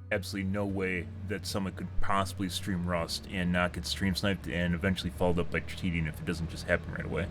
Absolutely no way that someone could possibly stream Rust and not get stream sniped and eventually followed up by cheating if it doesn't just happen right away.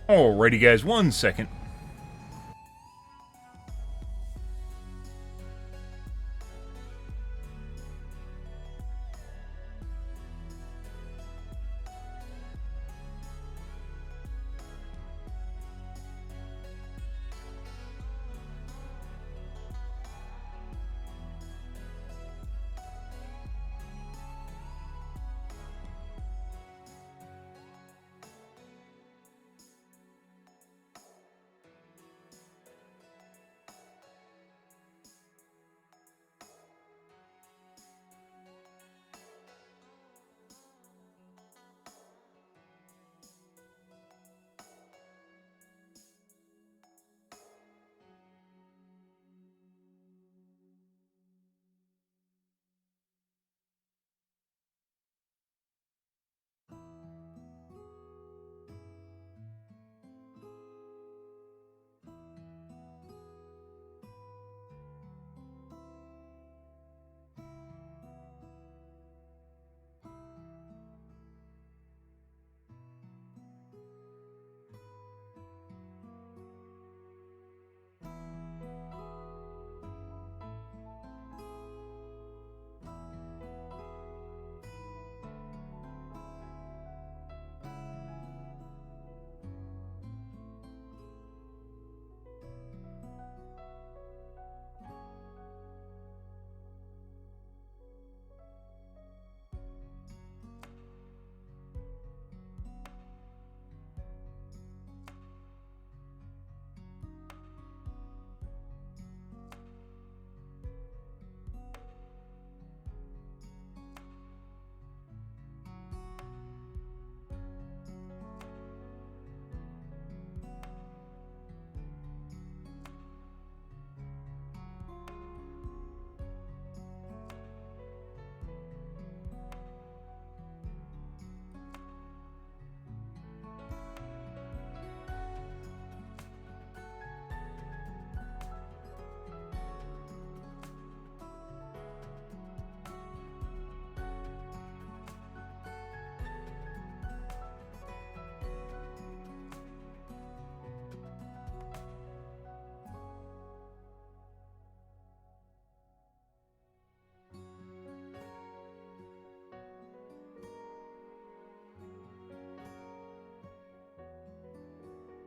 Alrighty, guys, 1 second.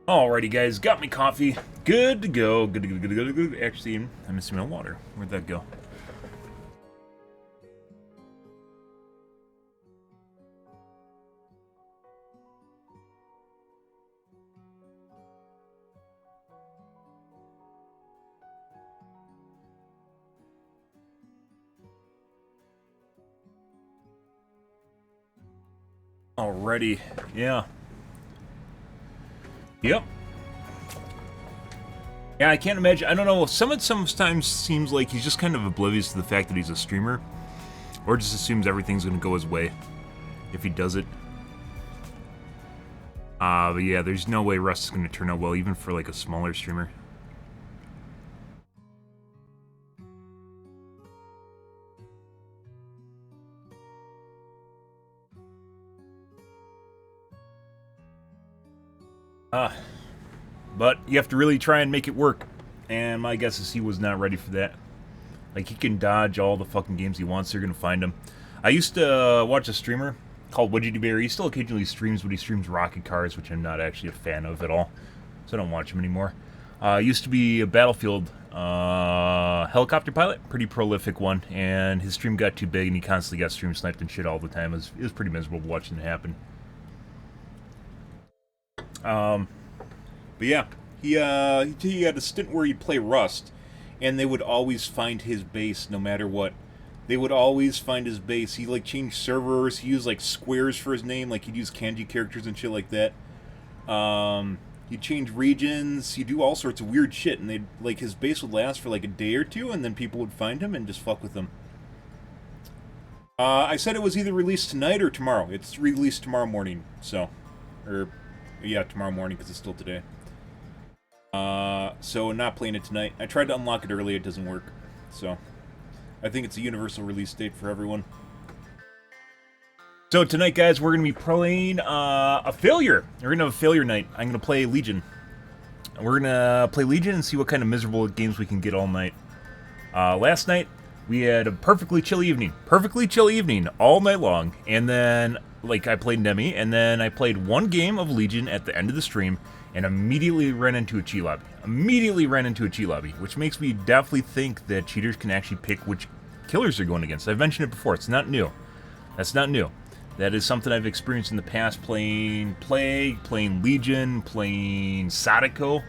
Alrighty, guys, got me coffee. Good to go. Good to go. Good to go. Good to go. Actually, I'm missing my water. Where'd that go? Alrighty. Yeah. Yep. Yeah, I can't imagine. I don't know. Sometimes seems like he's just kind of oblivious to the fact that he's a streamer, or just assumes everything's gonna go his way if he does it. But yeah, there's no way Rust is gonna turn out well, even for like a smaller streamer. But you have to really try and make it work. And my guess is he was not ready for that. Like, he can dodge all the fucking games he wants. They're going to find him. I used to watch a streamer called Woody Bear. He still occasionally streams, but he streams rocket cars, which I'm not actually a fan of at all. So I don't watch him anymore. Used to be a Battlefield helicopter pilot. Pretty prolific one. And his stream got too big, and he constantly got stream sniped and shit all the time. It was pretty miserable watching it happen. But yeah, he had a stint where he'd play Rust, and they would always find his base no matter what. They would always find his base. He like changed servers. He used like squares for his name, like he'd use kanji characters and shit like that. He'd change regions. He'd do all sorts of weird shit, and they'd like his base would last for like a day or two, and then people would find him and just fuck with him. I said it was either released tonight or tomorrow. It's released tomorrow morning, so, or yeah, tomorrow morning because it's still today. So not playing it tonight. I tried to unlock it early, it doesn't work. So, I think it's a universal release date for everyone. So tonight, guys, we're going to be playing a failure. We're going to have a failure night. I'm going to play Legion. We're going to play Legion and see what kind of miserable games we can get all night. Last night, we had a perfectly chill evening. Perfectly chill evening all night long. And then, like, I played Nemi, and then I played one game of Legion at the end of the stream, and immediately ran into a cheat lobby. Which makes me definitely think that cheaters can actually pick which killers they're going against. I've mentioned it before. It's not new. That's not new. That is something I've experienced in the past playing Plague, playing Legion, playing Sadako.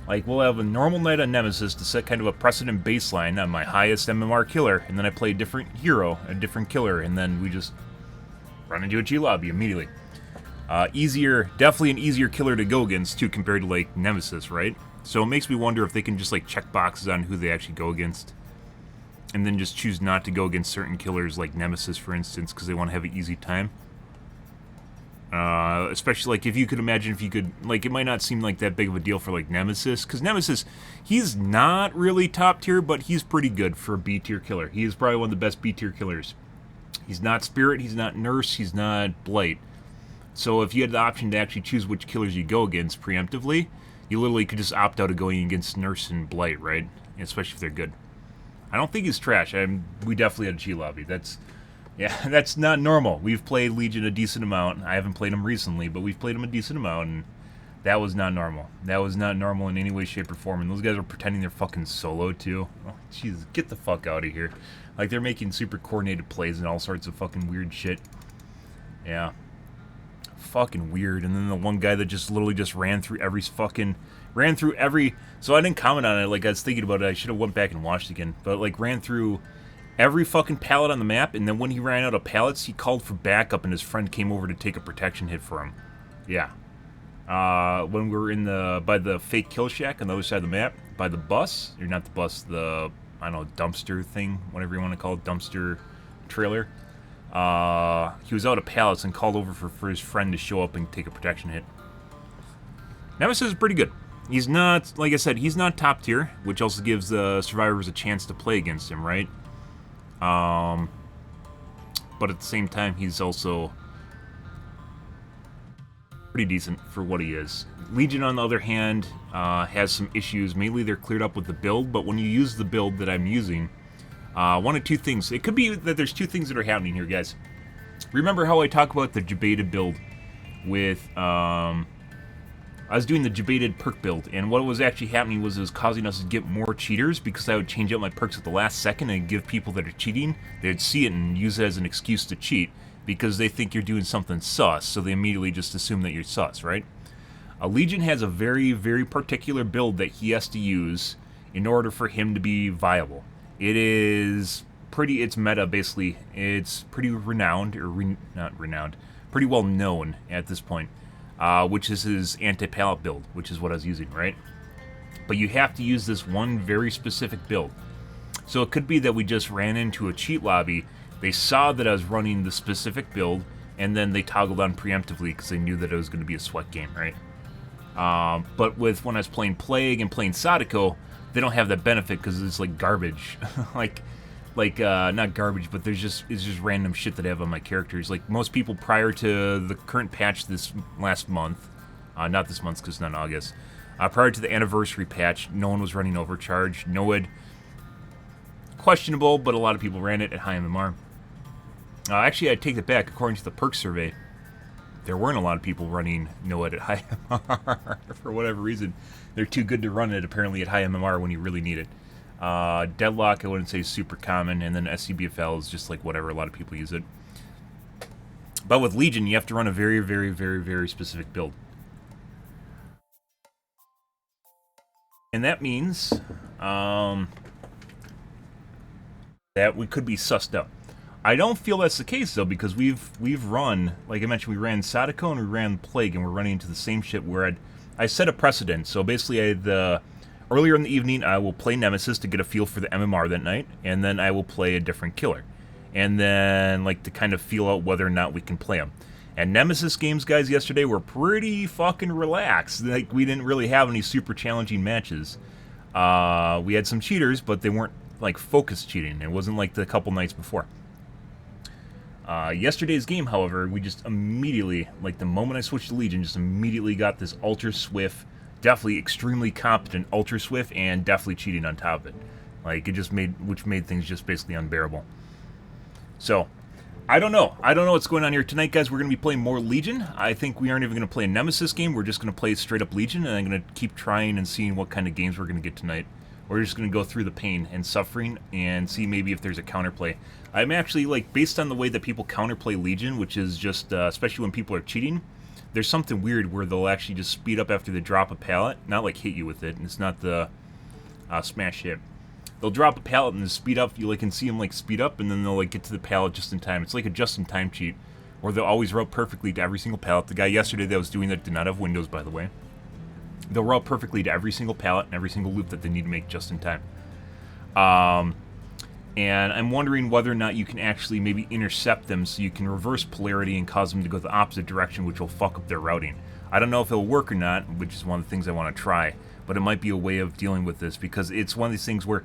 Like, we'll have a normal night on Nemesis to set kind of a precedent baseline on my highest MMR killer, and then I play a different hero, a different killer, and then we just run into a G lobby immediately. Definitely an easier killer to go against, too, compared to, like, Nemesis, right? So it makes me wonder if they can just, like, check boxes on who they actually go against, and then just choose not to go against certain killers like Nemesis, for instance, because they want to have an easy time. Especially, like, if you could imagine if you could, like, it might not seem like that big of a deal for, like, Nemesis, because Nemesis, he's not really top tier, but he's pretty good for a B tier killer. He is probably one of the best B tier killers. He's not Spirit, he's not Nurse, he's not Blight. So if you had the option to actually choose which killers you go against preemptively, you literally could just opt out of going against Nurse and Blight, right? Especially if they're good. I don't think he's trash. We definitely had a G lobby. That's not normal. We've played Legion a decent amount. I haven't played him recently, but we've played him a decent amount, and that was not normal. That was not normal in any way, shape, or form. And those guys are pretending they're fucking solo, too. Oh, Jesus, get the fuck out of here. Like, they're making super coordinated plays and all sorts of fucking weird shit. Yeah. Fucking weird. And then the one guy that just literally just ran through every... So I didn't comment on it. Like, I was thinking about it. I should have went back and watched it again. But, like, ran through every fucking pallet on the map, and then when he ran out of pallets, he called for backup, and his friend came over to take a protection hit for him. Yeah. When we were by the fake kill shack on the other side of the map, by the bus, or not the bus, the, I don't know, dumpster thing, whatever you want to call it, dumpster trailer. He was out of pallets and called over for his friend to show up and take a protection hit. Nemesis is pretty good. He's not, like I said, he's not top tier, which also gives the survivors a chance to play against him, right? But at the same time, he's also pretty decent for what he is. Legion, on the other hand, has some issues. Mainly they're cleared up with the build, but when you use the build that I'm using, one of two things. It could be that there's two things that are happening here, guys. Remember how I talk about the debated build with, I was doing the debated perk build, and what was actually happening was it was causing us to get more cheaters because I would change out my perks at the last second and give people that are cheating, they'd see it and use it as an excuse to cheat because they think you're doing something sus, so they immediately just assume that you're sus, right? A Legion has a very, very particular build that he has to use in order for him to be viable. It's meta, basically. It's pretty renowned, or not renowned, pretty well known at this point. Which is his anti-pallet build, which is what I was using, right? But you have to use this one very specific build. So it could be that we just ran into a cheat lobby, they saw that I was running the specific build, and then they toggled on preemptively because they knew that it was going to be a sweat game, right? But when I was playing Plague and playing Sadako, they don't have that benefit because it's like garbage. Not garbage, but it's just random shit that I have on my characters. Like, most people prior to the current patch this last month, not this month because it's not August, prior to the anniversary patch, no one was running Overcharge. Noed, questionable, but a lot of people ran it at high MMR. Actually, I take that back. According to the perk survey, there weren't a lot of people running Noed at high MMR for whatever reason. They're too good to run it, apparently, at high MMR when you really need it. Deadlock, I wouldn't say is super common, and then SCBFL is just like whatever, a lot of people use it. But with Legion, you have to run a very, very, very, very specific build. And that means that we could be sussed up. I don't feel that's the case, though, because we've run, like I mentioned, we ran Sadako and we ran Plague, and we're running into the same shit where I set a precedent. So basically, earlier in the evening, I will play Nemesis to get a feel for the MMR that night, and then I will play a different killer. And then, like, to kind of feel out whether or not we can play them. And Nemesis games, guys, yesterday were pretty fucking relaxed. Like, we didn't really have any super challenging matches. We had some cheaters, but they weren't, like, focused cheating. It wasn't like the couple nights before. Yesterday's game, however, we just immediately, like the moment I switched to Legion, just immediately got this ultra swift, definitely extremely competent ultra swift, and definitely cheating on top of it. Like it just which made things just basically unbearable. So, I don't know. I don't know what's going on here tonight, guys. We're going to be playing more Legion. I think we aren't even going to play a Nemesis game. We're just going to play straight up Legion, and I'm going to keep trying and seeing what kind of games we're going to get tonight. We're just going to go through the pain and suffering and see maybe if there's a counterplay. I'm actually, like, based on the way that people counterplay Legion, which is just, especially when people are cheating, there's something weird where they'll actually just speed up after they drop a pallet. Not, like, hit you with it. It's not the smash hit. They'll drop a pallet and speed up. You can see them like speed up, and then they'll like get to the pallet just in time. It's like a just-in-time cheat, where they'll always route perfectly to every single pallet. The guy yesterday that was doing that did not have windows, by the way. They'll route perfectly to every single pallet and every single loop that they need to make just in time. And I'm wondering whether or not you can actually maybe intercept them so you can reverse polarity and cause them to go the opposite direction, which will fuck up their routing. I don't know if it'll work or not, which is one of the things I want to try, but it might be a way of dealing with this, because it's one of these things where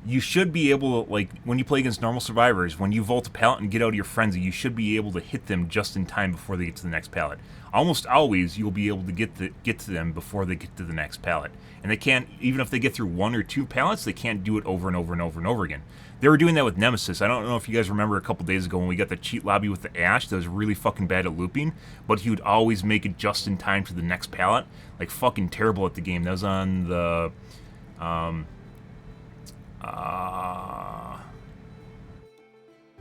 you should be able to, like, when you play against normal survivors, when you vault a pallet and get out of your frenzy, you should be able to hit them just in time before they get to the next pallet. Almost always, you'll be able to get to them before they get to the next pallet. And they can't, even if they get through 1 or 2 pallets, they can't do it over and over and over and over again. They were doing that with Nemesis. I don't know if you guys remember a couple days ago when we got the cheat lobby with the Ash that was really fucking bad at looping, but he would always make it just in time to the next pallet. Like, fucking terrible at the game. That was on the,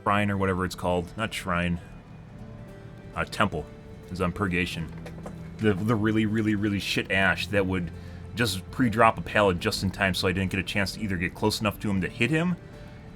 Shrine or whatever it's called. Not Shrine. Temple. Is on Purgation. The really, really, really shit Ash that would just pre-drop a pallet just in time so I didn't get a chance to either get close enough to him to hit him,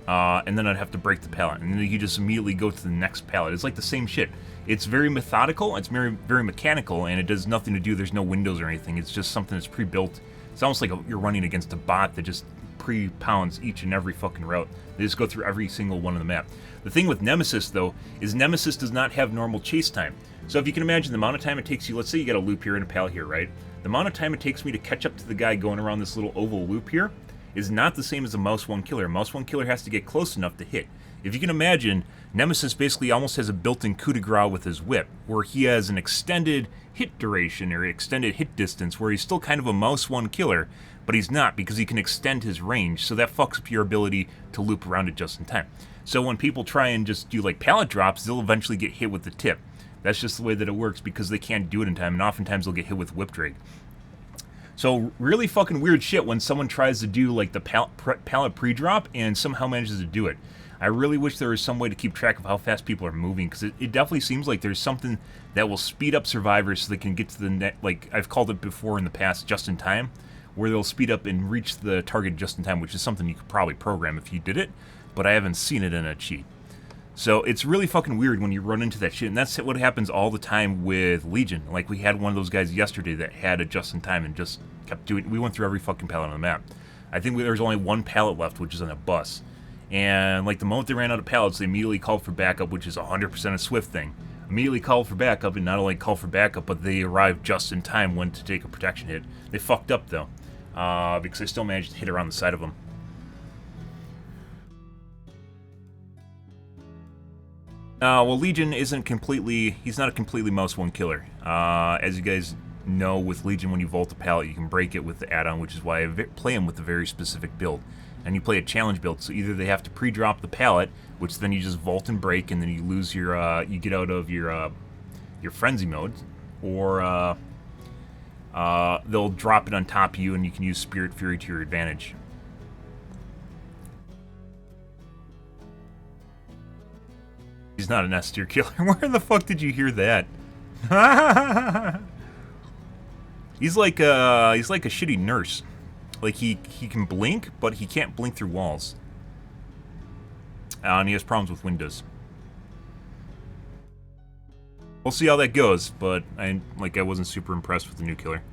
and then I'd have to break the pallet. And then you just immediately go to the next pallet. It's like the same shit. It's very methodical, it's very, very mechanical, and it does nothing to do, there's no windows or anything. It's just something that's pre-built. It's almost like you're running against a bot that just pre-pounds each and every fucking route. They just go through every single one on the map. The thing with Nemesis, though, is Nemesis does not have normal chase time. So if you can imagine the amount of time it takes you, let's say you got a loop here and a pallet here, right? The amount of time it takes me to catch up to the guy going around this little oval loop here is not the same as a mouse 1 killer. A mouse 1 killer has to get close enough to hit. If you can imagine, Nemesis basically almost has a built-in coup de grace with his whip, where he has an extended hit duration or extended hit distance, where he's still kind of a mouse 1 killer, but he's not, because he can extend his range, so that fucks up your ability to loop around it just in time. So when people try and just do like pallet drops, they'll eventually get hit with the tip. That's just the way that it works, because they can't do it in time, and oftentimes they'll get hit with whip drag. So really fucking weird shit when someone tries to do like the pallet pre-drop and somehow manages to do it. I really wish there was some way to keep track of how fast people are moving, because it definitely seems like there's something that will speed up survivors so they can get to the net, like I've called it before in the past, just in time, where they'll speed up and reach the target just in time, which is something you could probably program if you did it, but I haven't seen it in a cheat. So it's really fucking weird when you run into that shit, and that's what happens all the time with Legion. Like, we had one of those guys yesterday that had it just in time and just kept doing. We went through every fucking pallet on the map. I think there was only 1 pallet left, which is on a bus. And like the moment they ran out of pallets, they immediately called for backup, which is 100% a Swift thing. Immediately called for backup, and not only called for backup, but they arrived just in time when to take a protection hit. They fucked up though, because they still managed to hit around the side of them. Well, Legion isn't completely, he's not a completely mouse 1 killer. As you guys know, with Legion, when you vault a pallet, you can break it with the add-on, which is why I play him with a very specific build. And you play a challenge build, so either they have to pre-drop the pallet, which then you just vault and break, and then you lose your, you get out of your frenzy mode, or they'll drop it on top of you, and you can use Spirit Fury to your advantage. He's not an S-tier killer. Where the fuck did you hear that? He's like a shitty nurse. Like, he can blink, but he can't blink through walls. And he has problems with windows. We'll see how that goes, but I wasn't super impressed with the new killer.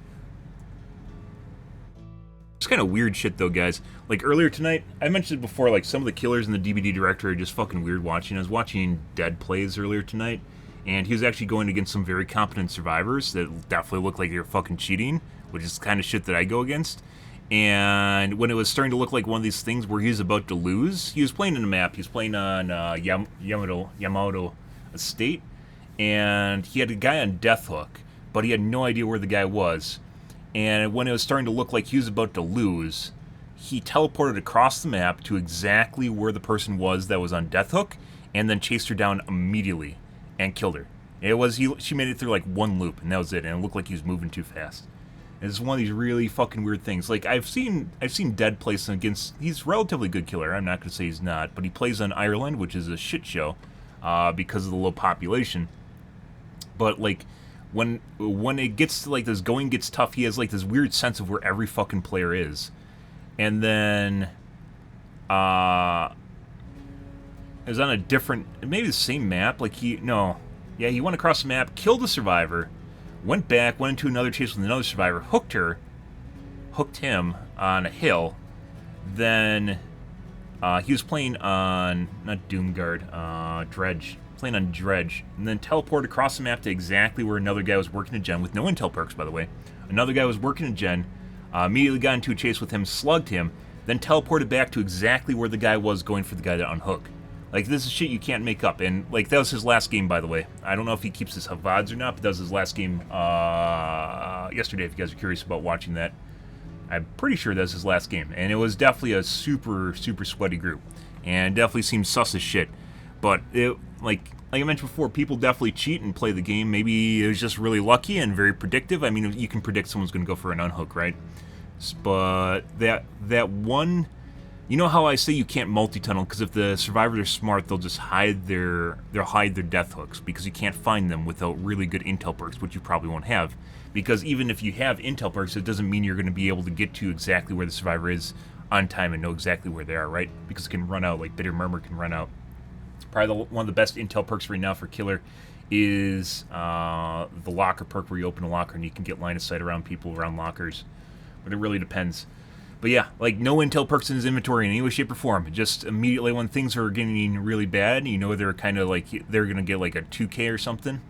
It's kind of weird shit though, guys. Like earlier tonight, I mentioned before, like some of the killers in the DVD directory are just fucking weird watching. I was watching Dead Plays earlier tonight, and he was actually going against some very competent survivors that definitely looked like they were fucking cheating, which is the kind of shit that I go against. And when it was starting to look like one of these things where he was about to lose, he was playing in a map. He was playing on Yamato, estate, and he had a guy on death hook, but he had no idea where the guy was. And when it was starting to look like he was about to lose, he teleported across the map to exactly where the person was that was on death hook, and then chased her down immediately and killed her. She made it through like one loop, and that was it. And it looked like he was moving too fast. It's one of these really fucking weird things. Like I've seen Dead play some against. He's a relatively good killer. I'm not gonna say he's not, but he plays on Ireland, which is a shit show, because of the low population. But like when it gets to like this going gets tough, he has like this weird sense of where every fucking player is, and then it was on a different, maybe the same map. Like he went across the map, killed a survivor, went back, went into another chase with another survivor, hooked him on a hill. Then he was playing on not Doomguard, Dredge, playing on Dredge, and then teleported across the map to exactly where another guy was working a gen with no intel perks, by the way. Another guy was working a gen, immediately got into a chase with him, slugged him, then teleported back to exactly where the guy was going for the guy to unhook. Like, this is shit you can't make up. And, like, that was his last game, by the way. I don't know if he keeps his Havads or not, but that was his last game yesterday, if you guys are curious about watching that. I'm pretty sure that was his last game. And it was definitely a super, super sweaty group. And definitely seemed sus as shit. But, like I mentioned before, people definitely cheat and play the game. Maybe it was just really lucky and very predictive. I mean, you can predict someone's going to go for an unhook, right? But that one... You know how I say you can't multi-tunnel, because if the survivors are smart, they'll just hide their death hooks, because you can't find them without really good intel perks, which you probably won't have. Because even if you have intel perks, it doesn't mean you're going to be able to get to exactly where the survivor is on time and know exactly where they are, right? Because it can run out, like Bitter Murmur can run out. Probably one of the best intel perks right now for Killer is the locker perk, where you open a locker and you can get line of sight around people around lockers. But it really depends. But yeah, like no intel perks in his inventory in any way, shape, or form. Just immediately when things are getting really bad, you know they're kind of like, they're going to get like a 2k or something,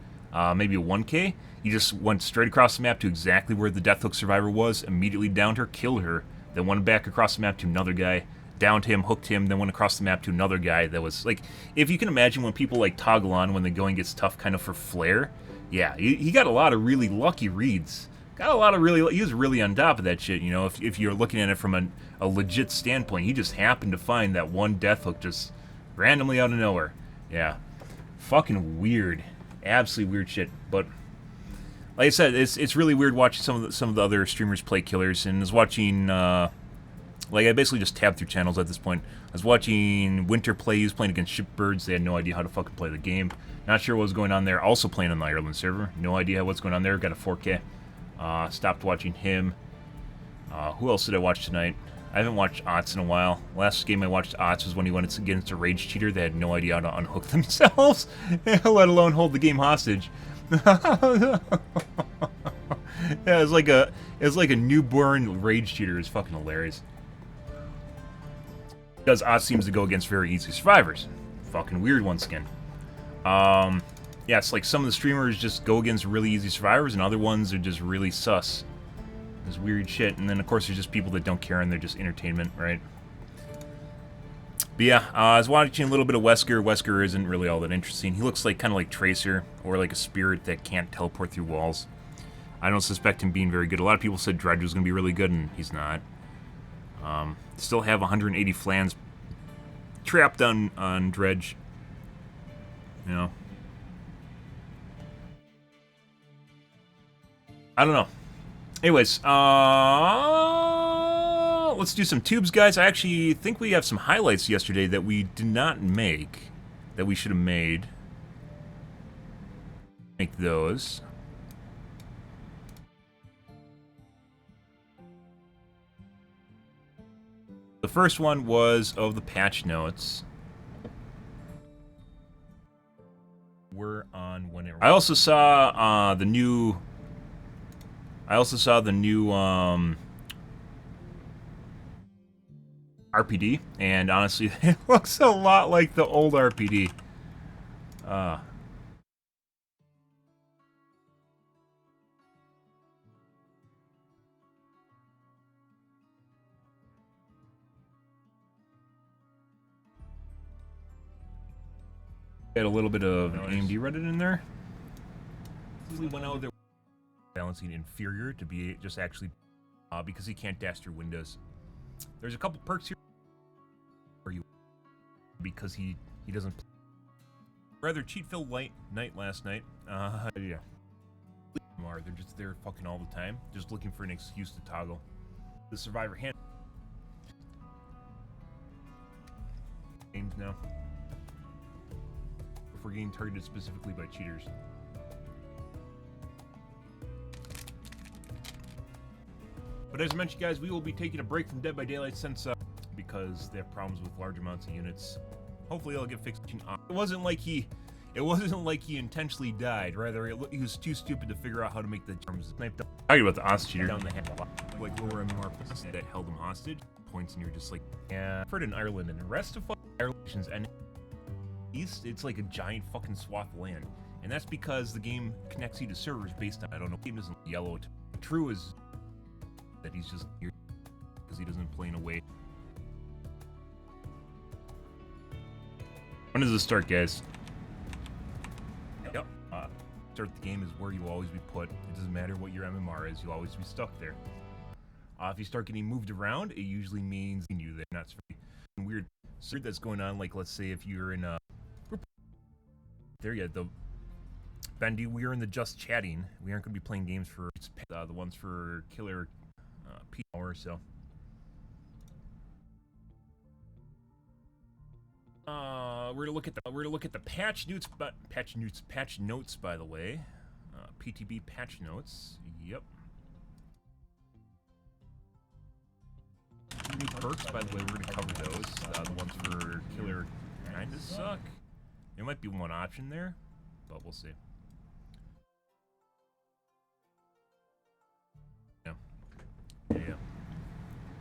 maybe a 1k. He just went straight across the map to exactly where the death hook survivor was, immediately downed her, killed her, then went back across the map to another guy, downed him, hooked him, then went across the map to another guy that was like, if you can imagine when people like toggle on when the going gets tough kind of for flair, yeah, he got a lot of really lucky reads. Got a lot of really, he was really on top of that shit, you know, if you're looking at it from a legit standpoint. He just happened to find that one death hook just randomly out of nowhere. Yeah. Fucking weird. Absolutely weird shit. But like I said, it's really weird watching some of the other streamers play killers, and I was watching like I basically just tabbed through channels at this point. I was watching Winter play. He was playing against Shipbirds. They had no idea how to fucking play the game. Not sure what was going on there. Also playing on the Ireland server. No idea what's going on there. Got a 4K. Stopped watching him. Who else did I watch tonight? I haven't watched Otts in a while. Last game I watched Otts was when he went against a rage cheater that had no idea how to unhook themselves, let alone hold the game hostage. Yeah, it's like a newborn rage cheater. It's fucking hilarious. Because Otts seems to go against very easy survivors. Fucking weird once again. Yeah, it's like some of the streamers just go against really easy survivors, and other ones are just really sus. There's weird shit, and then of course there's just people that don't care and they're just entertainment, right? But yeah, I was watching a little bit of Wesker. Wesker isn't really all that interesting. He looks like kind of like Tracer, or like a spirit that can't teleport through walls. I don't suspect him being very good. A lot of people said Dredge was going to be really good, and he's not. Still have 180 flans trapped on Dredge. You know. I don't know. Anyways, let's do some tubes, guys. I actually think we have some highlights yesterday that we did not make, that we should have made. Make those. The first one was of the patch notes. We're on when it... I also saw the new RPD, and honestly, it looks a lot like the old RPD. Had a little bit of AMD Reddit in there. He went out there balancing inferior to be just actually because he can't dash through windows. There's a couple perks here for you because he doesn't play. Rather cheat-filled night last night. Yeah. They're just there fucking all the time, just looking for an excuse to toggle. The survivor hand games now. If we're getting targeted specifically by cheaters. But as I mentioned, guys, we will be taking a break from Dead by Daylight since because they have problems with large amounts of units. Hopefully, they'll get fixed. It wasn't like he intentionally died. Rather, he was too stupid to figure out how to make the terms sniped up. Talking about the Oz cheater down the head, like lower MMR points that held him hostage. Points, and you're just like, yeah. I've heard in Ireland and the rest of Ireland and East, it's like a giant fucking swath of land, and that's because the game connects you to servers based on, I don't know, the game isn't yellow. True is that he's just here because he doesn't play in a way. When does this start, guys? Yep. Start the game is where you will always be put. It doesn't matter what your MMR is, you'll always be stuck there. If you start getting moved around, it usually means you there. Not weird that's going on. Like, let's say if you're in a there yet, though. Bendy, we are in the just chatting. We aren't going to be playing games for the ones for Killer P or so. We're gonna look at the patch notes, by the way. PTB patch notes. Yep. New perks, by the way. We're gonna cover those. The ones for Killer kind of suck. There might be one option there, but we'll see. Yeah.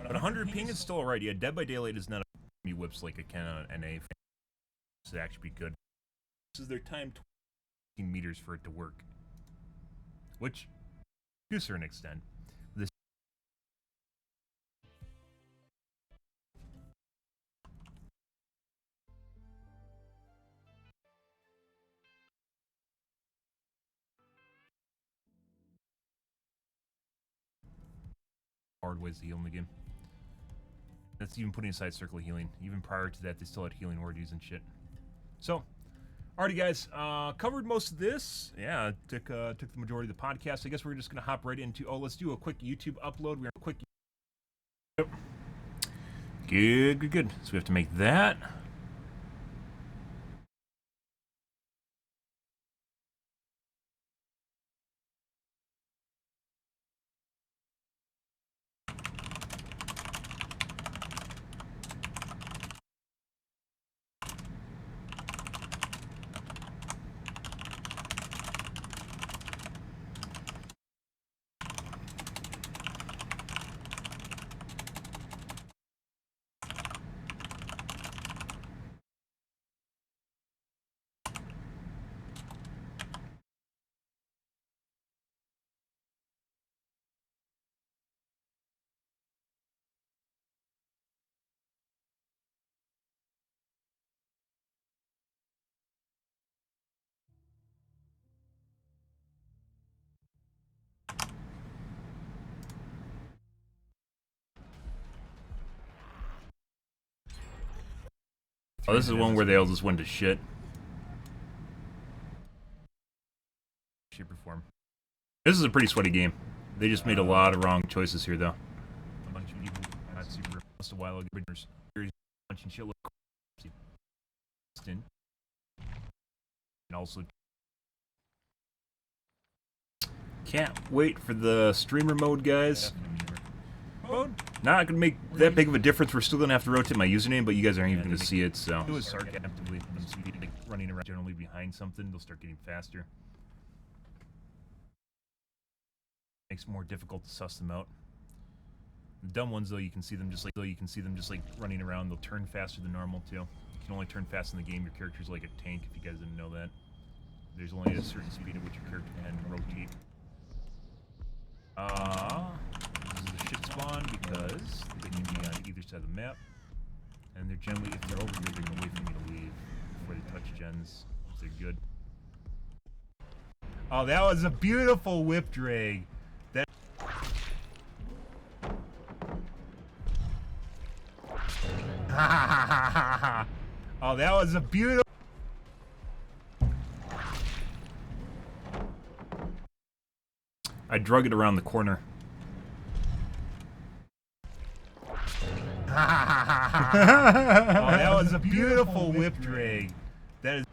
But 100 ping is still alright. Yeah, Dead by Daylight is not a whips like a Canon NA. This would actually be good. This is their time 20 meters for it to work. Which, to a certain extent, this hard ways to heal in the game. That's even putting aside circle healing. Even prior to that, they still had healing orgies and shit. So, alrighty, guys. Covered most of this. Yeah, took the majority of the podcast. I guess we're just gonna hop right into. Oh, let's do a quick YouTube upload. We're quick. Yep. Good. So we have to make that. Oh, this is one where they all just went to shit. Shape or form. This is a pretty sweaty game. They just made a lot of wrong choices here, though. A bunch of people not super just a while ago. Punching shit. And also, can't wait for the streamer mode, guys. Not gonna make that big of a difference. We're still gonna have to rotate my username, but you guys aren't even gonna see it. So it was sarcastically like running around generally behind something. They'll start getting faster. Makes it more difficult to suss them out. The dumb ones, though, you can see them just like running around. They'll turn faster than normal too. You can only turn fast in the game. Your character's like a tank. If you guys didn't know that, there's only a certain speed at which your character can rotate. This is a shit spawn because they can be on either side of the map, and they're generally, if they're over here, they're gonna wait for me to leave before they touch gens. They're good. Oh, that was a beautiful whip drag. That. Oh, that was a beautiful. I drug it around the corner. Oh, that was a beautiful whip drag. That is.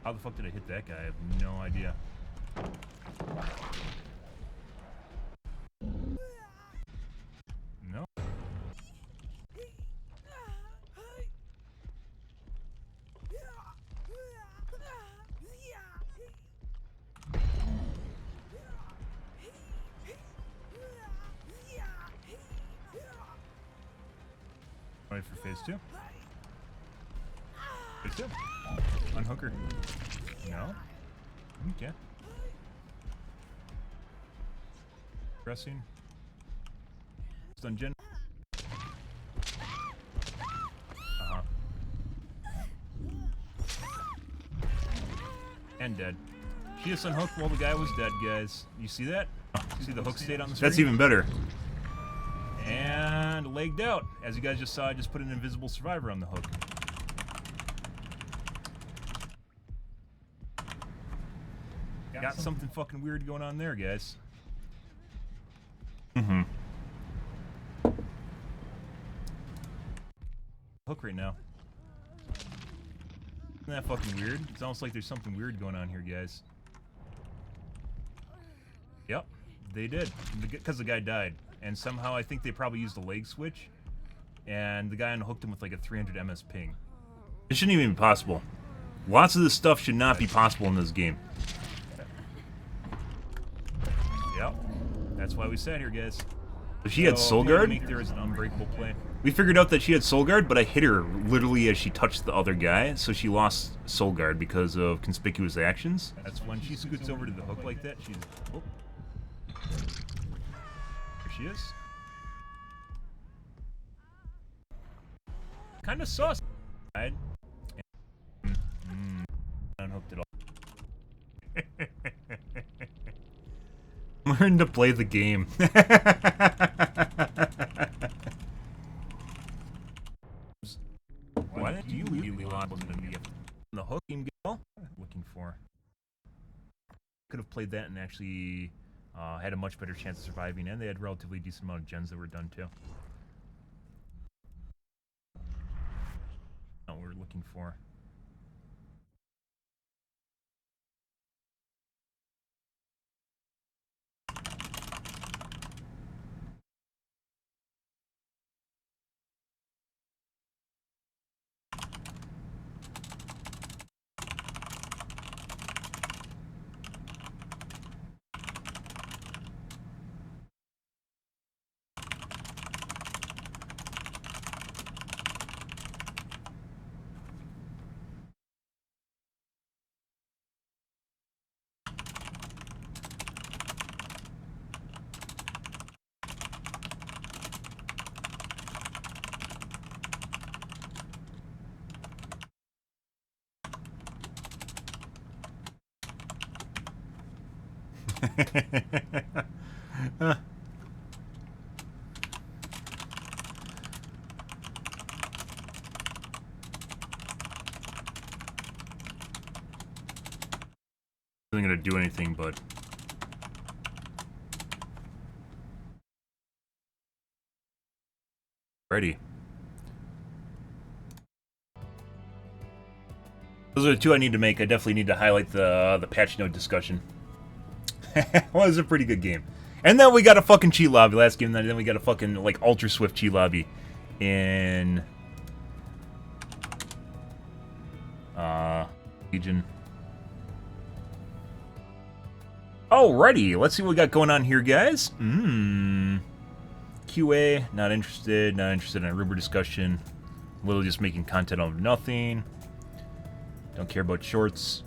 How the fuck did I hit that guy? I have no idea. No. Ready for phase 2? Phase 2. Unhook her. No. Okay. Pressing. Stun gen. Uh-huh. And dead. She just unhooked while the guy was dead, guys. You see that? You see the hook stayed on the screen? That's even better. And legged out. As you guys just saw, I just put an invisible survivor on the hook. Got something fucking weird going on there, guys. Mm-hmm. Hook right now. Isn't that fucking weird? It's almost like there's something weird going on here, guys. Yep, they did. Because the guy died. And somehow I think they probably used a leg switch. And the guy unhooked him with like a 300 ms ping. It shouldn't even be possible. Lots of this stuff should not be possible in this game. Yep. That's why we sat here, guys. She had Soul Guard? Make there as an unbreakable play. We figured out that she had Soul Guard, but I hit her literally as she touched the other guy, so she lost Soul Guard because of conspicuous actions. That's when she scoots over to the hook like that, she's... Oh. There she is. Kinda sus. Unhooked it all. Learn to play the game. Why did you really lock the hook game girl? Looking for. Could have played that and actually had a much better chance of surviving, and they had a relatively decent amount of gens that were done too. Not what we're looking for. Isn't gonna do anything, but ready. Those are the two I need to make. I definitely need to highlight the patch note discussion. Well, it was a pretty good game. And then we got a fucking cheat lobby last game, and then we got a fucking, like, ultra swift cheat lobby in Legion. Alrighty, let's see what we got going on here, guys. QA, not interested in a rumor discussion. Literally just making content out of nothing. Don't care about shorts.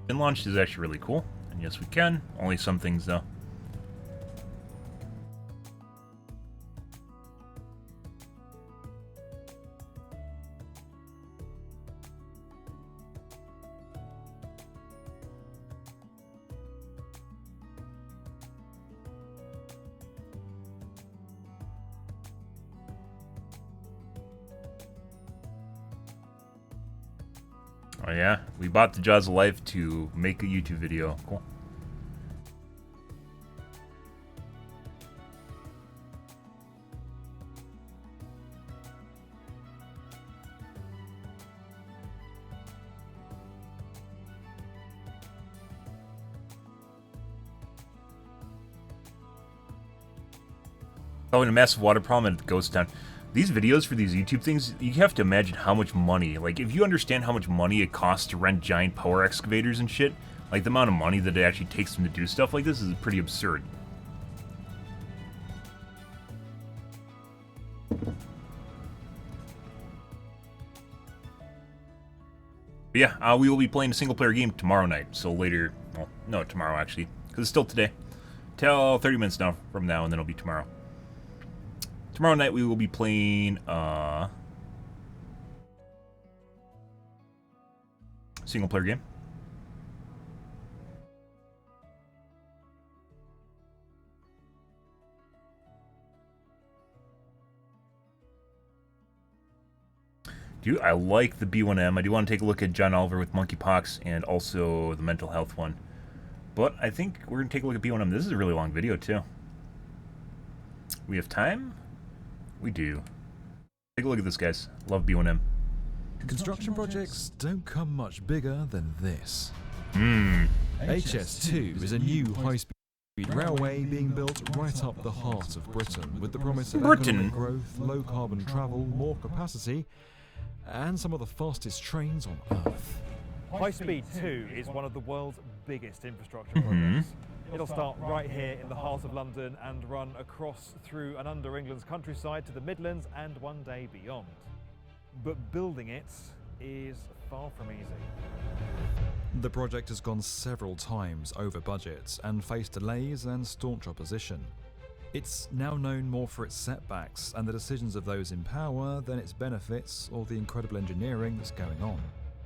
And launched is actually really cool. And yes, we can. Only some things, though. Oh yeah, we bought the Jaws of Life to make a YouTube video. Cool. Oh, and a massive water problem at the ghost town. These videos for these YouTube things, you have to imagine how much money, like if you understand how much money it costs to rent giant power excavators and shit, like the amount of money that it actually takes them to do stuff like this is pretty absurd. But yeah, we will be playing a single player game tomorrow night, so later, well, no, tomorrow actually, because it's still today. Till 30 minutes now from now, and then it'll be tomorrow. Tomorrow night we will be playing single player game. Dude, I like the B1M. I do want to take a look at John Oliver with monkeypox and also the mental health one. But I think we're going to take a look at B1M. This is a really long video too. We have time? We do. Take a look at this, guys. Love B1M. Construction projects don't come much bigger than this. HS2 is a new high-speed railway being built right up the heart of Britain, with the promise of economic growth, low-carbon travel, more capacity, and some of the fastest trains on Earth. High Speed 2 is one of the world's biggest infrastructure projects. It'll start right here in the heart of London and run across through and under England's countryside to the Midlands and one day beyond. But building it is far from easy. The project has gone several times over budget and faced delays and staunch opposition. It's now known more for its setbacks and the decisions of those in power than its benefits or the incredible engineering that's going on.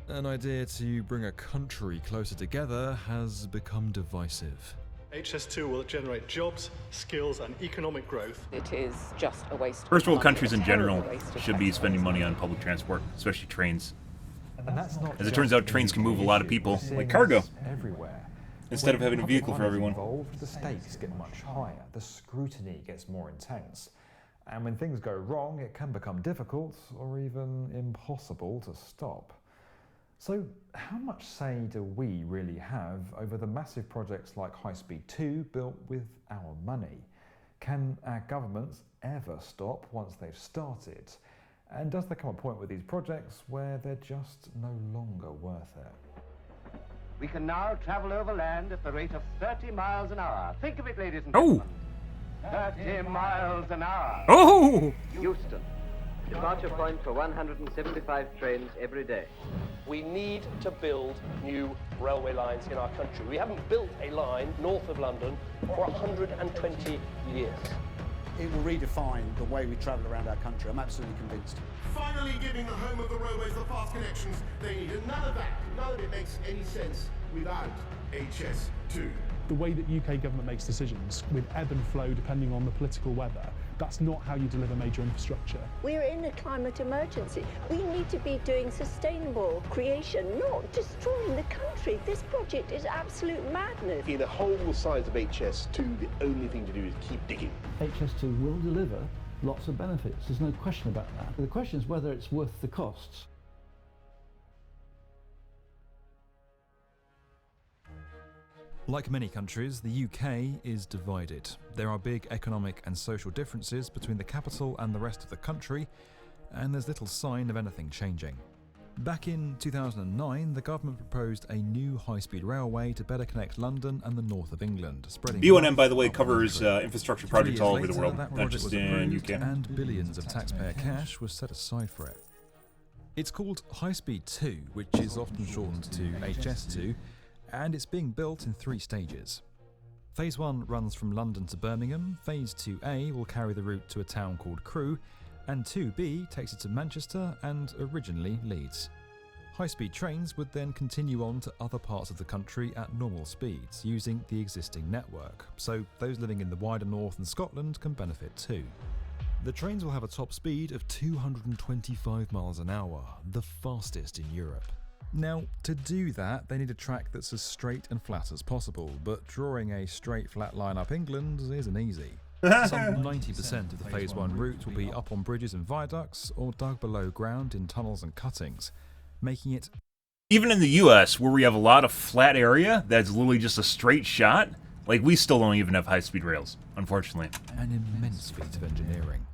An idea to bring a country closer together has become divisive. HS2 will generate jobs, skills and economic growth. It is just a waste. First world of money, countries in general terrible waste of should be taxpayers' spending money on public transport, especially trains. And that's not As it turns out, trains can move a lot of people, like cargo, everywhere. instead of having a When vehicle for public money is everyone. involved, the stakes get much higher, the scrutiny gets more intense. And when things go wrong, it can become difficult or even impossible to stop. So how much say do we really have over the massive projects like High Speed 2 built with our money? Can our governments ever stop once they've started? And does there come a point with these projects where they're just no longer worth it? We can now travel over land at the rate of 30 miles an hour. Think of it, ladies and Oh! gentlemen. 30 miles an hour. Oh! Houston. Departure point for 175 trains every day. We need to build new railway lines in our country. We haven't built a line north of London for 120 years. It will redefine the way we travel around our country. I'm absolutely convinced. Finally giving the home of the railways the fast connections they need. And none of that, none of it makes any sense without HS2. The way that UK government makes decisions with ebb and flow depending on the political weather, that's not how you deliver major infrastructure. We're in a climate emergency. We need to be doing sustainable creation, not destroying the country. This project is absolute madness. In a hole the size of HS2, the only thing to do is keep digging. HS2 will deliver lots of benefits. There's no question about that. The question is whether it's worth the costs. Like many countries, the UK is divided. There are big economic and social differences between the capital and the rest of the country, and there's little sign of anything changing. Back in 2009, the government proposed a new high-speed railway to better connect London and the north of England, spreading B1M, by the way, covers infrastructure projects all over the world, that not project just was in approved, UK. and billions of taxpayer cash was set aside for it. It's called High Speed 2, which is often shortened to HS2, and it's being built in 3 stages. Phase 1 runs from London to Birmingham, Phase 2A will carry the route to a town called Crewe, and 2B takes it to Manchester and originally Leeds. High-speed trains would then continue on to other parts of the country at normal speeds, using the existing network, so those living in the wider north and Scotland can benefit too. The trains will have a top speed of 225 miles an hour, the fastest in Europe. Now, to do that, they need a track that's as straight and flat as possible, but drawing a straight flat line up England isn't easy. Some 90% of the Phase 1 route will be up on bridges and viaducts, or dug below ground in tunnels and cuttings, making it... Even in the US, where we have a lot of flat area that's literally just a straight shot, like, we still don't even have high-speed rails, unfortunately. An immense feat of engineering.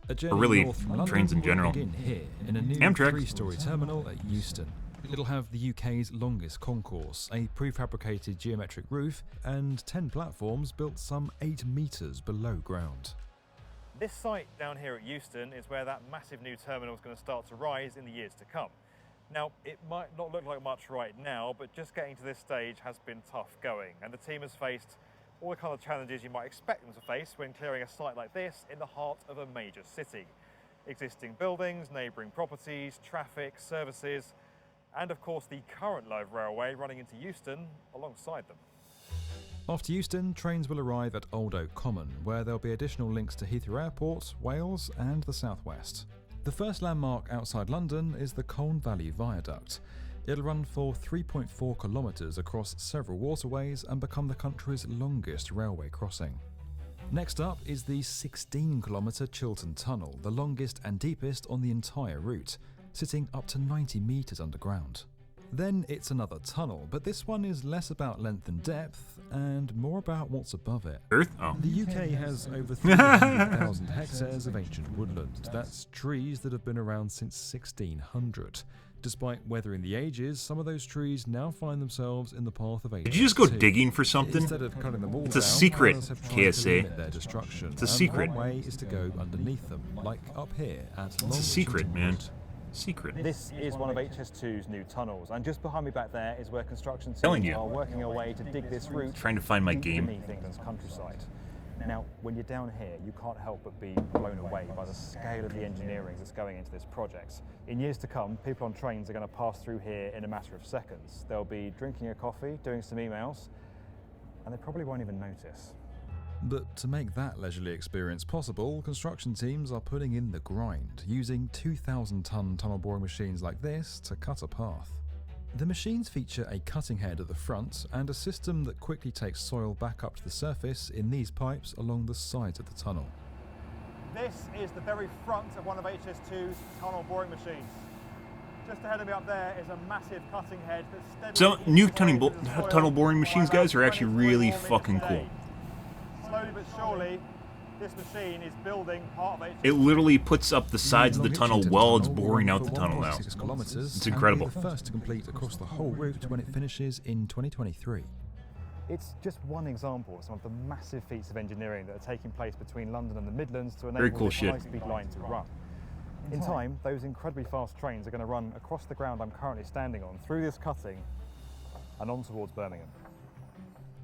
A journey Or really, north from London trains in will general. begin here, in a new Amtrak. 3-storey terminal at Euston. It'll have the UK's longest concourse, a prefabricated geometric roof, and 10 platforms built some 8 metres below ground. This site down here at Euston is where that massive new terminal is going to start to rise in the years to come. Now, it might not look like much right now, but just getting to this stage has been tough going, and the team has faced all the kind of challenges you might expect them to face when clearing a site like this in the heart of a major city. Existing buildings, neighbouring properties, traffic, services, and of course the current live railway running into Euston alongside them. After Euston, trains will arrive at Old Oak Common, where there'll be additional links to Heathrow Airport, Wales and the South West. The first landmark outside London is the Colne Valley Viaduct. It'll run for 3.4 kilometres across several waterways and become the country's longest railway crossing. Next up is the 16-kilometre Chiltern Tunnel, the longest and deepest on the entire route, sitting up to 90 metres underground. Then it's another tunnel, but this one is less about length and depth and more about what's above it. Earth? Oh. The UK has over 300,000 hectares of ancient woodland. That's trees that have been around since 1600. Despite weathering the ages, some of those trees now find themselves in the path of age. Did you just go digging for something? Instead of cutting them all It's a down, secret, farmers have tried to KSA. limit their destruction. It's a And secret. one way is to go underneath them, like up here at It's a secret, man. Secret. This is one of HS2's new tunnels, and just behind me back there is where construction Telling teams you. are working away to dig this route Trying to find my deep game. beneath England's countryside. Now, when you're down here, you can't help but be blown away by the scale of the engineering that's going into this project. In years to come, people on trains are going to pass through here in a matter of seconds. They'll be drinking a coffee, doing some emails, and they probably won't even notice. But to make that leisurely experience possible, construction teams are putting in the grind, using 2,000-ton tunnel boring machines like this to cut a path. The machines feature a cutting head at the front and a system that quickly takes soil back up to the surface in these pipes along the sides of the tunnel. This is the very front of one of HS2's tunnel boring machines. Just ahead of me up there is a massive cutting head that's steadily... So, new tunnel boring machines, guys, are actually really fucking cool. Slowly but surely, this machine is building part of It literally puts up the sides of the tunnel while it's boring out the tunnel now. Kilometers It's incredible. And will be the first to complete across the whole route when it finishes in 2023. It's just one example of some of the massive feats of engineering that are taking place between London and the Midlands to Very enable cool this shit. high-speed line to run. In time, those incredibly fast trains are going to run across the ground I'm currently standing on, through this cutting, and on towards Birmingham.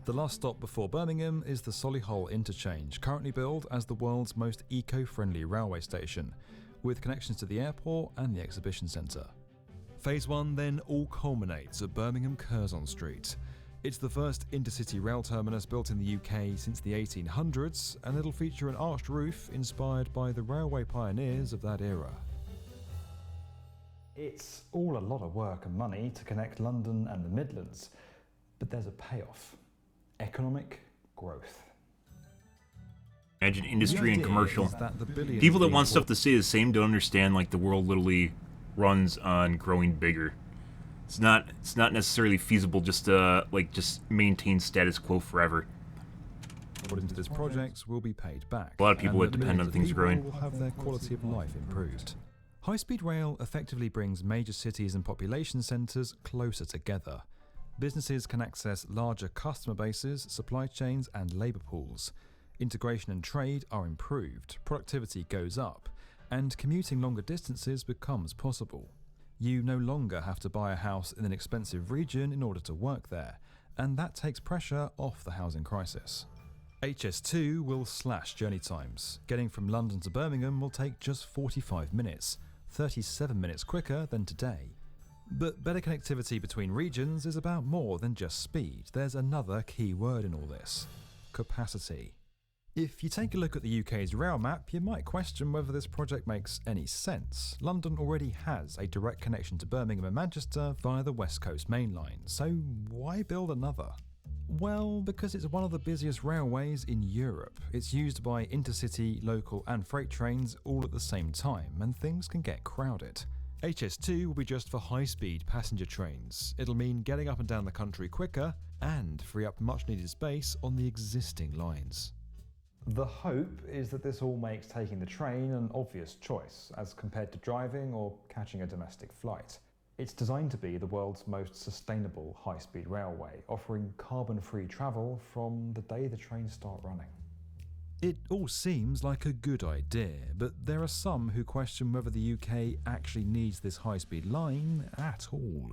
The last stop before Birmingham is the Solihull Interchange, currently billed as the world's most eco-friendly railway station, with connections to the airport and the exhibition centre. Phase 1 then all culminates at Birmingham Curzon Street. It's the first intercity rail terminus built in the UK since the 1800s, and it'll feature an arched roof inspired by the railway pioneers of that era. It's all a lot of work and money to connect London and the Midlands, but there's a payoff. Economic growth. Imagine industry and idea commercial. is that the billions People that being want stuff to stay the same don't understand, like, the world literally runs on growing bigger. It's not necessarily feasible just to just maintain status quo forever. Put into this project will be paid back. A lot of people and that depend on millions of things people growing. will have their quality of life improved. High-speed rail effectively brings major cities and population centres closer together. Businesses can access larger customer bases, supply chains and labour pools. Integration and trade are improved, productivity goes up, and commuting longer distances becomes possible. You no longer have to buy a house in an expensive region in order to work there, and that takes pressure off the housing crisis. HS2 will slash journey times. Getting from London to Birmingham will take just 45 minutes, 37 minutes quicker than today. But better connectivity between regions is about more than just speed. There's another key word in all this: capacity. If you take a look at the UK's rail map, you might question whether this project makes any sense. London already has a direct connection to Birmingham and Manchester via the West Coast Main Line, so why build another? Well, because it's one of the busiest railways in Europe. It's used by intercity, local and freight trains all at the same time, and things can get crowded. HS2 will be just for high-speed passenger trains. It'll mean getting up and down the country quicker and free up much-needed space on the existing lines. The hope is that this all makes taking the train an obvious choice, as compared to driving or catching a domestic flight. It's designed to be the world's most sustainable high-speed railway, offering carbon-free travel from the day the trains start running. It all seems like a good idea, but there are some who question whether the UK actually needs this high-speed line at all.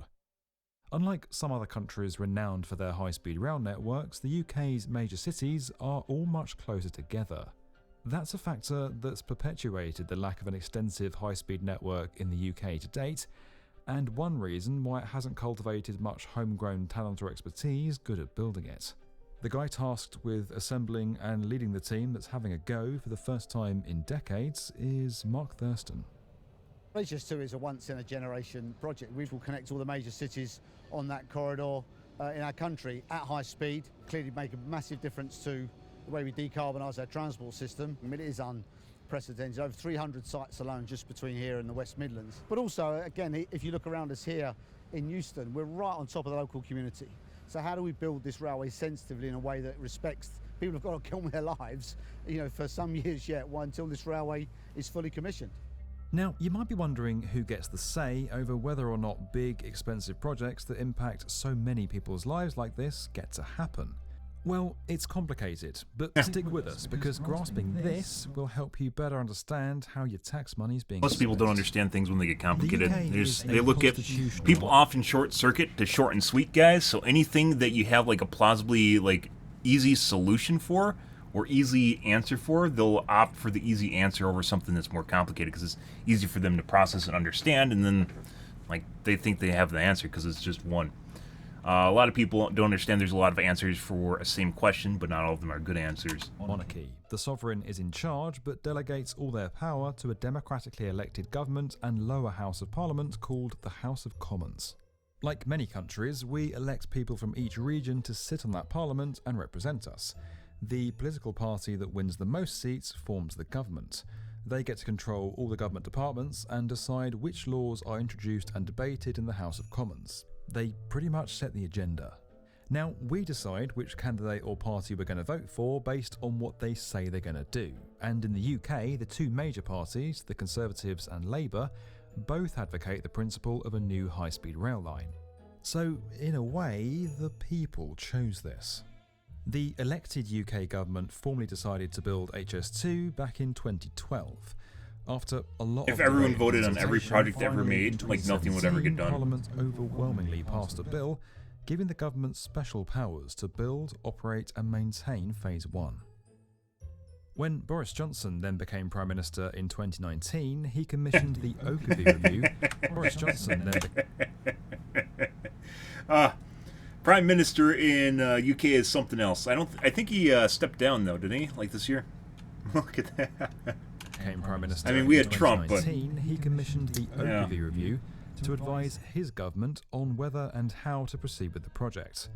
Unlike some other countries renowned for their high-speed rail networks, the UK's major cities are all much closer together. That's a factor that's perpetuated the lack of an extensive high-speed network in the UK to date, and one reason why it hasn't cultivated much homegrown talent or expertise good at building it. The guy tasked with assembling and leading the team that's having a go for the first time in decades is Mark Thurston. HS2 is a once-in-a-generation project. We will connect all the major cities on that corridor in our country at high speed, clearly make a massive difference to the way we decarbonise our transport system. I mean, it is unprecedented, over 300 sites alone just between here and the West Midlands. But also, again, if you look around us here in Euston, we're right on top of the local community. So how do we build this railway sensitively in a way that respects people who've got to kill their lives, for some years yet, until this railway is fully commissioned? Now, you might be wondering who gets the say over whether or not big, expensive projects that impact so many people's lives like this get to happen. Well, it's complicated, but stick with us, because grasping this will help you better understand how your tax money's being Most people spent. don't understand things when they get complicated. The UK They look at people often short circuit to short and sweet guys. So anything that you have like a plausibly easy solution for or easy answer for, they'll opt for the easy answer over something that's more complicated because it's easy for them to process and understand, and then they think they have the answer because it's just one. A lot of people don't understand there's a lot of answers for a same question, but not all of them are good answers. Monarchy. The sovereign is in charge, but delegates all their power to a democratically elected government and lower house of parliament called the House of Commons. Like many countries, we elect people from each region to sit on that parliament and represent us. The political party that wins the most seats forms the government. They get to control all the government departments and decide which laws are introduced and debated in the House of Commons. They pretty much set the agenda. Now, we decide which candidate or party we're going to vote for based on what they say they're going to do. And in the UK, the two major parties, the Conservatives and Labour, both advocate the principle of a new high-speed rail line. So, in a way, the people chose this. The elected UK government formally decided to build HS2 back in 2012. After a lot If of everyone debate voted and on every consultation, project ever finally in made, nothing would ever get 2017, done. Parliament overwhelmingly passed a bill giving the government special powers to build, operate and maintain Phase 1. When Boris Johnson then became Prime Minister in 2019, he commissioned the Oakerview Review. Boris Johnson then Prime Minister in UK is something else. I think he stepped down though, didn't he? This year. Look at that. became Prime Minister. I mean, we in had Trump, but 2019, he commissioned the Oakerview Review to advise his government on whether and how to proceed with the project.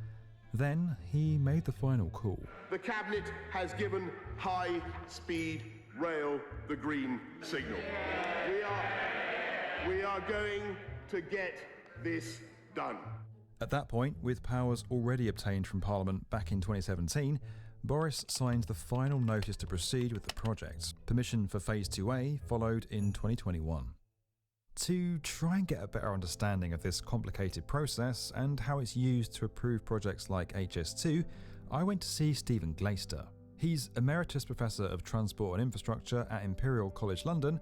Then he made the final call. The Cabinet has given high-speed rail the green signal. We are going to get this done. At that point, with powers already obtained from Parliament back in 2017, Boris signed the final notice to proceed with the project. Permission for Phase 2A followed in 2021. To try and get a better understanding of this complicated process and how it's used to approve projects like HS2, I went to see Stephen Glaister. He's Emeritus Professor of Transport and Infrastructure at Imperial College London,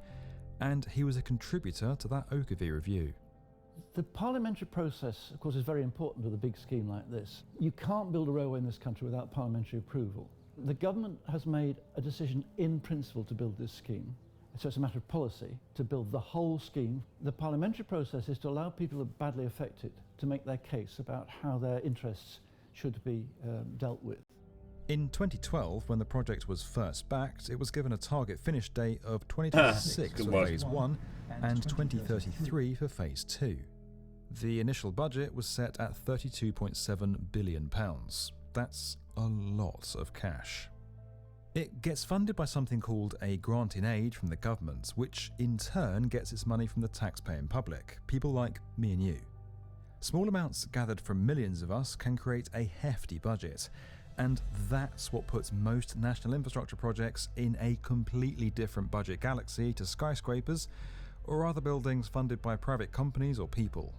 and he was a contributor to that Oakerview Review. The parliamentary process, of course, is very important with a big scheme like this. You can't build a railway in this country without parliamentary approval. The government has made a decision in principle to build this scheme. So it's a matter of policy to build the whole scheme. The parliamentary process is to allow people who are badly affected to make their case about how their interests should be dealt with. In 2012, when the project was first backed, it was given a target finish date of 2026 for Phase 1 and 2033 for Phase 2. The initial budget was set at £32.7 billion. That's a lot of cash. It gets funded by something called a grant in aid from the government, which in turn gets its money from the taxpaying public, people like me and you. Small amounts gathered from millions of us can create a hefty budget, and that's what puts most national infrastructure projects in a completely different budget galaxy to skyscrapers or other buildings funded by private companies or people.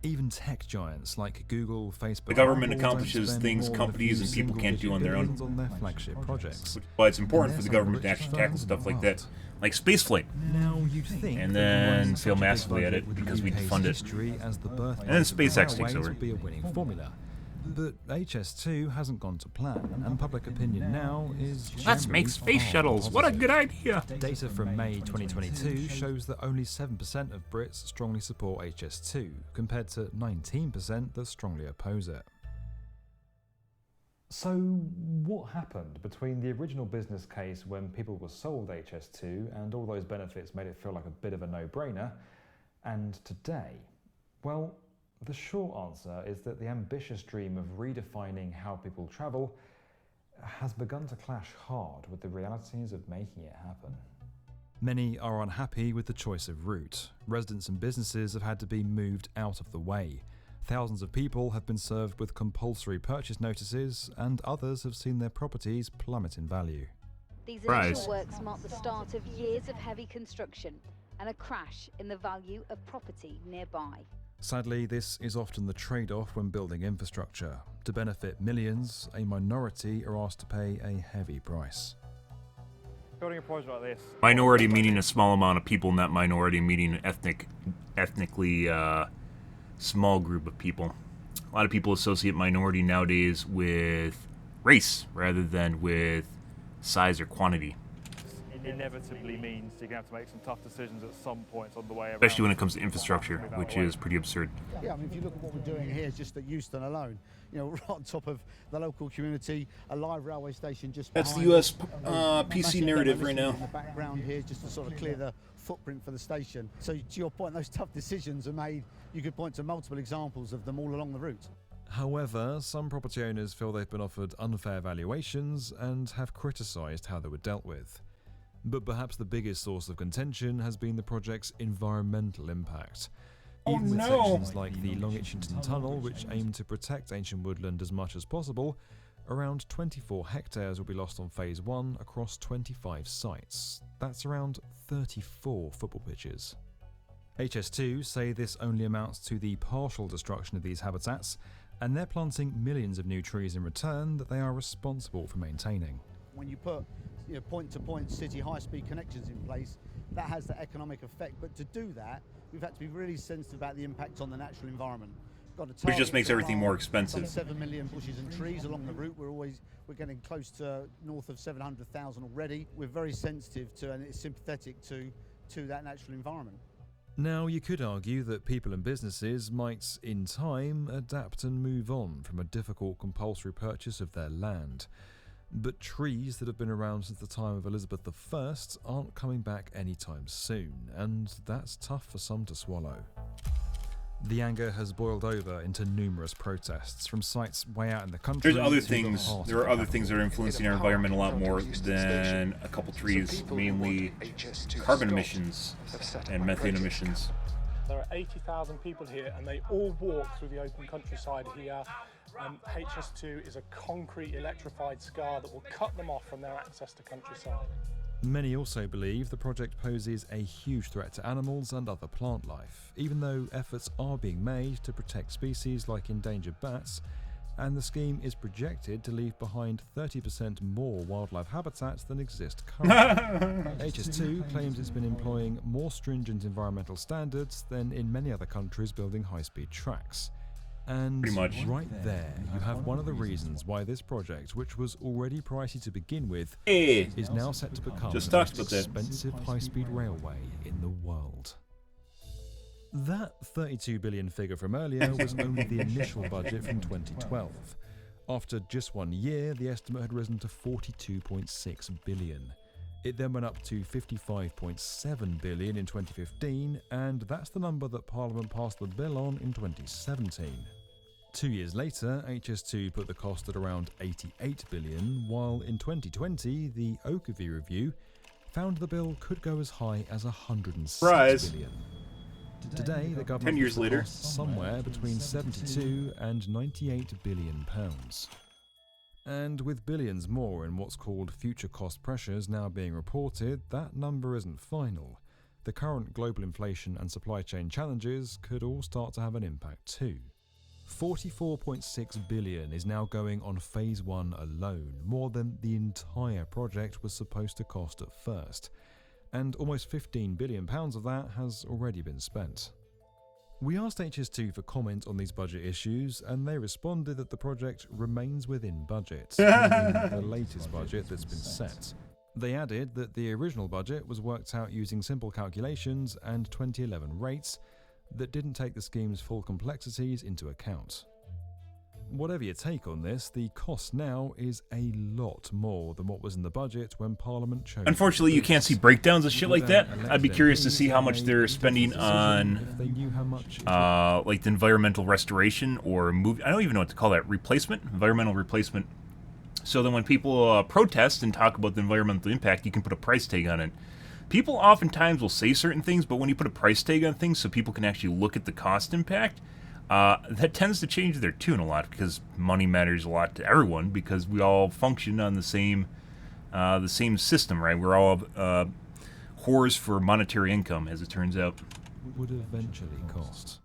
Even tech giants like Google, Facebook, The government Apple accomplishes don't spend things more than a companies few and people can't do on their own. on their flagship projects. Which is why it's important for the government to actually tackle stuff like that, like spaceflight, Now you'd think and that then running fail such a big massively at budget it with because we UK's defund it. history as the birthplace And then of SpaceX takes railways over. would be a winning formula. But HS2 hasn't gone to plan, and public opinion now is Let's make generally space far shuttles. What a positive. good idea. Data from May 2022 shows that only 7% of Brits strongly support HS2, compared to 19% that strongly oppose it. So what happened between the original business case when people were sold HS2 and all those benefits made it feel like a bit of a no-brainer, and today? Well, the short answer is that the ambitious dream of redefining how people travel has begun to clash hard with the realities of making it happen. Many are unhappy with the choice of route. Residents and businesses have had to be moved out of the way. Thousands of people have been served with compulsory purchase notices, and others have seen their properties plummet in value. These initial works mark the start of years of heavy construction and a crash in the value of property nearby. Sadly, this is often the trade-off when building infrastructure. To benefit millions, a minority are asked to pay a heavy price. Building a project like this. Minority meaning a small amount of people, not minority meaning an ethnically small group of people. A lot of people associate minority nowadays with race rather than with size or quantity. Inevitably means you're going to have to make some tough decisions at some points on the way around. Especially when it comes to infrastructure, which is pretty absurd. Yeah, I mean, if you look at what we're doing here, just at Euston alone, you know, right on top of the local community, a live railway station just That's the behind US it, PC massive narrative right demolition now. in the background here, just to sort of clear the footprint for the station. So to your point, those tough decisions are made. You could point to multiple examples of them all along the route. However, some property owners feel they've been offered unfair valuations and have criticised how they were dealt with. But perhaps the biggest source of contention has been the project's environmental impact. Even with sections like the Long Itchington Tunnel, which aim to protect ancient woodland as much as possible, around 24 hectares will be lost on Phase 1 across 25 sites. That's around 34 football pitches. HS2 say this only amounts to the partial destruction of these habitats, and they're planting millions of new trees in return that they are responsible for maintaining. When you put point-to-point city high-speed connections in place, that has that economic effect. But to do that, we've had to be really sensitive about the impact on the natural environment. Which just makes everything more expensive. Some 7 million bushes and trees along the route. We're getting close to north of 700,000 already. We're very sensitive to and it's sympathetic to that natural environment. Now, you could argue that people and businesses might, in time, adapt and move on from a difficult compulsory purchase of their land. But trees that have been around since the time of Elizabeth I aren't coming back anytime soon, and that's tough for some to swallow. The anger has boiled over into numerous protests, from sites way out in the country. There are other to things. the heart There of are the other things that are influencing our environment a lot more than a couple trees, mainly carbon emissions and methane emissions. There are 80,000 people here, and they all walk through the open countryside here. HS2 is a concrete electrified scar that will cut them off from their access to countryside. Many also believe the project poses a huge threat to animals and other plant life, even though efforts are being made to protect species like endangered bats, and the scheme is projected to leave behind 30% more wildlife habitats than exist currently. HS2 claims it's been employing more stringent environmental standards than in many other countries building high-speed tracks. And pretty much right there, you have one of the reasons why this project, which was already pricey to begin with, Hey, is now set to become just the talked most about that. expensive high-speed railway in the world. That 32 billion figure from earlier was only the initial budget from 2012. After just 1 year, the estimate had risen to 42.6 billion. It then went up to 55.7 billion in 2015, and that's the number that Parliament passed the bill on in 2017. 2 years later, HS2 put the cost at around 88 billion, while in 2020, the Oakerview review found the bill could go as high as 106 billion. Today, the government 10 years later, somewhere between 72 and 98 billion pounds. And with billions more in what's called future cost pressures now being reported, that number isn't final. The current global inflation and supply chain challenges could all start to have an impact too. 44.6 billion is now going on phase 1 alone, more than the entire project was supposed to cost at first. And almost 15 billion pounds of that has already been spent. We asked HS2 for comment on these budget issues, and they responded that the project remains within budget, meaning the latest budget that's been set. They added that the original budget was worked out using simple calculations and 2011 rates that didn't take the scheme's full complexities into account. Whatever your take on this, the cost now is a lot more than what was in the budget when Parliament chose. Unfortunately, you can't see breakdowns of shit like that. I'd be curious to see how much they're spending on, like the environmental restoration or I don't even know what to call that, environmental replacement. So then when people protest and talk about the environmental impact, you can put a price tag on it. People oftentimes will say certain things, but when you put a price tag on things so people can actually look at the cost impact, that tends to change their tune a lot because money matters a lot to everyone because we all function on the same system, right? We're all whores for monetary income, as it turns out. Would eventually cost.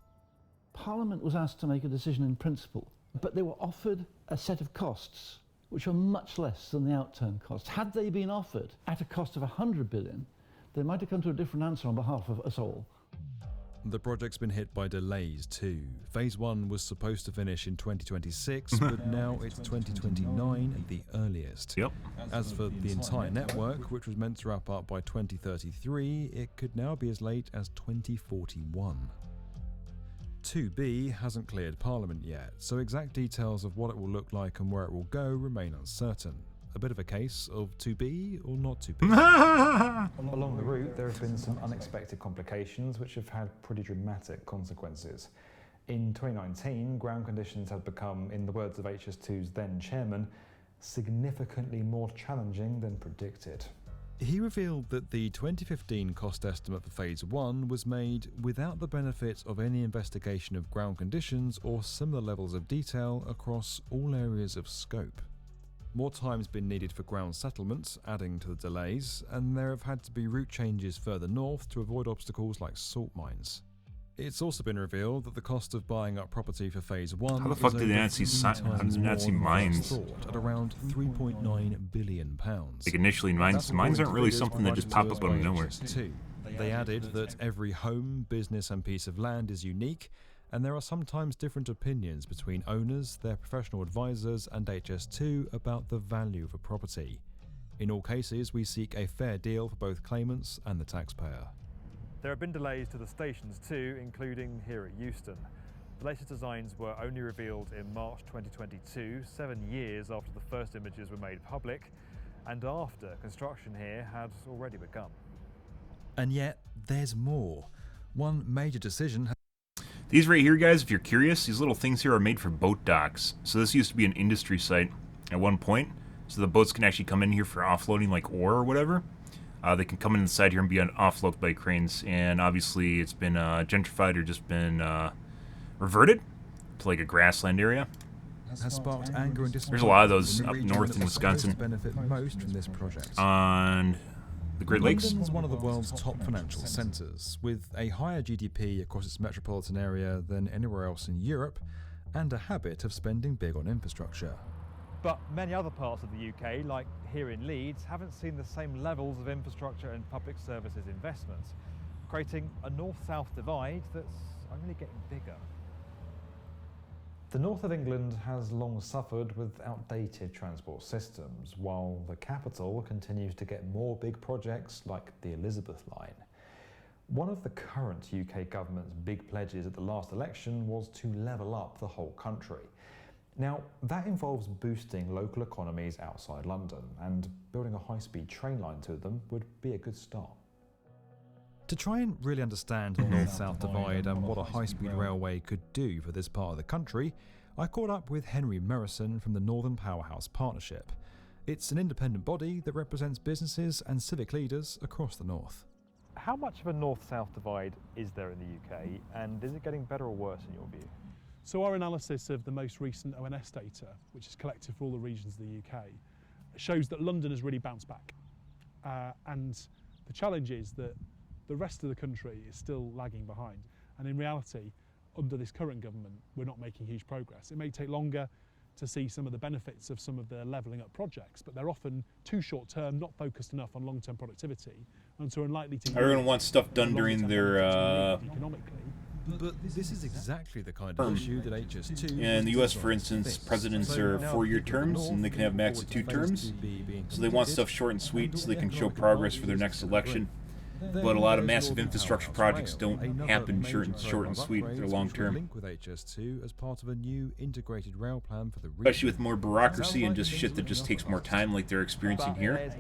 Parliament was asked to make a decision in principle, but they were offered a set of costs which are much less than the outturn costs. Had they been offered at a cost of 100 billion, they might have come to a different answer on behalf of us all. The project's been hit by delays too. Phase 1 was supposed to finish in 2026, but now it's 2029 at the earliest. Yep. As for the entire network, which was meant to wrap up by 2033, it could now be as late as 2041. 2B hasn't cleared Parliament yet, so exact details of what it will look like and where it will go remain uncertain. A bit of a case of to be or not to be. Along the route, there have been some unexpected complications which have had pretty dramatic consequences. In 2019, ground conditions had become, in the words of HS2's then chairman, significantly more challenging than predicted. He revealed that the 2015 cost estimate for Phase 1 was made without the benefit of any investigation of ground conditions or similar levels of detail across all areas of scope. More time's been needed for ground settlements, adding to the delays, and there have had to be route changes further north to avoid obstacles like salt mines. It's also been revealed that the cost of buying up property for Phase 1 How the fuck did Nancy mines? At around £3.9 billion. Like initially, mines aren't really something that just pop up out of nowhere. They added that every home, business and piece of land is unique, and there are sometimes different opinions between owners, their professional advisors and HS2 about the value of a property. In all cases, we seek a fair deal for both claimants and the taxpayer. There have been delays to the stations too, including here at Euston. The latest designs were only revealed in March 2022, 7 years after the first images were made public, and after construction here had already begun. And yet, there's more. One major decision. These right here, guys, if you're curious, these little things here are made for boat docks. So this used to be an industry site at one point, so the boats can actually come in here for offloading like ore or whatever. They can come inside here and be offloaded by cranes, and obviously it's been gentrified or just been reverted to like a grassland area. Has sparked anger and There's a lot of those up north in Wisconsin. Benefit most from this project. On the Great Lakes. London's one of the world's top financial centres, with a higher GDP across its metropolitan area than anywhere else in Europe, and a habit of spending big on infrastructure. But many other parts of the UK, like here in Leeds, haven't seen the same levels of infrastructure and public services investment, creating a north-south divide that's only getting bigger. The north of England has long suffered with outdated transport systems, while the capital continues to get more big projects like the Elizabeth Line. One of the current UK government's big pledges at the last election was to level up the whole country. Now, that involves boosting local economies outside London, and building a high-speed train line to them would be a good start. To try and really understand the North-South divide and what a high-speed railway could do for this part of the country, I caught up with Henry Murison from the Northern Powerhouse Partnership. It's an independent body that represents businesses and civic leaders across the North. How much of a north-south divide is there in the UK, and is it getting better or worse in your view? So our analysis of the most recent ONS data, which is collected for all the regions of the UK, shows that London has really bounced back. And the challenge is that the rest of the country is still lagging behind. And in reality, under this current government, we're not making huge progress. It may take longer to see some of the benefits of some of the levelling up projects, but they're often too short term, not focused enough on long-term productivity, and so unlikely to... Everyone wants stuff done during their... But this is exactly the kind of issue that HS2... Yeah, in the US, for instance, presidents are 4-year terms, and they can have max of 2 terms. So they want stuff short and sweet so they can show progress for their next election. But a lot of massive infrastructure projects don't happen short and sweet. They're long term. Link with HS2 as part of a new integrated rail plan for the region. Especially with more bureaucracy and just shit that just takes more time, like they're experiencing here.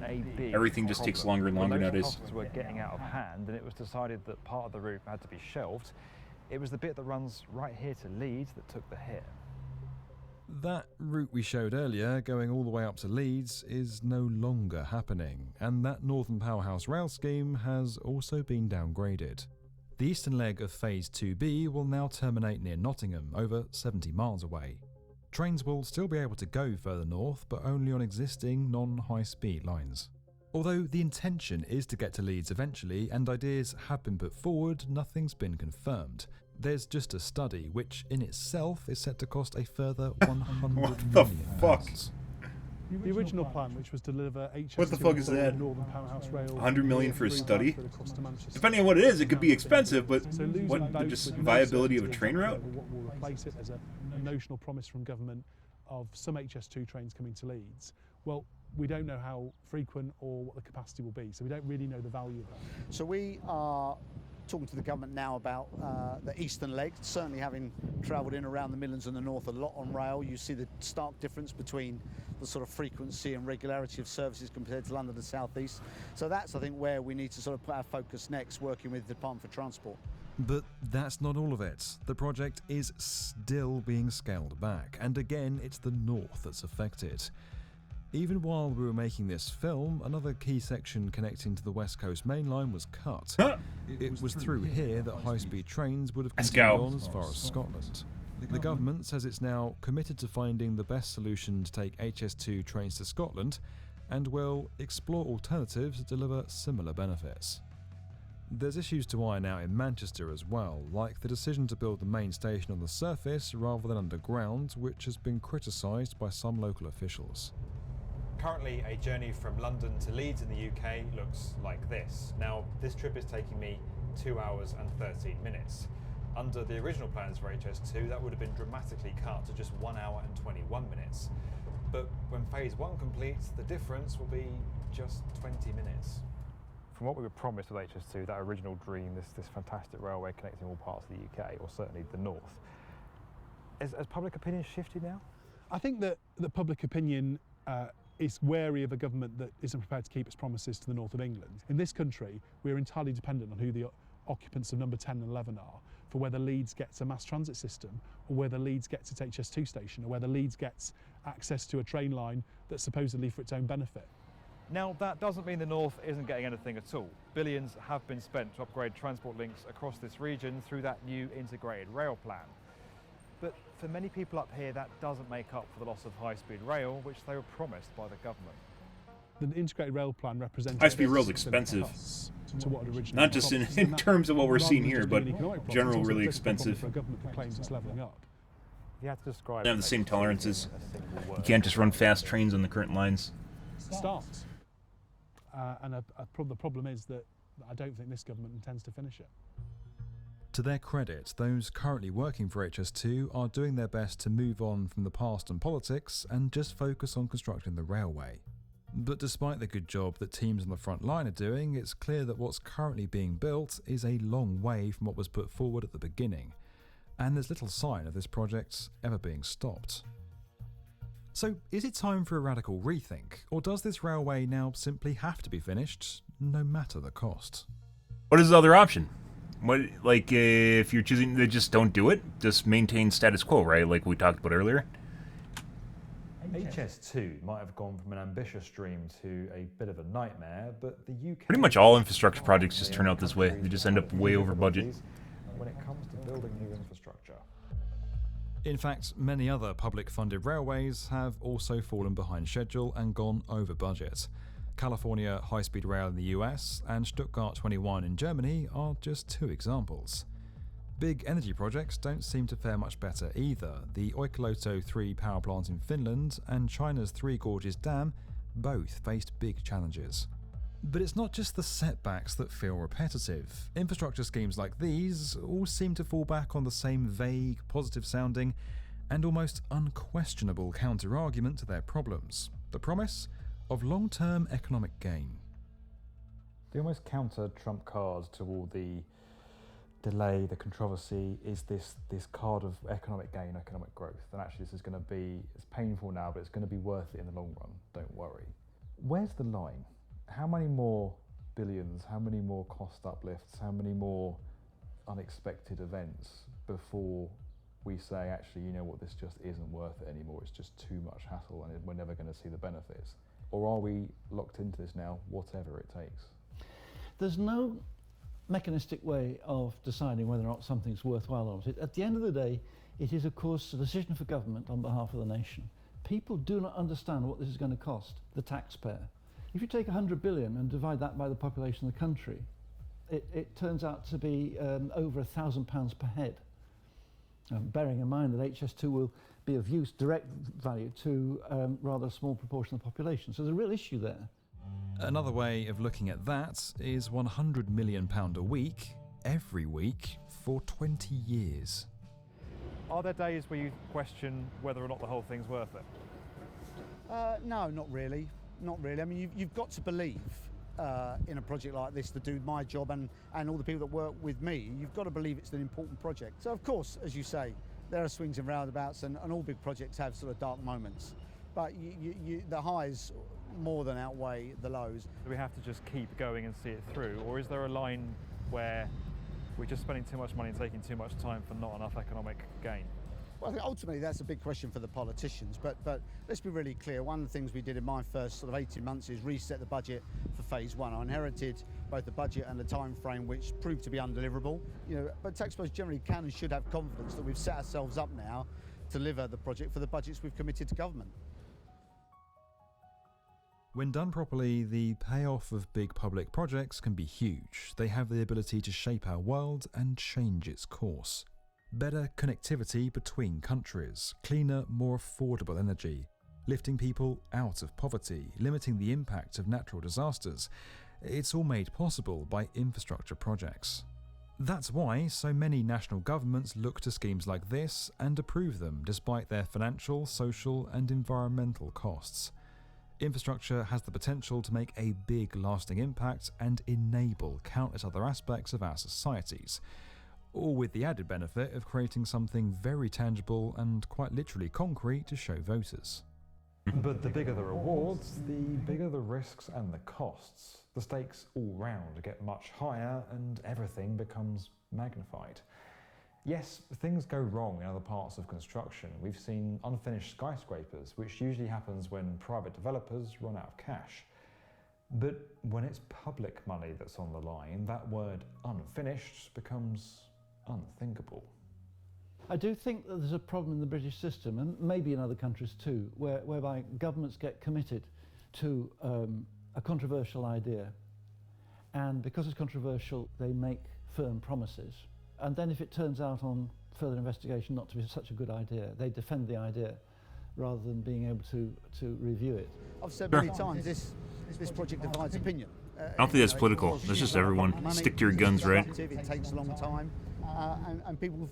Everything just takes longer and longer nowadays. Costs were getting out of hand, and it was decided that part of the route had to be shelved. It was the bit that runs right here to Leeds that took the hit. That route we showed earlier, going all the way up to Leeds, is no longer happening, and that Northern Powerhouse rail scheme has also been downgraded. The eastern leg of Phase 2B will now terminate near Nottingham, over 70 miles away. Trains will still be able to go further north, but only on existing non-high-speed lines. Although the intention is to get to Leeds eventually, and ideas have been put forward, nothing's been confirmed. There's just a study, which in itself is set to cost a further £100 million. Fuck? The original plan, which was to deliver HS2 what the fuck is that? Northern Powerhouse Rail, $100 million for a study? Depending on what it is, it could be expensive, but what, the just viability of a train route? We'll replace it as a notional promise from government of some HS2 trains coming to Leeds. Well, we don't know how frequent or what the capacity will be, so we don't really know the value of that. So we are talking to the government now about the eastern leg, certainly having travelled in around the Midlands and the North a lot on rail. You see the stark difference between the sort of frequency and regularity of services compared to London and South East. So that's, I think, where we need to sort of put our focus next, working with the Department for Transport. But that's not all of it. The project is still being scaled back, and again, it's the North that's affected. Even while we were making this film, another key section connecting to the West Coast main line was cut. It was through here that high-speed trains would have continued on as far as Scotland. The government says it's now committed to finding the best solution to take HS2 trains to Scotland, and will explore alternatives that deliver similar benefits. There's issues to iron out in Manchester as well, like the decision to build the main station on the surface rather than underground, which has been criticised by some local officials. Currently, a journey from London to Leeds in the UK looks like this. Now, this trip is taking me 2 hours and 13 minutes. Under the original plans for HS2, that would have been dramatically cut to just 1 hour and 21 minutes. But when Phase 1 completes, the difference will be just 20 minutes. From what we were promised with HS2, that original dream, this fantastic railway connecting all parts of the UK, or certainly the North, has public opinion shifted now? I think that the public opinion is wary of a government that isn't prepared to keep its promises to the north of England. In this country, we're entirely dependent on who the occupants of number 10 and 11 are for whether Leeds gets a mass transit system, or whether Leeds gets its HS2 station, or whether Leeds gets access to a train line that's supposedly for its own benefit. Now, that doesn't mean the North isn't getting anything at all. Billions have been spent to upgrade transport links across this region through that new integrated rail plan. But for many people up here, that doesn't make up for the loss of high-speed rail, which they were promised by the government. The integrated rail plan represents... High-speed rail is expensive. To what it not just in terms of what we're seeing here, but general really expensive. For a government that claims it's levelling up. You have to describe... They have the same tolerances. You can't just run fast trains on the current lines. Starts. And the problem is that I don't think this government intends to finish it. To their credit, those currently working for HS2 are doing their best to move on from the past and politics and just focus on constructing the railway. But despite the good job that teams on the front line are doing, it's clear that what's currently being built is a long way from what was put forward at the beginning, and there's little sign of this project ever being stopped. So is it time for a radical rethink, or does this railway now simply have to be finished, no matter the cost? What is the other option? What, like, if you're choosing to just don't do it, just maintain status quo, right? Like we talked about earlier. HS2 might have gone from an ambitious dream to a bit of a nightmare, but the UK... Pretty much all infrastructure projects just turn out this way. They just end up way over budget. When it comes to building new infrastructure. In fact, many other public-funded railways have also fallen behind schedule and gone over budget. California High-Speed Rail in the US and Stuttgart 21 in Germany are just two examples. Big energy projects don't seem to fare much better either. The Olkiluoto 3 power plant in Finland and China's Three Gorges Dam both faced big challenges. But it's not just the setbacks that feel repetitive. Infrastructure schemes like these all seem to fall back on the same vague, positive-sounding and almost unquestionable counter-argument to their problems: the promise of long-term economic gain. The almost counter trump card to all the delay, the controversy, is this card of economic gain, economic growth. And actually this is going to be, it's painful now, but it's going to be worth it in the long run, don't worry. Where's the line? How many more billions, how many more cost uplifts, how many more unexpected events before we say, actually, you know what, this just isn't worth it anymore, it's just too much hassle and we're never going to see the benefits? Or are we locked into this now, whatever it takes? There's no mechanistic way of deciding whether or not something's worthwhile or not. At the end of the day, it is of course a decision for government on behalf of the nation. People do not understand what this is going to cost the taxpayer. If you take 100 billion and divide that by the population of the country, it turns out to be over £1,000 per head. Bearing in mind that HS2 will be of use, direct value, to rather a small proportion of the population. So there's a real issue there. Another way of looking at that is £100 million a week, every week, for 20 years. Are there days where you question whether or not the whole thing's worth it? No, not really. Not really. I mean, you've got to believe in a project like this to do my job and all the people that work with me. You've got to believe it's an important project. So, of course, as you say, there are swings and roundabouts, and all big projects have sort of dark moments. But the highs more than outweigh the lows. Do we have to just keep going and see it through, or is there a line where we're just spending too much money and taking too much time for not enough economic gain? Well, I think ultimately that's a big question for the politicians, but let's be really clear. One of the things we did in my first sort of 18 months is reset the budget for phase one. I inherited both the budget and the time frame which proved to be undeliverable. But taxpayers generally can and should have confidence that we've set ourselves up now to deliver the project for the budgets we've committed to government. When done properly, the payoff of big public projects can be huge. They have the ability to shape our world and change its course. Better connectivity between countries, cleaner, more affordable energy, lifting people out of poverty, limiting the impact of natural disasters. It's all made possible by infrastructure projects. That's why so many national governments look to schemes like this and approve them despite their financial, social and environmental costs. Infrastructure has the potential to make a big lasting impact and enable countless other aspects of our societies, all with the added benefit of creating something very tangible and quite literally concrete to show voters. But the bigger the rewards, the bigger the risks and the costs. The stakes all round get much higher and everything becomes magnified. Yes, things go wrong in other parts of construction. We've seen unfinished skyscrapers, which usually happens when private developers run out of cash. But when it's public money that's on the line, that word unfinished becomes unthinkable. I do think that there's a problem in the British system, and maybe in other countries too, whereby governments get committed to a controversial idea, and because it's controversial, they make firm promises. And then if it turns out on further investigation not to be such a good idea, they defend the idea rather than being able to review it. I've said many times this project divides opinion. I don't think that's political. That's just everyone stick to your guns, right? It takes a long time, and people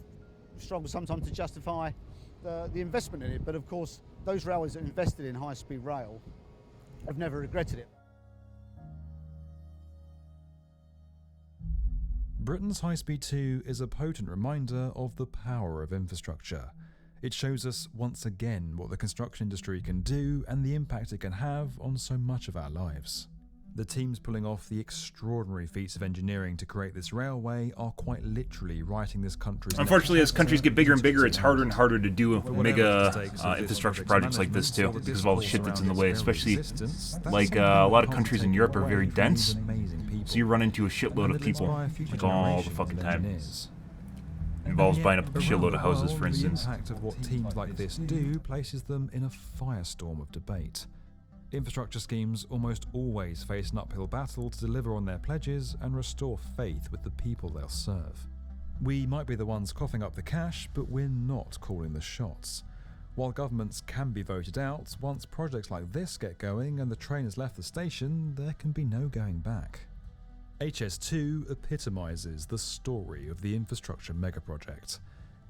struggle sometimes to justify the investment in it. But of course, those railways that invested in high-speed rail have never regretted it. Britain's High Speed 2 is a potent reminder of the power of infrastructure. It shows us once again what the construction industry can do and the impact it can have on so much of our lives. The teams pulling off the extraordinary feats of engineering to create this railway are quite literally writing this country's... Unfortunately, as countries get bigger and bigger, it's harder and harder to do mega infrastructure projects like this too, because of all the shit that's in the way, especially like a lot of countries in Europe are very dense, so you run into a shitload of people like all the fucking time. Involves buying up a shitload of houses, for instance. The impact of what teams like this do places them in a firestorm of debate. Infrastructure schemes almost always face an uphill battle to deliver on their pledges and restore faith with the people they'll serve. We might be the ones coughing up the cash, but we're not calling the shots. While governments can be voted out, once projects like this get going and the train has left the station, there can be no going back. HS2 epitomises the story of the infrastructure megaproject.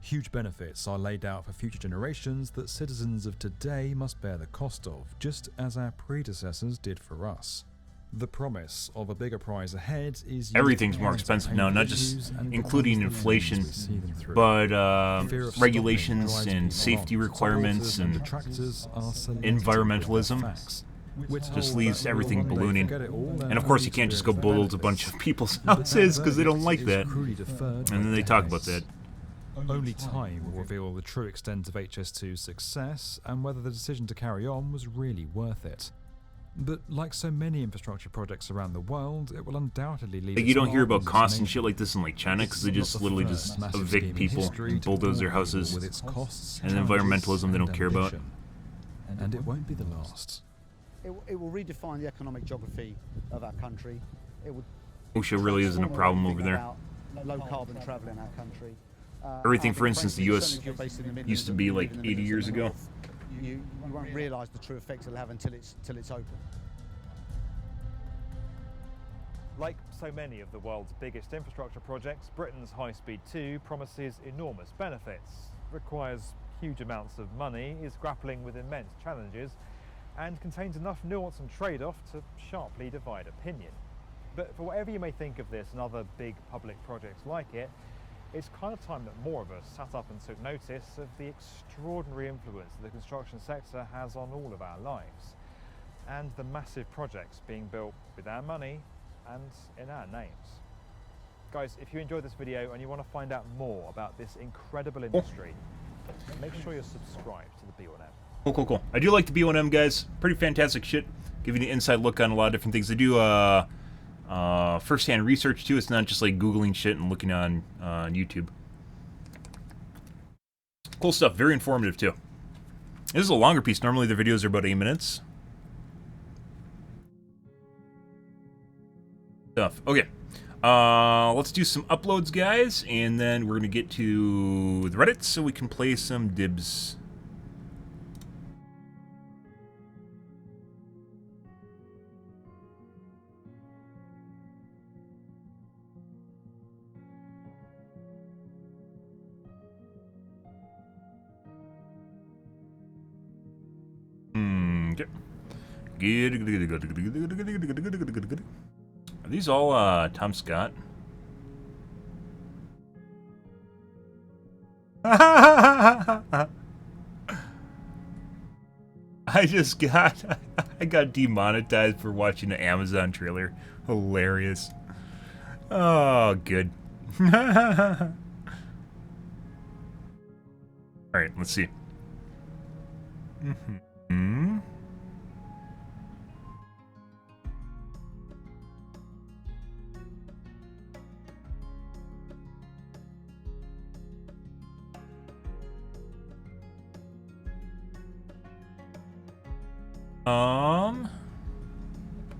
Huge benefits are laid out for future generations that citizens of today must bear the cost of, just as our predecessors did for us. The promise of a bigger prize ahead is... Everything's more expensive now, not just including inflation, but regulations and safety requirements and environmentalism. Just leaves everything ballooning. And of course you can't just go bulldoze a bunch of people's houses because they don't like that. And then they talk about that. Only time will reveal the true extent of HS2's success and whether the decision to carry on was really worth it. But like so many infrastructure projects around the world, it will undoubtedly lead... Like you don't hear about costs and shit like this in like China because they just literally just evict people and bulldoze their houses. And environmentalism they don't care about. And it won't be the last. It will redefine the economic geography of our country. It would OSHA really isn't a problem over there. Low carbon travel in our country. Everything, for instance, the US used to be like 80 years ago. You won't realise the true effects it'll have until it's open. Like so many of the world's biggest infrastructure projects, Britain's High Speed 2 promises enormous benefits, requires huge amounts of money, is grappling with immense challenges, and contains enough nuance and trade-off to sharply divide opinion. But for whatever you may think of this and other big public projects like it, it's kind of time that more of us sat up and took notice of the extraordinary influence the construction sector has on all of our lives, and the massive projects being built with our money and in our names. Guys, if you enjoyed this video and you want to find out more about this incredible industry, make sure you're subscribed to the B1M. Cool. I do like the B1M, guys. Pretty fantastic shit. Giving you an inside look on a lot of different things. They do first-hand research, too. It's not just like Googling shit and looking on YouTube. Cool stuff. Very informative, too. This is a longer piece. Normally, the videos are about 8 minutes. Okay. Let's do some uploads, guys. And then we're going to get to the Reddit so we can play some dibs. Are these all Tom Scott? I got demonetized for watching the Amazon trailer. Hilarious. Oh, good. Alright, let's see.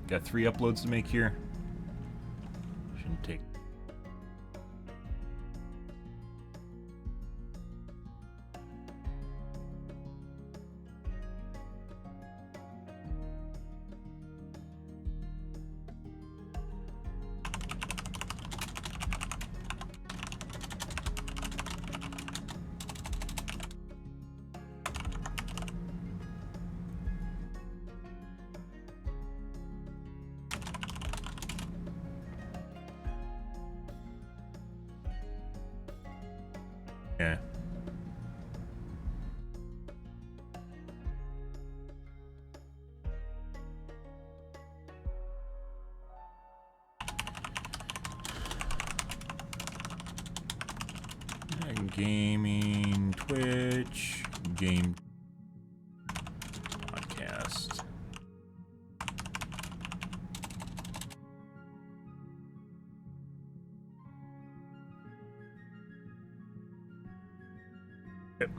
Got 3 uploads to make here. Shouldn't take. Yeah. Gaming, Twitch, game podcast. Yep.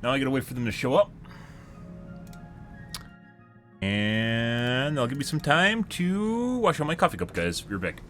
Now I gotta wait for them to show up. And they'll give me some time to wash out my coffee cup, guys. We're back.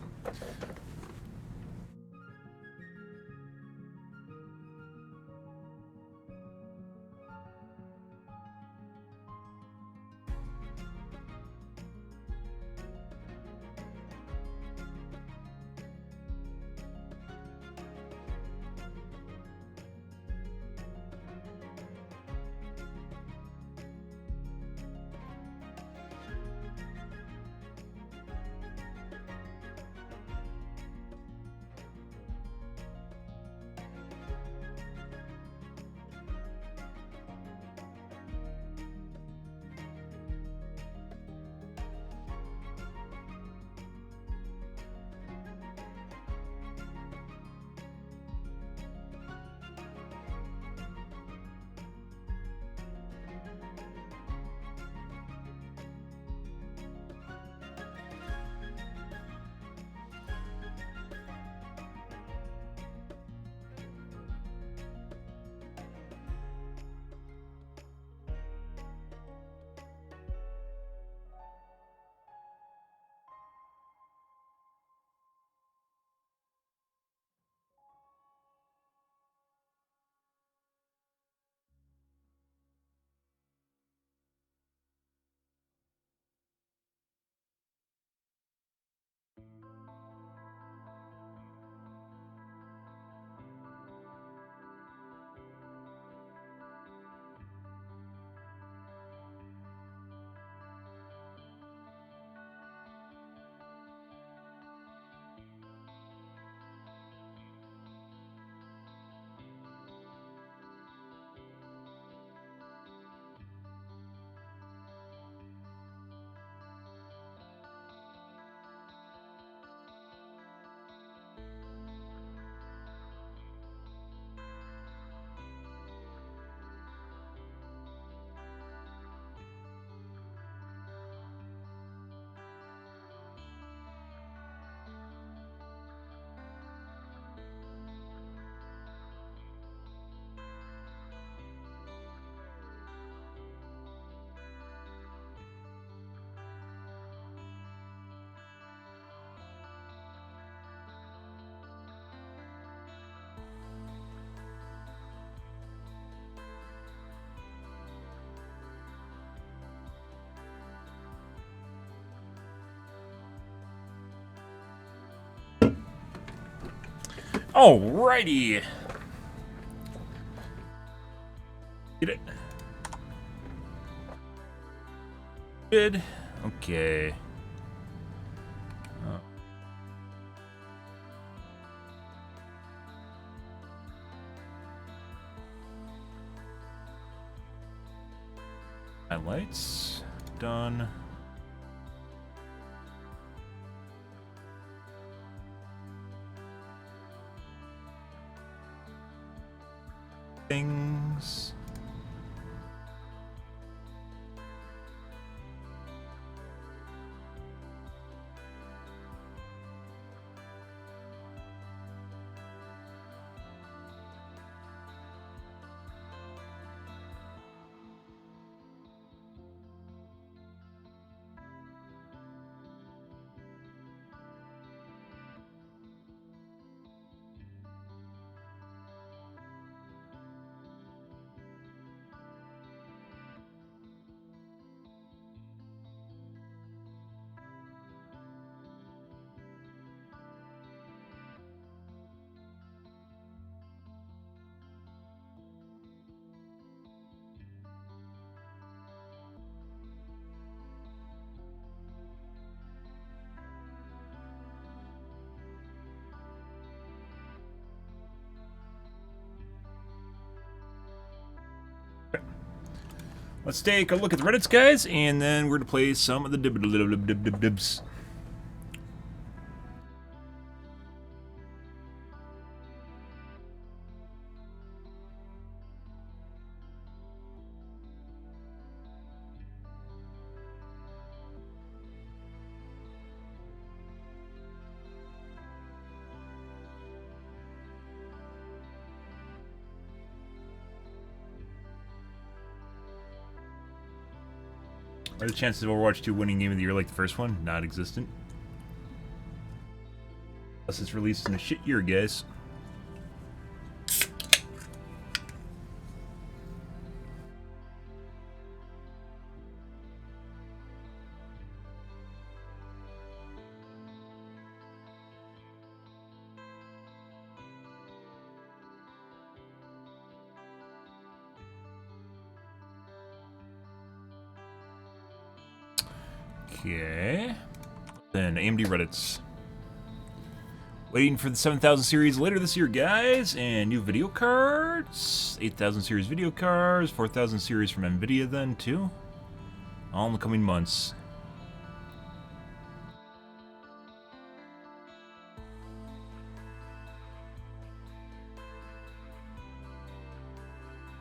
Alrighty. Get it. Good. Okay. Highlights. Done. Things. Let's take a look at the Reddits, guys, and then we're going to play some of the dibs. Are the chances of Overwatch 2 winning Game of the Year like the first one? Not existent. Unless it's released in a shit year, guys. Okay. Then AMD Reddits. Waiting for the 7000 series later this year, guys. And new video cards. 8000 series video cards. 4000 series from NVIDIA then, too. All in the coming months.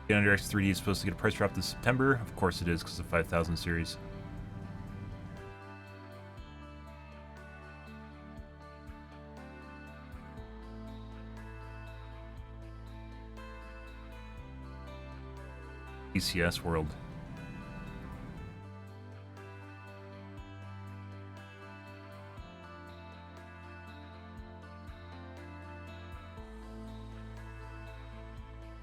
DX 3D is supposed to get a price drop this September. Of course it is, because of the 5000 series. ECS World.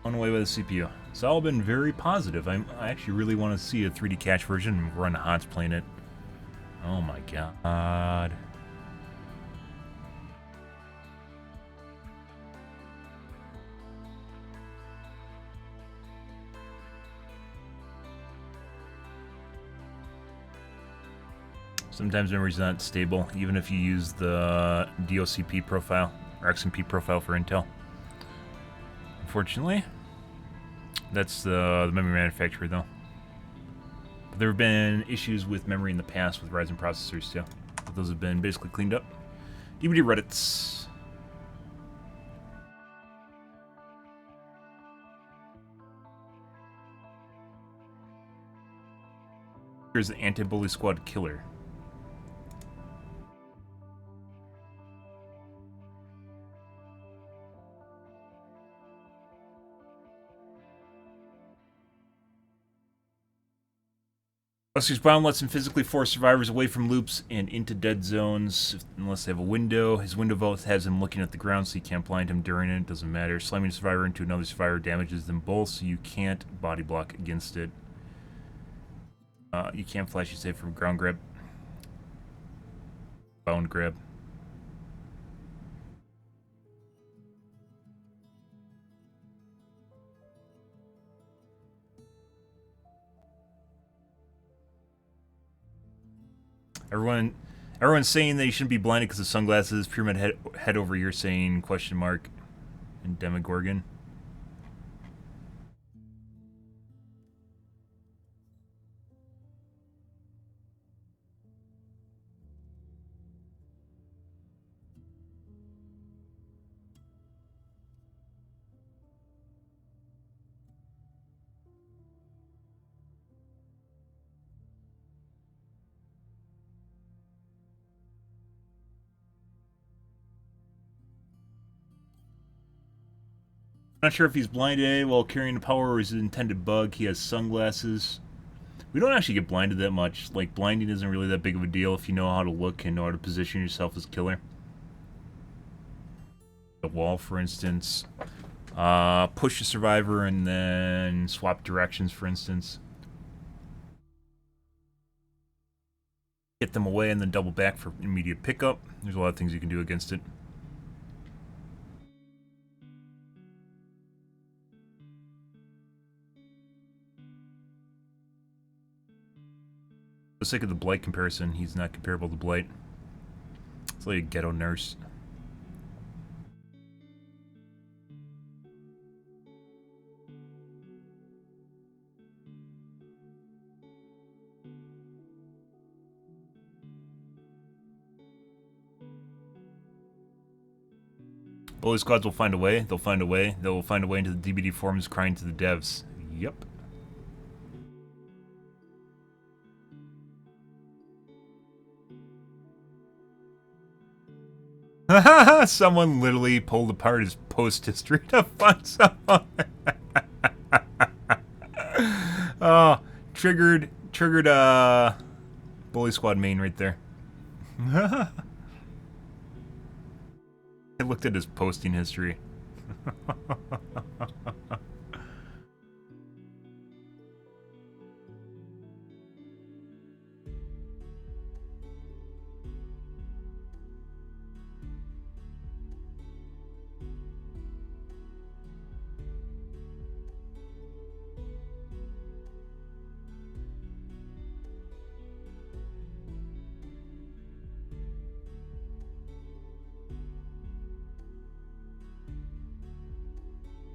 On the way by the CPU. It's all been very positive. I actually really want to see a 3D cache version and run HOTS playing it. Oh my god. Sometimes memory's not stable, even if you use the DOCP profile, or XMP profile for Intel. Unfortunately, that's the memory manufacturer, though. But there have been issues with memory in the past with Ryzen processors, too. But those have been basically cleaned up. DVD Reddits. Here's the Anti-Bully Squad Killer. Buster's Bound lets him physically force survivors away from loops and into dead zones unless they have a window. His window vault has him looking at the ground so you can't blind him during it. It doesn't matter. Slamming a survivor into another survivor damages them both so you can't body block against it. You can't flash your save from ground grab. Bound grab. Everyone's saying that you shouldn't be blinded because of sunglasses. Pyramid head over ear saying question mark and Demogorgon. Not sure if he's blinded while carrying the power or his intended bug. He has sunglasses. We don't actually get blinded that much. Like, blinding isn't really that big of a deal if you know how to look and know how to position yourself as killer. The wall, for instance. Push a survivor and then swap directions, for instance. Get them away and then double back for immediate pickup. There's a lot of things you can do against it. For the sake of the Blight comparison, he's not comparable to Blight. It's like a ghetto nurse. Bully squads will find a way. They'll find a way. They will find a way into the DBD forums crying to the devs. Yep. Someone literally pulled apart his post history to find someone. Oh, triggered Bully Squad main right there. I looked at his posting history.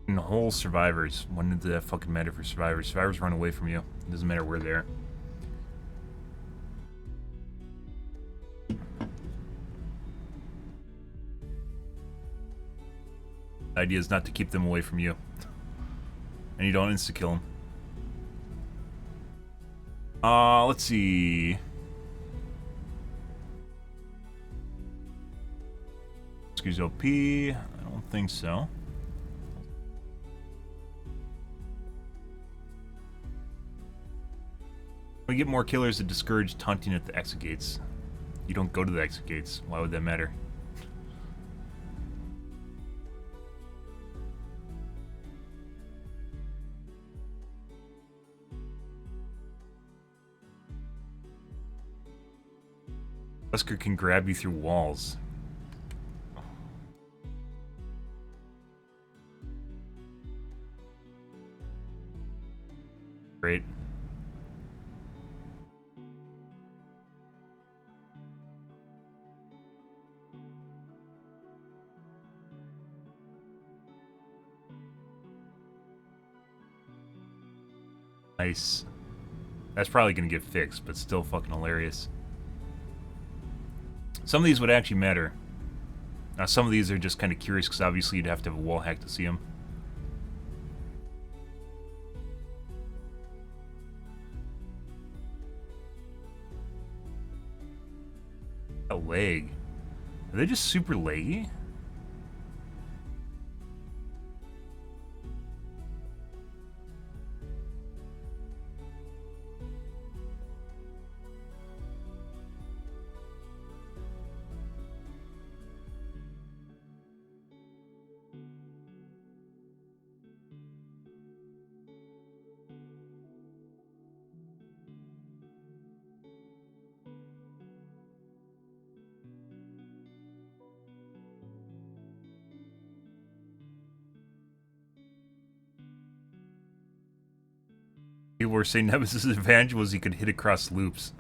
And the whole survivors. When did that fucking matter for survivors? Survivors run away from you. It doesn't matter where they are. The idea is not to keep them away from you. And you don't insta-kill them. Let's see. Excuse OP. I don't think so. We get more killers that discourage taunting at the exit gates. You don't go to the exit gates. Why would that matter? Husker can grab you through walls. Great. Nice. That's probably going to get fixed, but still fucking hilarious. Some of these would actually matter. Now, some of these are just kind of curious, because obviously you'd have to have a wall hack to see them. A leg. Are they just super leggy? People were saying Nemesis' advantage was he could hit across loops.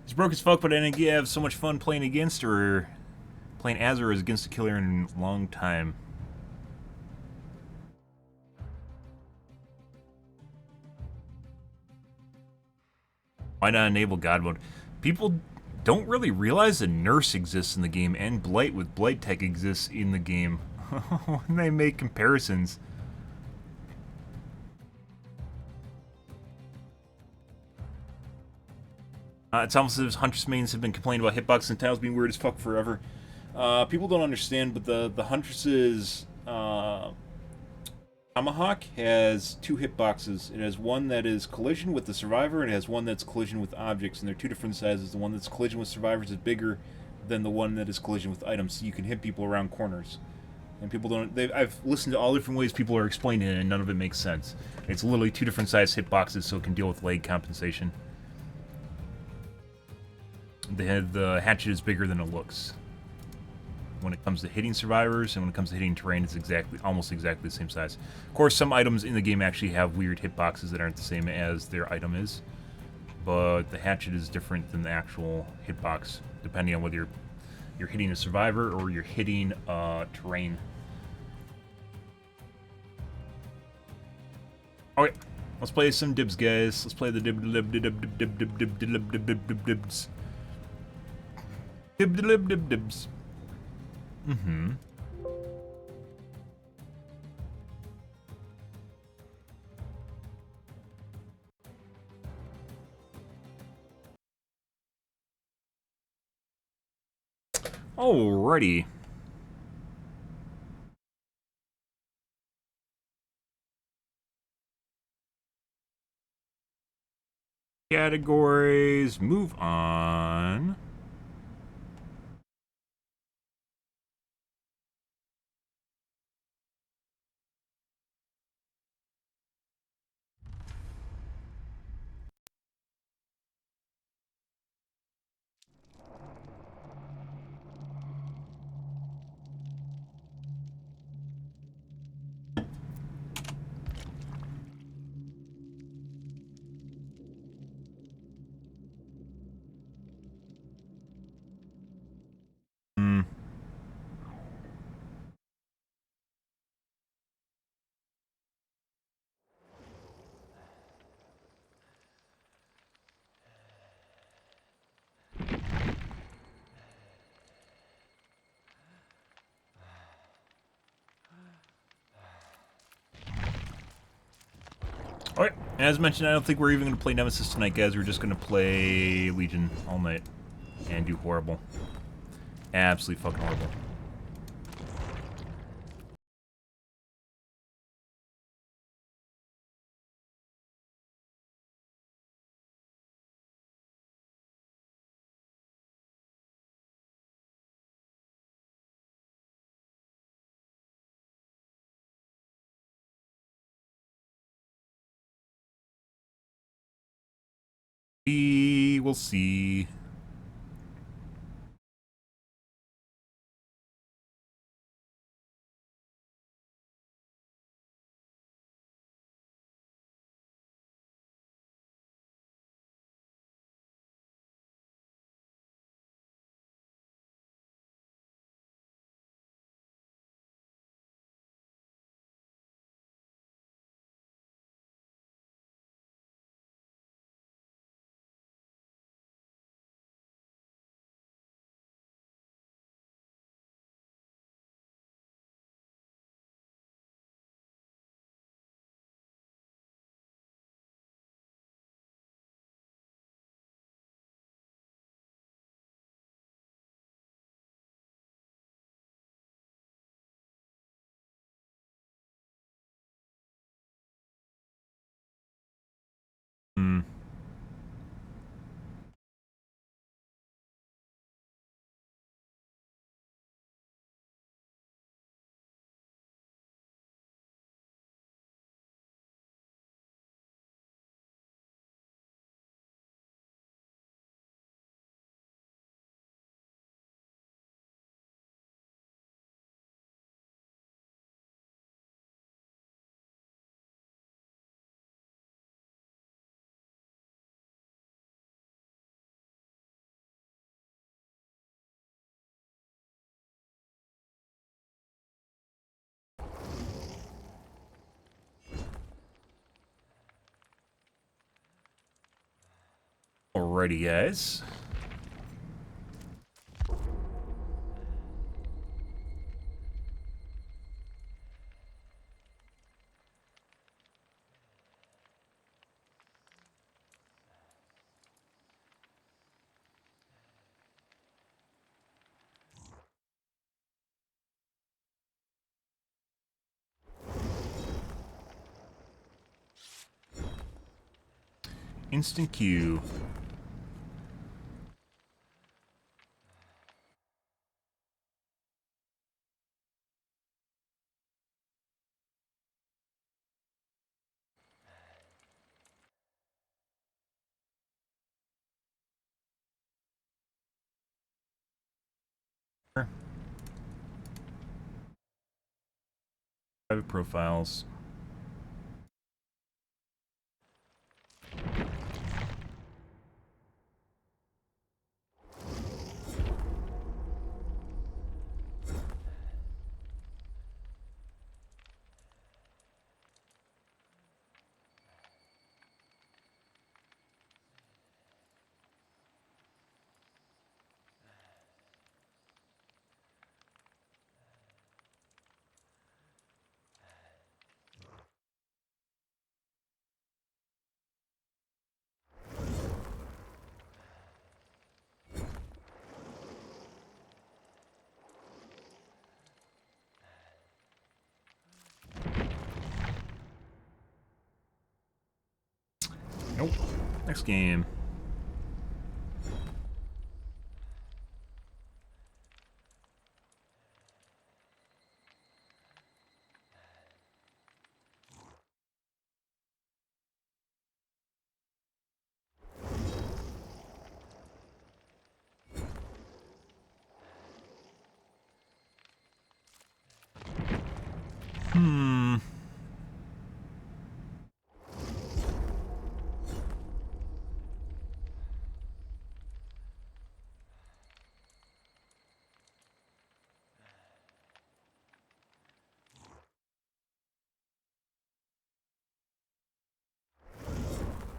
He's broke as fuck, but I didn't have so much fun playing against or playing as or as against a killer in a long time. Why not enable God mode? People don't really realize that Nurse exists in the game and Blight with Blight Tech exists in the game when they make comparisons. It's almost as if Huntress mains have been complaining about hitbox and tiles being weird as fuck forever. People don't understand, but the Huntress's Tomahawk has two hitboxes. It has one that is collision with the survivor, and it has one that's collision with objects, and they're two different sizes. The one that's collision with survivors is bigger than the one that is collision with items, so you can hit people around corners. And people don't... I've listened to all different ways people are explaining it, and none of it makes sense. It's literally two different size hitboxes, so it can deal with lag compensation. The hatchet is bigger than it looks. When it comes to hitting survivors and when it comes to hitting terrain, it's almost exactly the same size. Of course, some items in the game actually have weird hitboxes that aren't the same as their item is. but the hatchet is different than the actual hitbox, depending on whether you're hitting a survivor or you're hitting terrain. Okay, let's play some dibs, guys. Let's play the dibs. Dibs. Mm-hmm. Alrighty. Categories, move on. Alright, as mentioned, I don't think we're even going to play Nemesis tonight, guys. We're just going to play Legion all night and do horrible. Absolutely fucking horrible. We will see. Alrighty, guys. Instant queue. Private profiles. Nope. Next game.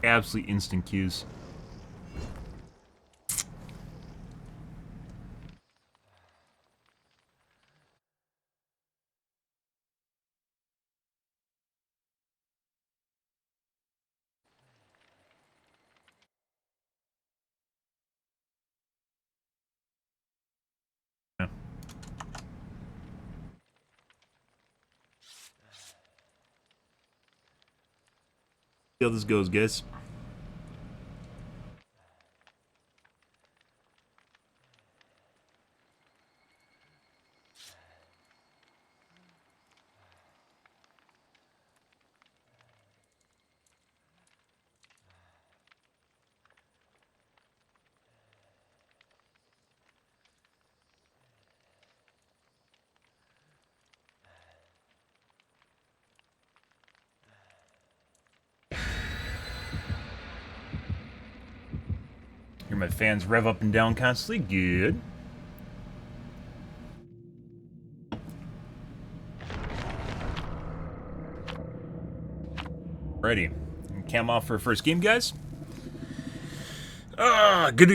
Absolutely instant queues. Yeah. See how this goes, guys. Hear my fans rev up and down constantly. Good. Ready. Cam off for first game, guys. Ah, good.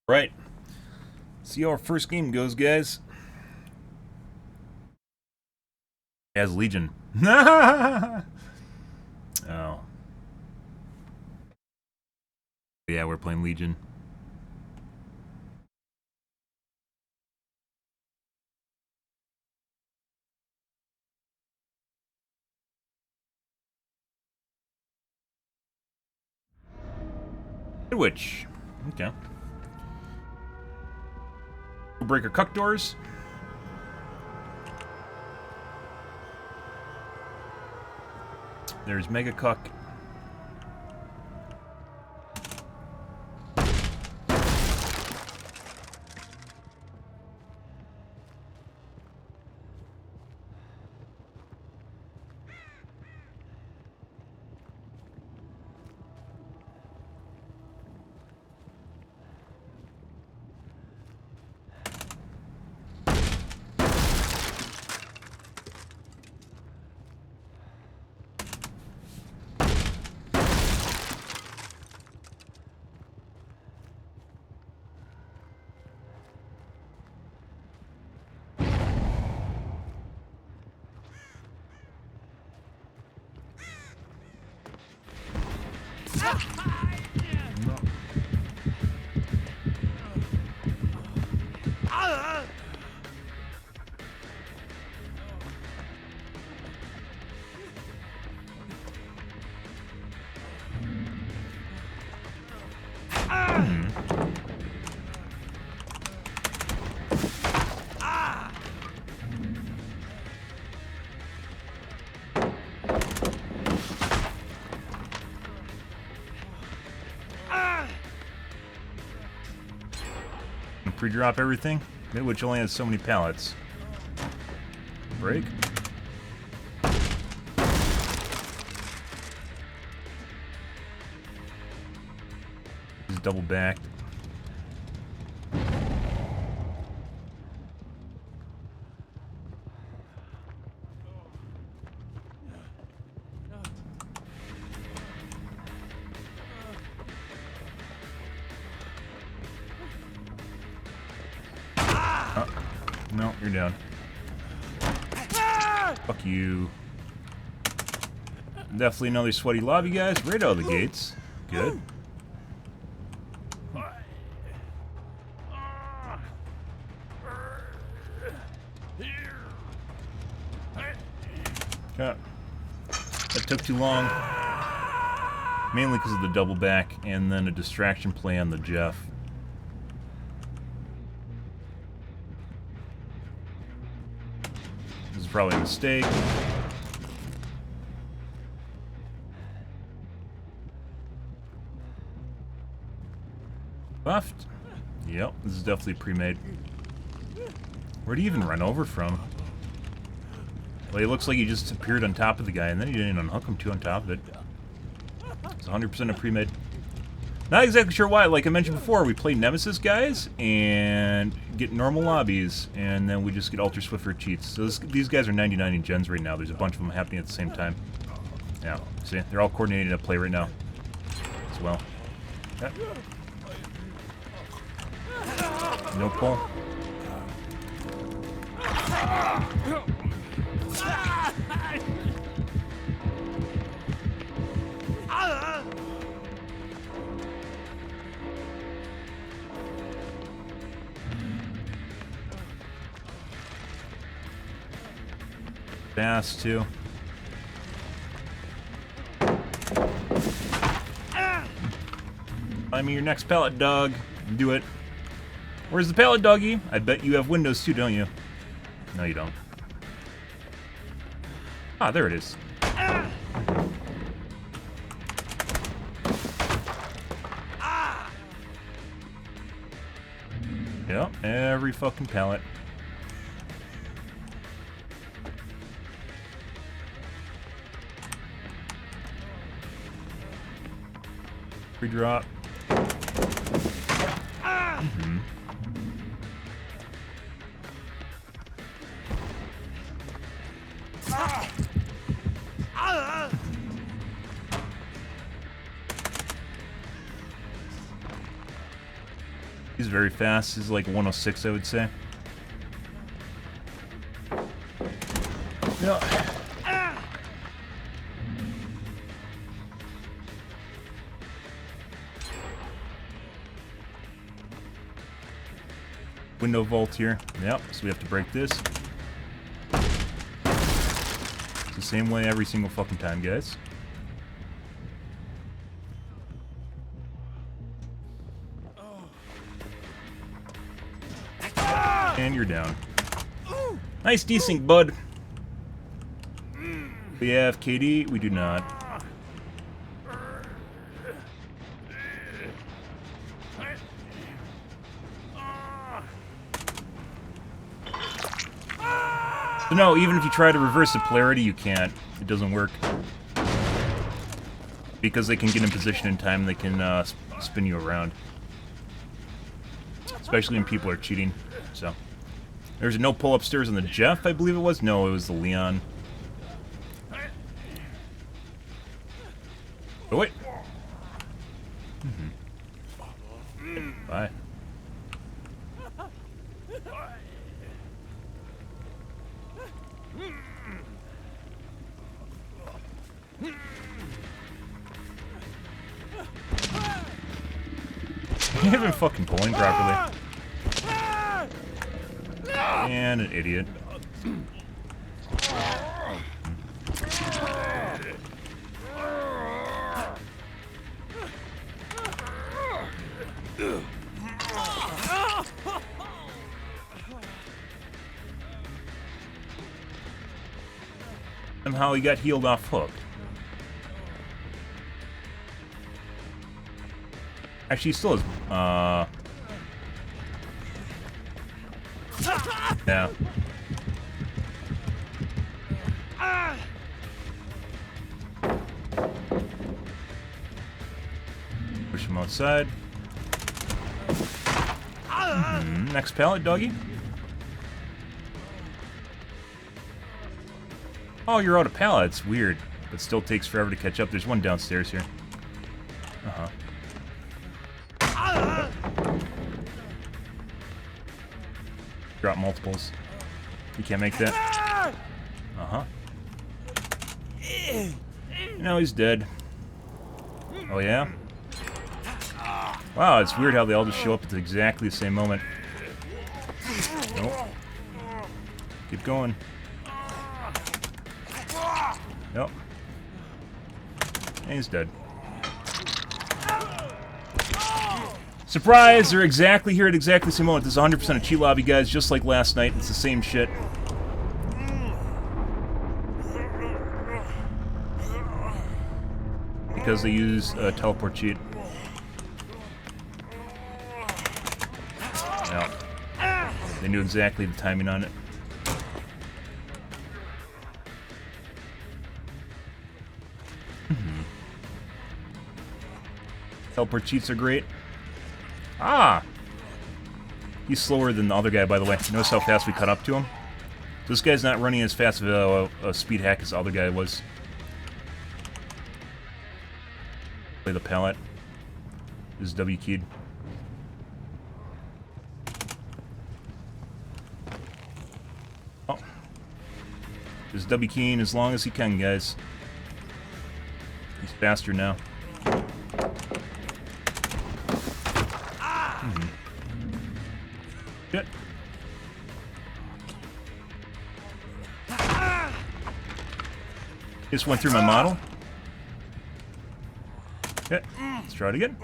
Right. See how our first game goes, guys. As Legion. Oh. Yeah, we're playing Legion. Which? Okay. Breaker cuck doors. There's Mega Cuck. Pre-drop everything, which only has so many pallets. Break. He's double backed. No, you're down. Fuck you. Definitely another sweaty lobby, guys. Right out of the gates. Good. Yeah. That took too long. Mainly because of the double back and then a distraction play on the Jeff. This is probably a mistake. Left. Yep, this is definitely pre-made. Where'd he even run over from? Well, he looks like he just appeared on top of the guy, and then he didn't unhook him too on top of it. It's 100% a pre-made. Not exactly sure why. Like I mentioned before, we play Nemesis guys and get normal lobbies, and then we just get Ultra Swift for cheats. So these guys are 99 in gens right now. There's a bunch of them happening at the same time. Yeah, see, they're all coordinating a play right now as well. Okay. No pull. Fast too. Find me your next pallet, dog. Do it. Where's the pallet, doggy? I bet you have windows too, don't you? No, you don't. Ah, there it is. Yep, every fucking pallet. Free drop. Mm-hmm. He's very fast. He's like 106, I would say. Yeah. Window vault here. Yep, so we have to break this. It's the same way every single fucking time, guys. And you're down. Nice desync, bud. We have KD, we do not. So no, even if you try to reverse the polarity, you can't. It doesn't work. Because they can get in position in time, they can spin you around. Especially when people are cheating, so. There's a no pull upstairs on the Jeff, I believe it was. No, it was the Leon. Oh, wait. Mm-hmm. Bye. You haven't fucking pulling properly. And an idiot. Somehow he got healed off hook. Actually, he still has, yeah. Push him outside. Mm-hmm. Next pallet, doggy. Oh, you're out of pallets. Weird. But still takes forever to catch up. There's one downstairs here. Uh-huh. Drop multiples. You can't make that? Uh-huh. No, he's dead. Oh, yeah? Wow, it's weird how they all just show up at exactly the same moment. Nope. Keep going. Nope. And he's dead. Surprise! They're exactly here at exactly the same moment. This is 100% a cheat lobby, guys, just like last night. It's the same shit. Because they use a teleport cheat. No. They knew exactly the timing on it. Teleport cheats are great. Ah! He's slower than the other guy, by the way. Notice how fast we cut up to him? This guy's not running as fast of a speed hack as the other guy was. Play the pallet. This is W keyed. Oh. Just W keying as long as he can, guys. He's faster now. Shit. Just went through my model. Okay, let's try it again.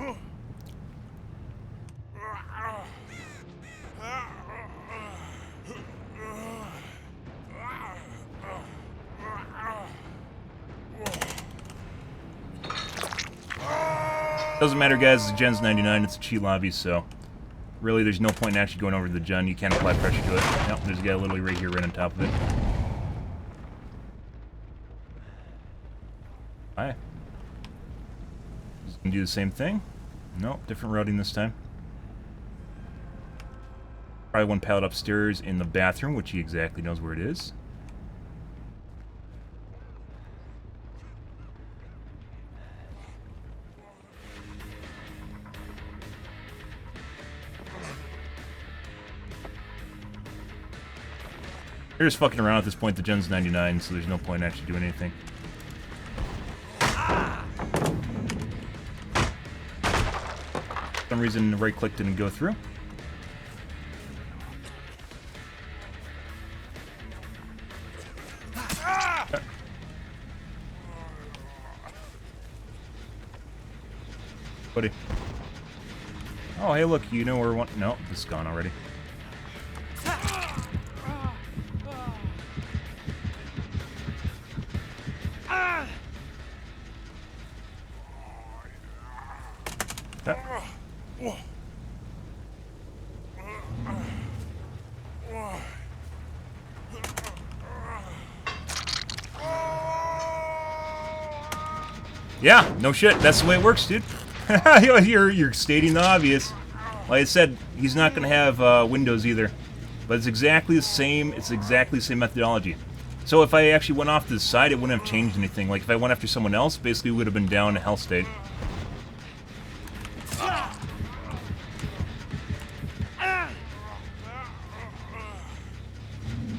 Doesn't matter, guys. The gen's 99. It's a cheat lobby, so really there's no point in actually going over to the gen. You can't apply pressure to it. Nope, there's a guy literally right here, right on top of it. Hi. Just gonna do the same thing. Nope, different routing this time. Probably one pallet upstairs in the bathroom, which he exactly knows where it is. They're just fucking around at this point. The gen's 99, so there's no point in actually doing anything. For some reason, right click didn't go through. Buddy. Oh, hey, look, you know where one. No, this is gone already. Yeah, no shit. That's the way it works, dude. You're stating the obvious. Like I said, he's not going to have windows either. But it's exactly the same. It's exactly the same methodology. So if I actually went off to the side, it wouldn't have changed anything. Like if I went after someone else, basically we would have been down to hell state.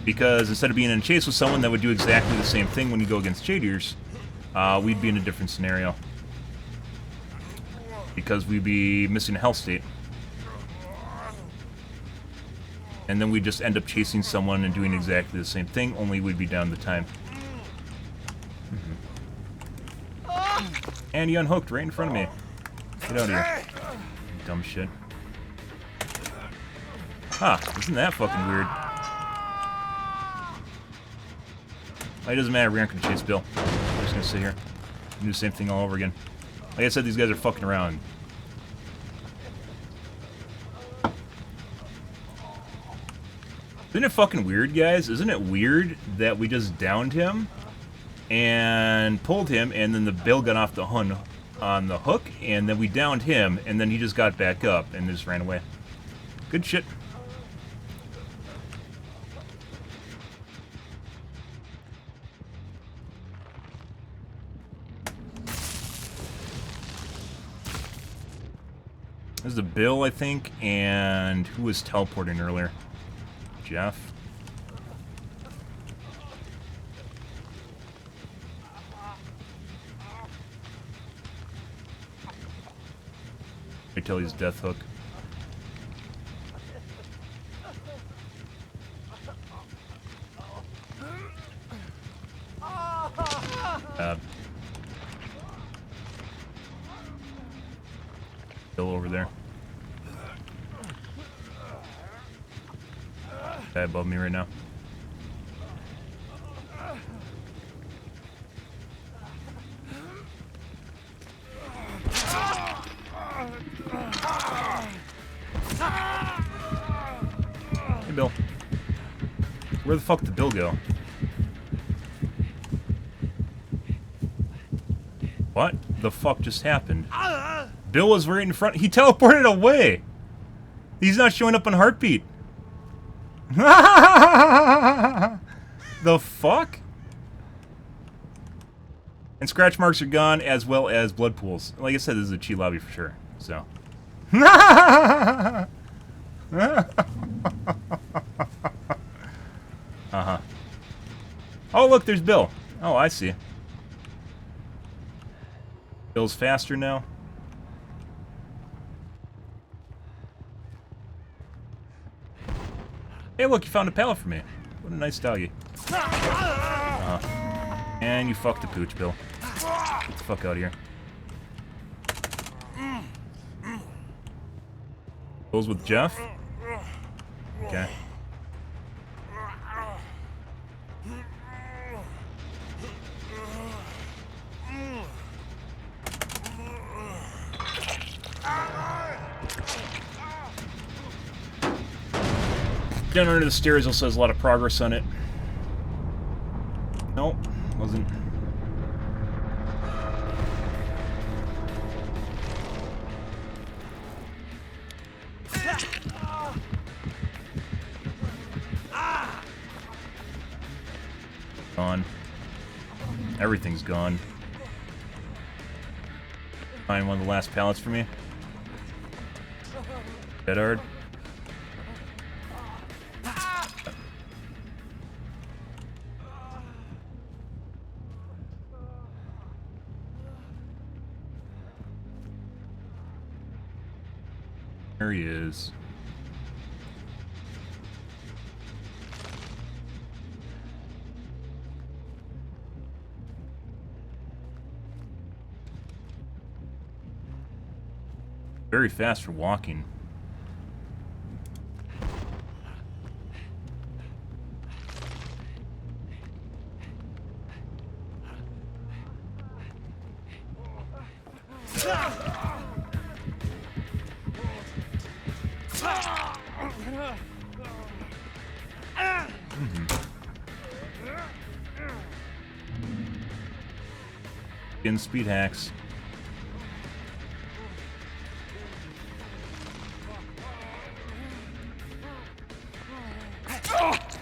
Because instead of being in a chase with someone that would do exactly the same thing when you go against shadiers, we'd be in a different scenario. Because we'd be missing a hell state. And then we'd just end up chasing someone and doing exactly the same thing, only we'd be down the time. And he unhooked right in front of me. Get out of here. Dumb shit. Huh, isn't that fucking weird? It doesn't matter, we aren't gonna chase Bill. We're just gonna sit here and do the same thing all over again. Like I said, these guys are fucking around. Isn't it fucking weird, guys? Isn't it weird that we just downed him and pulled him, and then the Bill got off the hun on the hook, and then we downed him, and then he just got back up and just ran away. Good shit. This is a Bill, I think, and who was teleporting earlier? Jeff. till he's death hook. Still over there. Guy above me right now. Hey, Bill. Where the fuck did Bill go? What the fuck just happened? Bill was right in front. He teleported away. He's not showing up on Heartbeat. The fuck? And scratch marks are gone, as well as blood pools. Like I said, this is a cheat lobby for sure. So. Oh, look, there's Bill. Oh, I see. Bill's faster now. Hey, look, you found a pallet for me. What a nice doggy. And you fucked the pooch, Bill. Get the fuck out of here. Bill's with Jeff? Okay. Down under the stairs also has a lot of progress on it. Nope, wasn't. Gone. Everything's gone. Find one of the last pallets for me. Bedard. There he is. Very fast for walking. Getting speed hacks.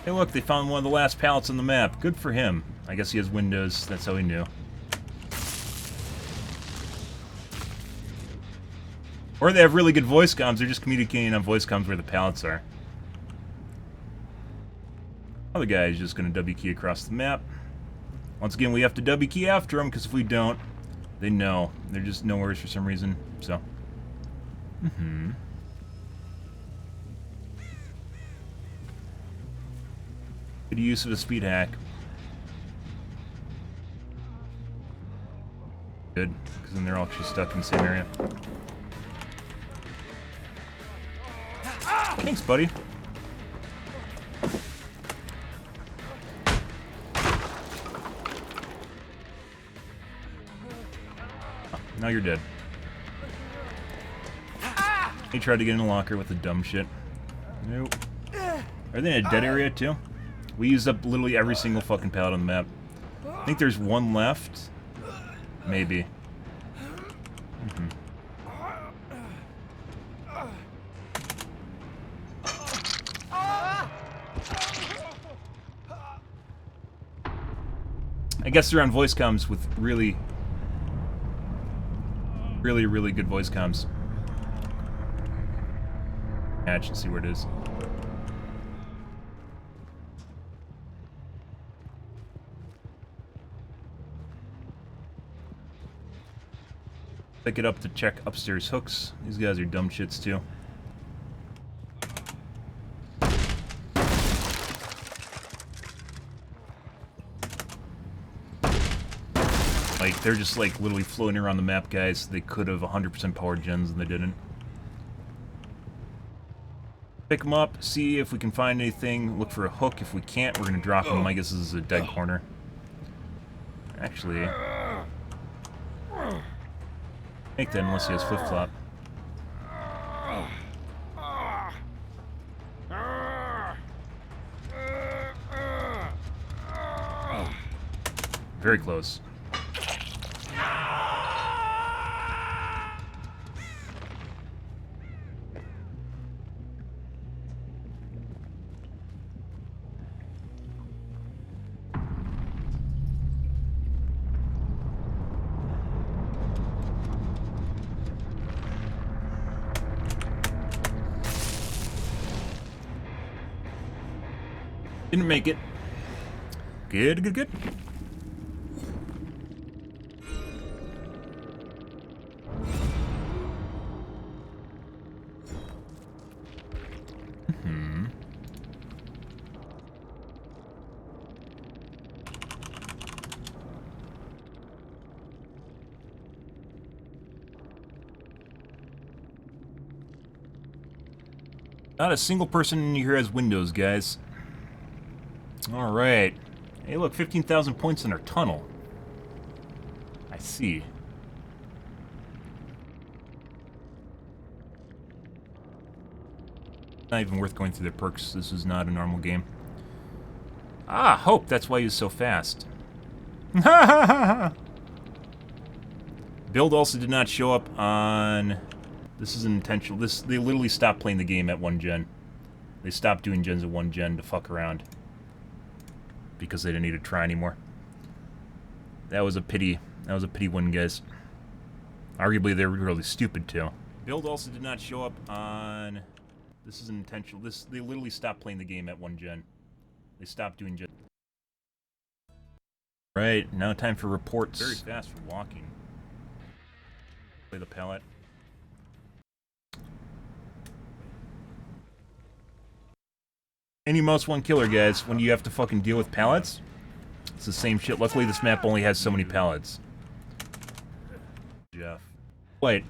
Hey look, they found one of the last pallets on the map. Good for him. I guess he has windows, that's how he knew. Or they have really good voice comms, they're just communicating on voice comms where the pallets are. Other guy is just going to W key across the map. Once again, we have to W key after them, because if we don't, they know. They're just nowhere for some reason, so. Good use of a speed hack. Good, because then they're all actually stuck in the same area. Thanks, buddy. Now you're dead. He tried to get in a locker with the dumb shit. Nope. Are they in a dead area too? We used up literally every single fucking pallet on the map. I think there's one left. Maybe. I guess they're on voice comms with really good voice comms. Match and see where it is. Pick it up to check upstairs hooks. These guys are dumb shits too. Like, they're just like literally floating around the map, guys. They could have 100% powered gens and they didn't. Pick them up, see if we can find anything, look for a hook. If we can't, we're gonna drop them. I guess this is a dead corner. Actually, make that unless he has flip-flop. Very close. Didn't make it. Good, good, good. Not a single person in here has windows, guys. Alright. Hey, look, 15,000 points in our tunnel. I see. Not even worth going through the perks. This is not a normal game. Ah, Hope. That's why he was so fast. Build also did not show up on... This is intentional. They literally stopped playing the game at 1 gen. They stopped doing gens at 1 gen to fuck around. Because they didn't need to try anymore. That was a pity. That was a pity win, guys. Arguably, they were really stupid, too. Build also did not show up on... This is intentional. They literally stopped playing the game at 1 gen. They stopped doing gens. Right, now time for reports. Very fast for walking. Play the pallet. Any most one killer, guys, when you have to fucking deal with pallets, it's the same shit. Luckily, this map only has so many pallets. Jeff. Wait.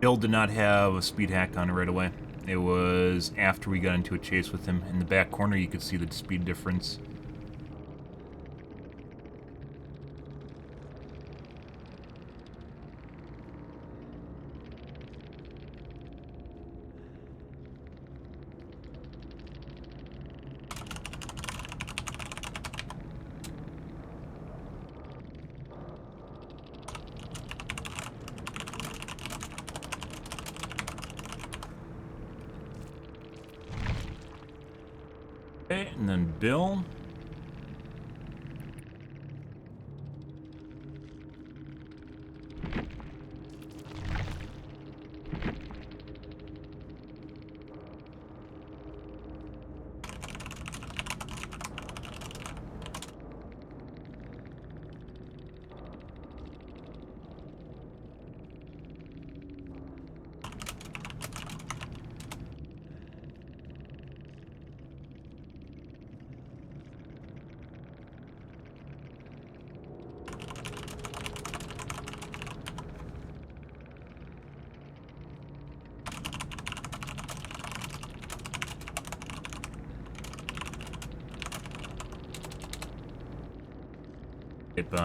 Bill did not have a speed hack on it right away. It was after we got into a chase with him. In the back corner, you could see the speed difference. Okay, and then Bill.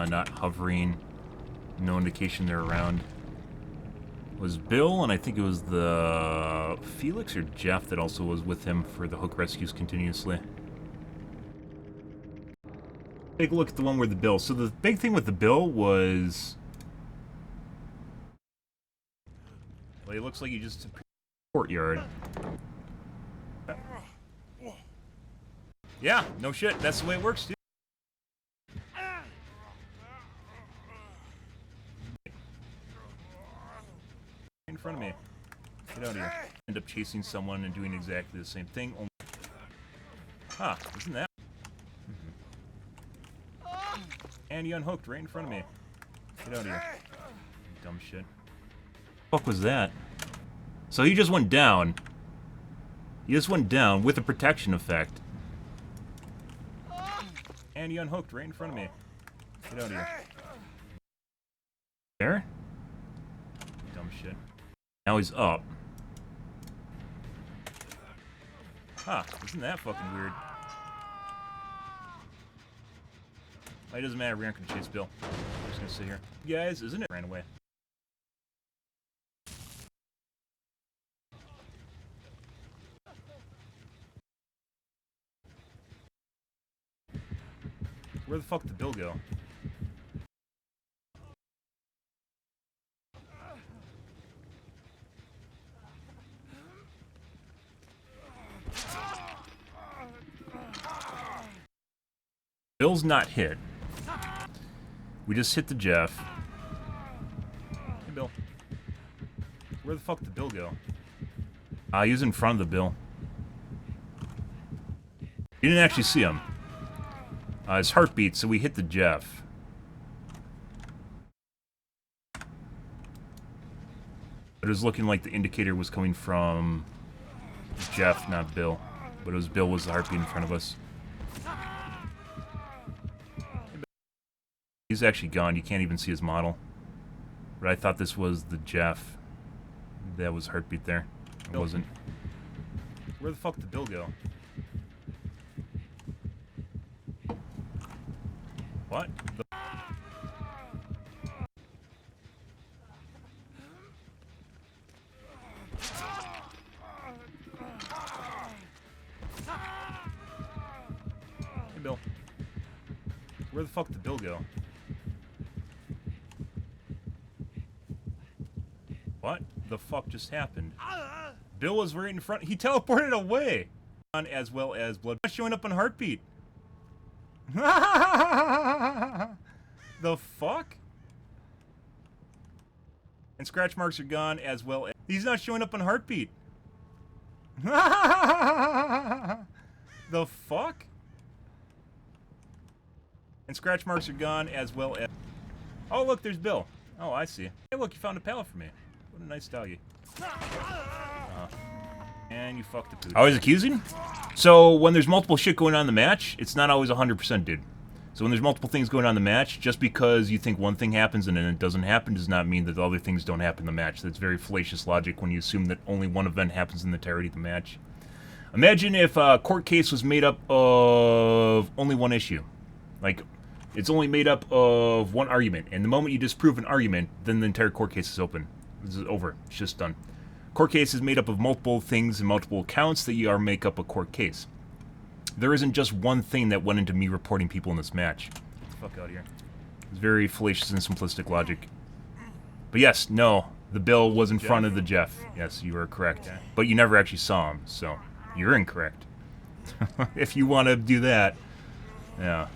Not hovering, no indication they're around. was Bill, and I think it was the Felix or Jeff that also was with him for the hook rescues continuously. Take a look at the one where the Bill. So the big thing with the Bill was, well, it looks like you just courtyard. Yeah, no shit. That's the way it works, dude. In front of me. Get out of here. End up chasing someone and doing exactly the same thing. Huh, isn't that? And he unhooked right in front of me. Get out of here. Dumb shit. What the fuck was that? So he just went down. He just went down with a protection effect. And he unhooked right in front of me. Get out of here. There? Dumb shit. Now he's up. Huh, isn't that fucking weird? It doesn't matter, we aren't gonna chase Bill. We're just gonna sit here. You guys, isn't it? Ran away. Where the fuck did Bill go? Bill's not hit. We just hit the Jeff. Hey, Bill. Where the fuck did Bill go? He was in front of the Bill. You didn't actually see him. His heartbeat, so we hit the Jeff. But it was looking like the indicator was coming from Jeff, not Bill. But it was Bill was the heartbeat in front of us. He's actually gone. You can't even see his model. But I thought this was the Jeff. That was heartbeat there. It wasn't. Where the fuck did Bill go? What? Hey, Bill. Where the fuck did Bill go? What the fuck just happened? Bill was right in front. He teleported away. As well as blood showing up on heartbeat. The fuck? And scratch marks are gone as well as... He's not showing up on heartbeat. The fuck? And scratch marks are gone as well as... Oh, look, there's Bill. Oh, I see. Hey, look, you found a pallet for me. What a nice doggy. And you fucked the pooch. Always accusing? So, when there's multiple shit going on in the match, it's not always 100%, dude. So when there's multiple things going on in the match, just because you think one thing happens and then it doesn't happen does not mean that the other things don't happen in the match. That's very fallacious logic when you assume that only one event happens in the entirety of the match. Imagine if a court case was made up of only one issue. Like, it's only made up of one argument, and the moment you disprove an argument, then the entire court case is open. It's over. It's just done. Court case is made up of multiple things and multiple counts that you are make up a court case. There isn't just one thing that went into me reporting people in this match. Get the fuck out of here. It's very fallacious and simplistic logic. But yes, no, the Bill was in front of the Jeff. Yes, you are correct. Yeah. But you never actually saw him, so you're incorrect. If you want to do that, yeah.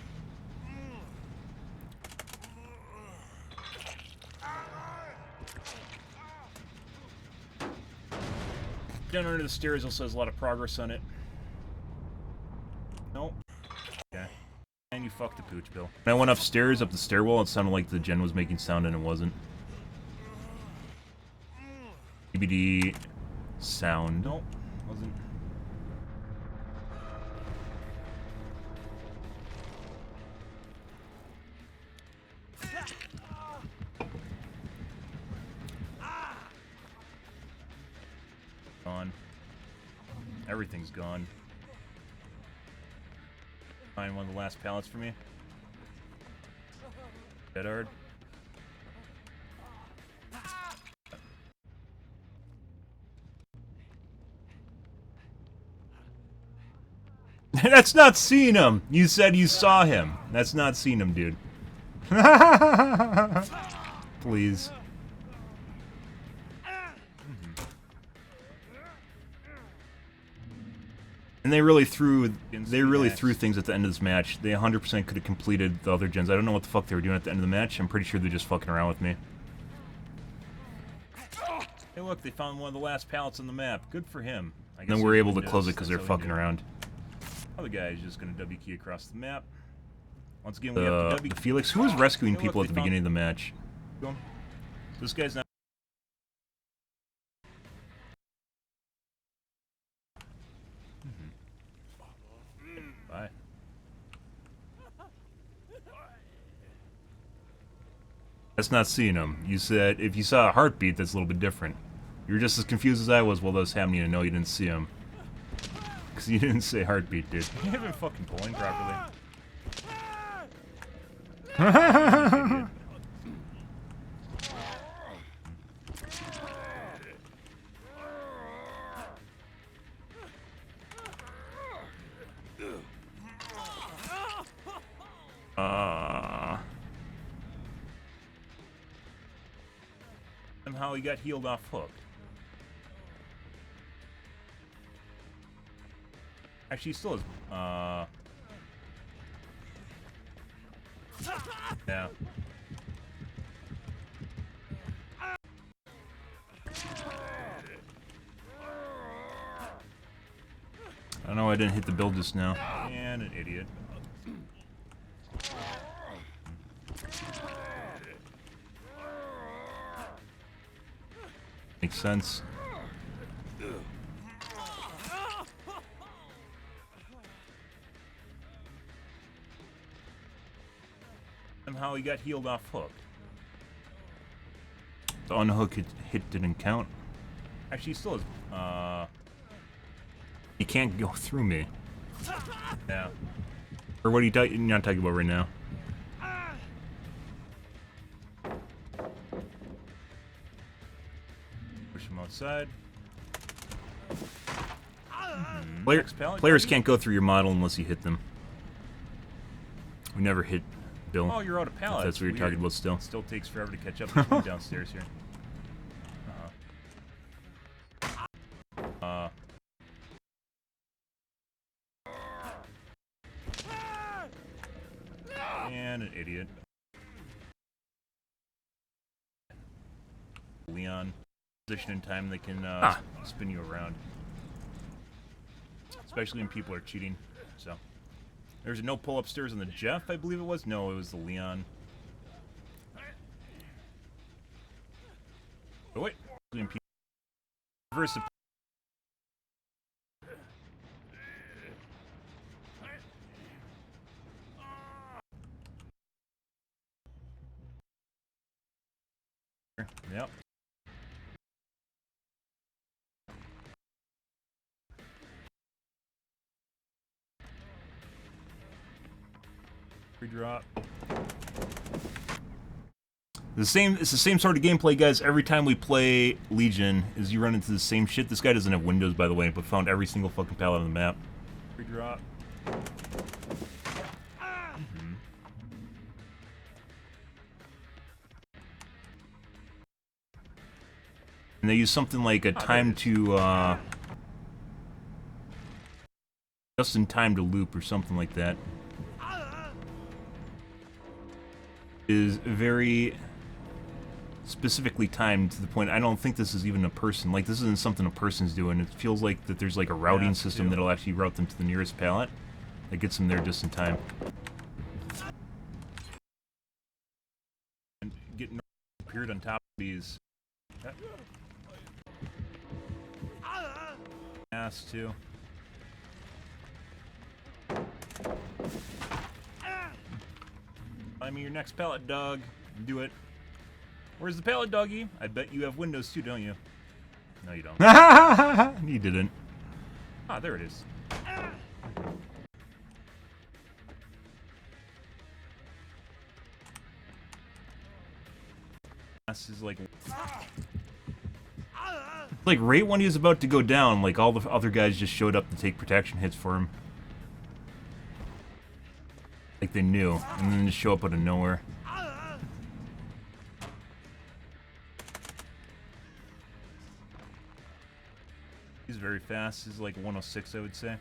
Down under the stairs also has a lot of progress on it. Nope. Okay. And you fucked the pooch, Bill. When I went upstairs, up the stairwell, it sounded like the gen was making sound and it wasn't. DVD sound. Nope. Wasn't. Gone. Everything's gone. Find one of the last pallets for me. Bedard. That's not seeing him. You said you saw him. That's not seeing him, dude. Please. And they really threw things at the end of this match. They 100% could have completed the other gens. I don't know what the fuck they were doing at the end of the match. I'm pretty sure they're just fucking around with me. Hey look, they found one of the last pallets on the map. Good for him. And then we're able to close it because they're fucking around. Other guy is just gonna W key across the map. Once again, we have to W. Felix, who was rescuing people at the beginning of the match? This guy's not. Bye. That's not seeing him. You said if you saw a heartbeat, that's a little bit different. You were just as confused as I was while that was happening, and no, you didn't see him. Because you didn't say heartbeat, dude. You haven't fucking pulling properly. Somehow he got healed off hook. Actually, he still is. Yeah. I know I didn't hit the build just now. And an idiot. Makes sense. Somehow he got healed off hook. The unhook hit didn't count. Actually, he still is. He can't go through me. Yeah. Or what are you not talking about right now? Push him outside. Players can't go through your model unless you hit them. We never hit Bill. Oh, you're out of pallets. That's what you're talking about still. Still takes forever to catch up between downstairs here. And an idiot. Leon. Position in time that can spin you around. Especially when people are cheating. So there's a no pull upstairs on the Jeff, I believe it was. No, it was the Leon. Oh wait. Versus. Yep. Drop. It's the same sort of gameplay, guys. Every time we play Legion, is you run into the same shit. This guy doesn't have windows, by the way, but found every single fucking pallet on the map. Drop. And they use something like a time to just in time to loop or something like that. Is very specifically timed to the point I don't think this is even a person. Like, this isn't something a person's doing. It feels like that there's like a routing system that'll actually route them to the nearest pallet that gets them there just in time. And getting appeared on top of these. Ass too. Find me your next pallet, dog. Do it. Where's the pallet, doggy? I bet you have windows too, don't you? No, you don't. You didn't. Ah, there it is. This is like right when he was about to go down, like all the other guys just showed up to take protection hits for him. Like they knew, and then just show up out of nowhere. He's very fast. He's like 106, I would say.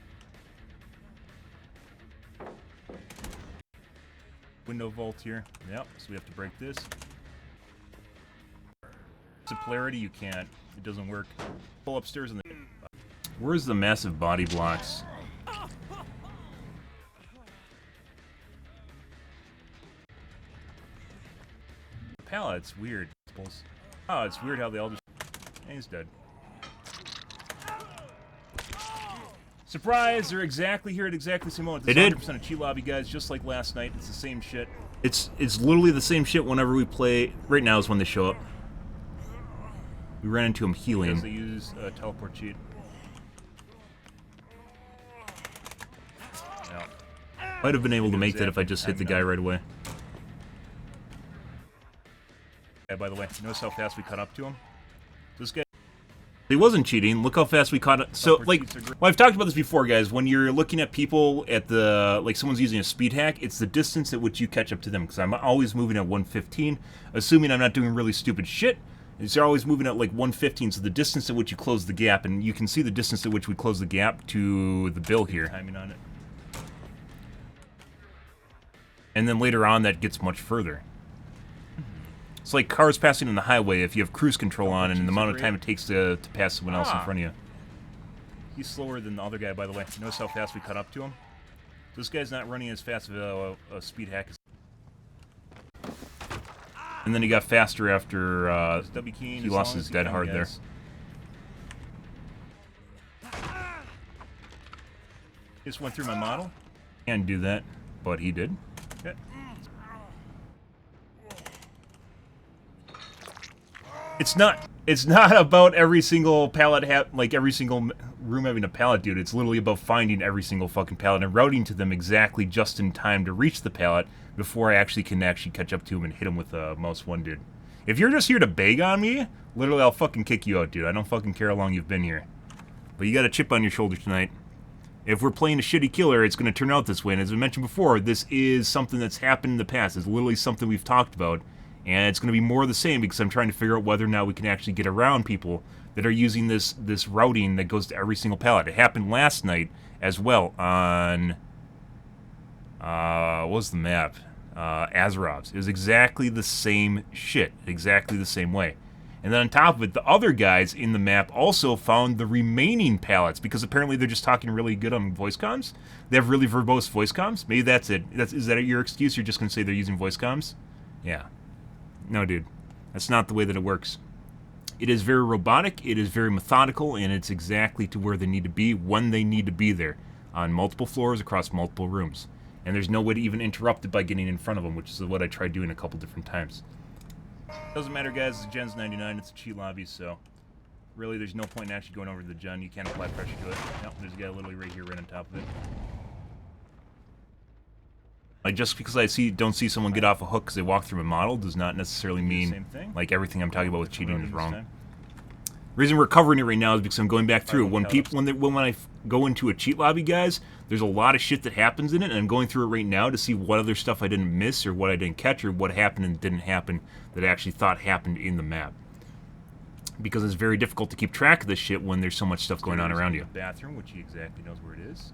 Window vault here. Yep, so we have to break this. It's a polarity, you can't. It doesn't work. Pull upstairs and where's the massive body blocks? Pallet's weird. Oh, it's weird how they all just... And he's dead. Surprise! They're exactly here at exactly the same moment. They did. 100% of cheat lobby, guys, just like last night. It's the same shit. It's literally the same shit whenever we play. Right now is when they show up. We ran into them healing. Because they use a teleport cheat. Yeah. Might have been able to make that if I just hit the guy right away. Yeah, by the way, notice how fast we caught up to him? This guy... He wasn't cheating. Look how fast we caught it. So, like, well, I've talked about this before, guys. When you're looking at people at the, like, someone's using a speed hack, it's the distance at which you catch up to them. Because I'm always moving at 115, assuming I'm not doing really stupid shit. They're always moving at, like, 115, so the distance at which you close the gap, and you can see the distance at which we close the gap to the bill here. Timing on it. And then later on, that gets much further. It's like cars passing on the highway if you have cruise control on and the amount of time it takes to pass someone else in front of you. He's slower than the other guy, by the way. Notice how fast we caught up to him? This guy's not running as fast of a speed hack as... And then he got faster after he lost his dead hard there. Just went through my model. Can't do that, but he did. Okay. It's not about every single pallet like every single room having a pallet, dude. It's literally about finding every single fucking pallet and routing to them exactly just in time to reach the pallet before I can catch up to him and hit him with a mouse one, dude. If you're just here to beg on me, literally I'll fucking kick you out, dude. I don't fucking care how long you've been here. But you got a chip on your shoulder tonight. If we're playing a shitty killer, it's going to turn out this way. And as I mentioned before, this is something that's happened in the past. It's literally something we've talked about. And it's going to be more of the same because I'm trying to figure out whether or not we can actually get around people that are using this routing that goes to every single pallet. It happened last night as well on... what was the map? Azarov's. It was exactly the same shit. Exactly the same way. And then on top of it, the other guys in the map also found the remaining pallets because apparently they're just talking really good on voice comms. They have really verbose voice comms. Maybe that's it. Is that your excuse? You're just going to say they're using voice comms? Yeah. No, dude. That's not the way that it works. It is very robotic, it is very methodical, and it's exactly to where they need to be when they need to be there. On multiple floors, across multiple rooms. And there's no way to even interrupt it by getting in front of them, which is what I tried doing a couple different times. Doesn't matter, guys. It's Gen's 99. It's a cheat lobby, so... Really, there's no point in actually going over to the Gen. You can't apply pressure to it. Nope, there's a guy literally right here, right on top of it. Like, just because I don't see someone get off a hook because they walk through a model does not necessarily mean, like, everything I'm talking about with cheating is wrong. The reason we're covering it right now is because I'm going back through. When I go into a cheat lobby, guys, there's a lot of shit that happens in it, and I'm going through it right now to see what other stuff I didn't miss or what I didn't catch or what happened and didn't happen that I actually thought happened in the map. Because it's very difficult to keep track of this shit when there's so much stuff going on around you. Bathroom, which he exactly knows where it is.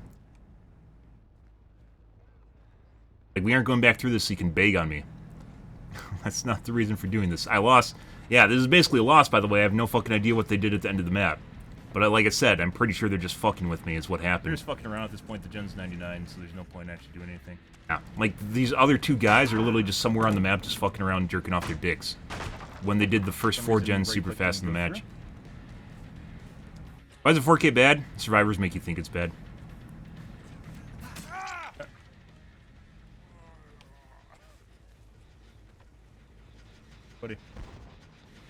Like, we aren't going back through this so you can beg on me. That's not the reason for doing this. I lost. Yeah, this is basically a loss, by the way. I have no fucking idea what they did at the end of the map. But like I said, I'm pretty sure they're just fucking with me is what happened. They're just fucking around at this point. The Gen's 99, so there's no point in actually doing anything. Yeah, like, these other two guys are literally just somewhere on the map just fucking around jerking off their dicks. When they did the first 4 gens super fast in the match. Why is it 4K bad? Survivors make you think it's bad.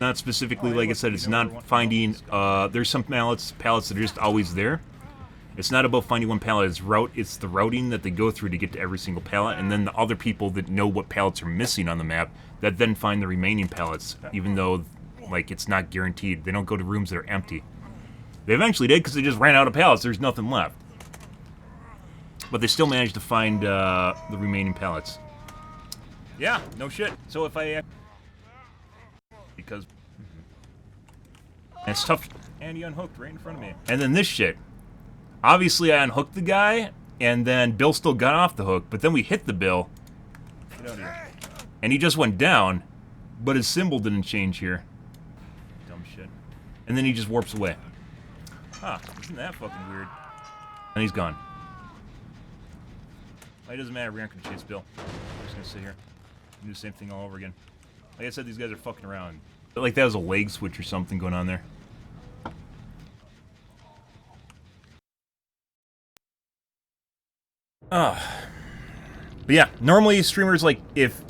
Not specifically, like I said, it's not finding, there's some pallets that are just always there. It's not about finding one pallet, it's the routing that they go through to get to every single pallet, and then the other people that know what pallets are missing on the map that then find the remaining pallets, even though, like, it's not guaranteed. They don't go to rooms that are empty. They eventually did because they just ran out of pallets, there's nothing left. But they still managed to find the remaining pallets. Yeah, no shit. So if I... Because... It's tough. And he unhooked right in front of me. And then this shit. Obviously, I unhooked the guy, and then Bill still got off the hook, but then we hit the Bill. Get out of here. And he just went down, but his symbol didn't change here. Dumb shit. And then he just warps away. Huh, isn't that fucking weird? And he's gone. It doesn't matter, we aren't gonna chase Bill. We're just gonna sit here and do the same thing all over again. Like I said, these guys are fucking around. But like that was a leg switch or something going on there. But yeah, normally streamers, like, if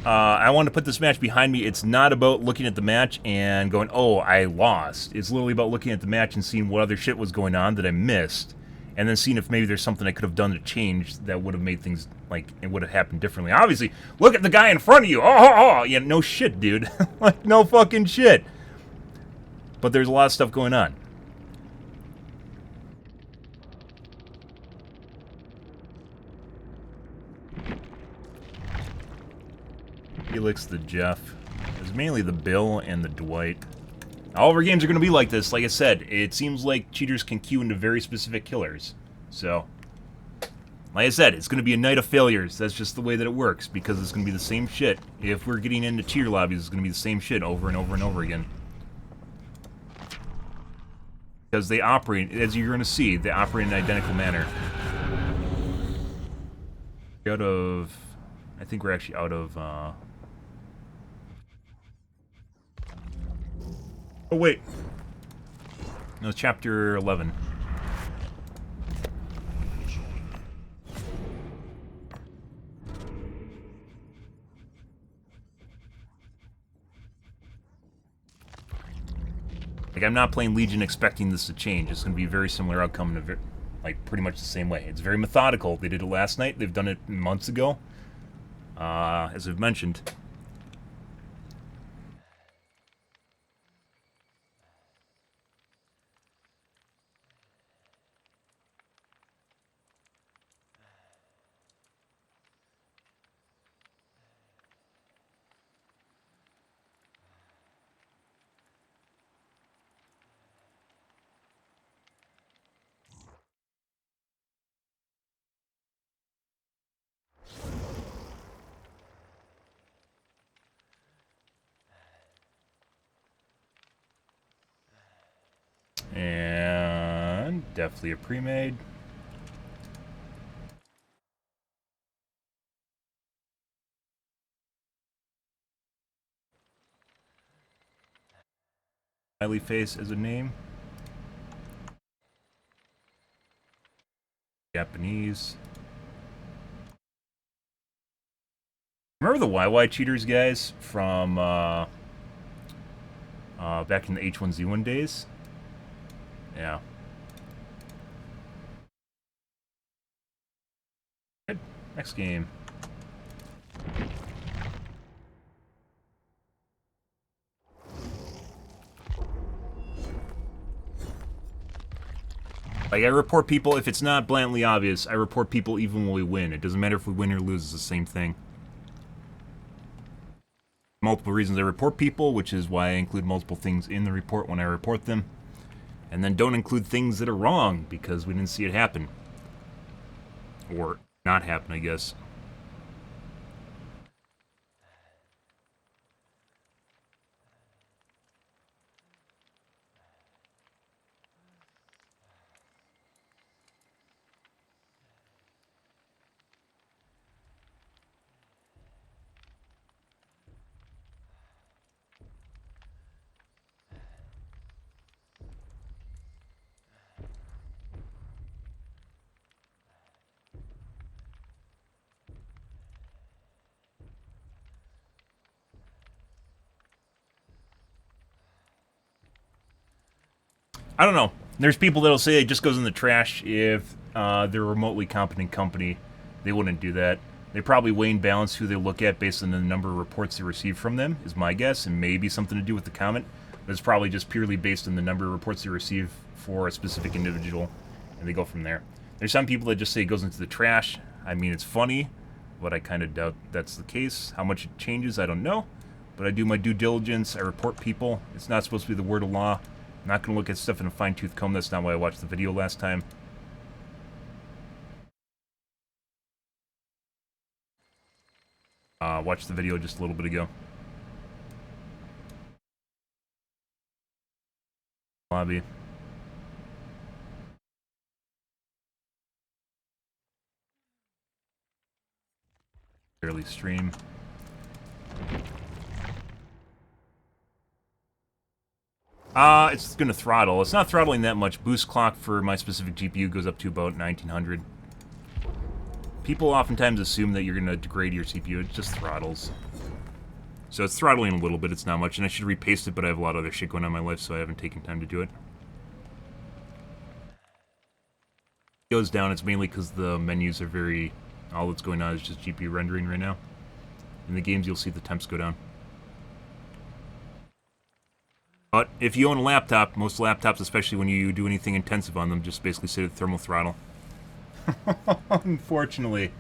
I want to put this match behind me, it's not about looking at the match and going, oh, I lost. It's literally about looking at the match and seeing what other shit was going on that I missed, and then seeing if maybe there's something I could have done to change that would have made things, like, it would have happened differently. Obviously, look at the guy in front of you! Oh! Yeah, no shit, dude. Like, no fucking shit. But there's a lot of stuff going on. Felix, the Jeff. It's mainly the Bill and the Dwight. All of our games are going to be like this. Like I said, it seems like cheaters can queue into very specific killers. So, like I said, it's going to be a night of failures. That's just the way that it works, because it's going to be the same shit. If we're getting into cheater lobbies, it's going to be the same shit over and over and over again. Because they operate, as you're going to see, they operate in an identical manner. Out of... I think we're actually out of... Oh, wait. No, chapter 11. Like, I'm not playing Legion expecting this to change. It's going to be a very similar outcome, in like, pretty much the same way. It's very methodical. They did it last night. They've done it months ago. As I've mentioned. And definitely a pre-made. Smiley face as a name. Japanese. Remember the YY cheaters, guys, from back in the H1Z1 days? Yeah. Good. Next game. Like, I report people, if it's not blatantly obvious, I report people even when we win. It doesn't matter if we win or lose, it's the same thing. Multiple reasons I report people, which is why I include multiple things in the report when I report them. And then don't include things that are wrong, because we didn't see it happen. Or not happen, I guess. I don't know. There's people that'll say it just goes in the trash if they're a remotely competent company. They wouldn't do that. They probably weigh and balance who they look at based on the number of reports they receive from them, is my guess, and maybe something to do with the comment. But it's probably just purely based on the number of reports they receive for a specific individual, and they go from there. There's some people that just say it goes into the trash. I mean, it's funny, but I kind of doubt that's the case. How much it changes, I don't know. But I do my due diligence. I report people. It's not supposed to be the word of law. I'm not going to look at stuff in a fine-tooth comb. That's not why I watched the video last time. Watched the video just a little bit ago. Lobby. Barely stream. It's gonna throttle. It's not throttling that much. Boost clock for my specific GPU goes up to about 1900. People oftentimes assume that you're gonna degrade your CPU. It just throttles. So it's throttling a little bit. It's not much, and I should repaste it, but I have a lot of other shit going on in my life, so I haven't taken time to do it. It goes down. It's mainly because the menus are very... All that's going on is just GPU rendering right now. In the games, you'll see the temps go down. But if you own a laptop, most laptops, especially when you do anything intensive on them, just basically sit at thermal throttle. Unfortunately,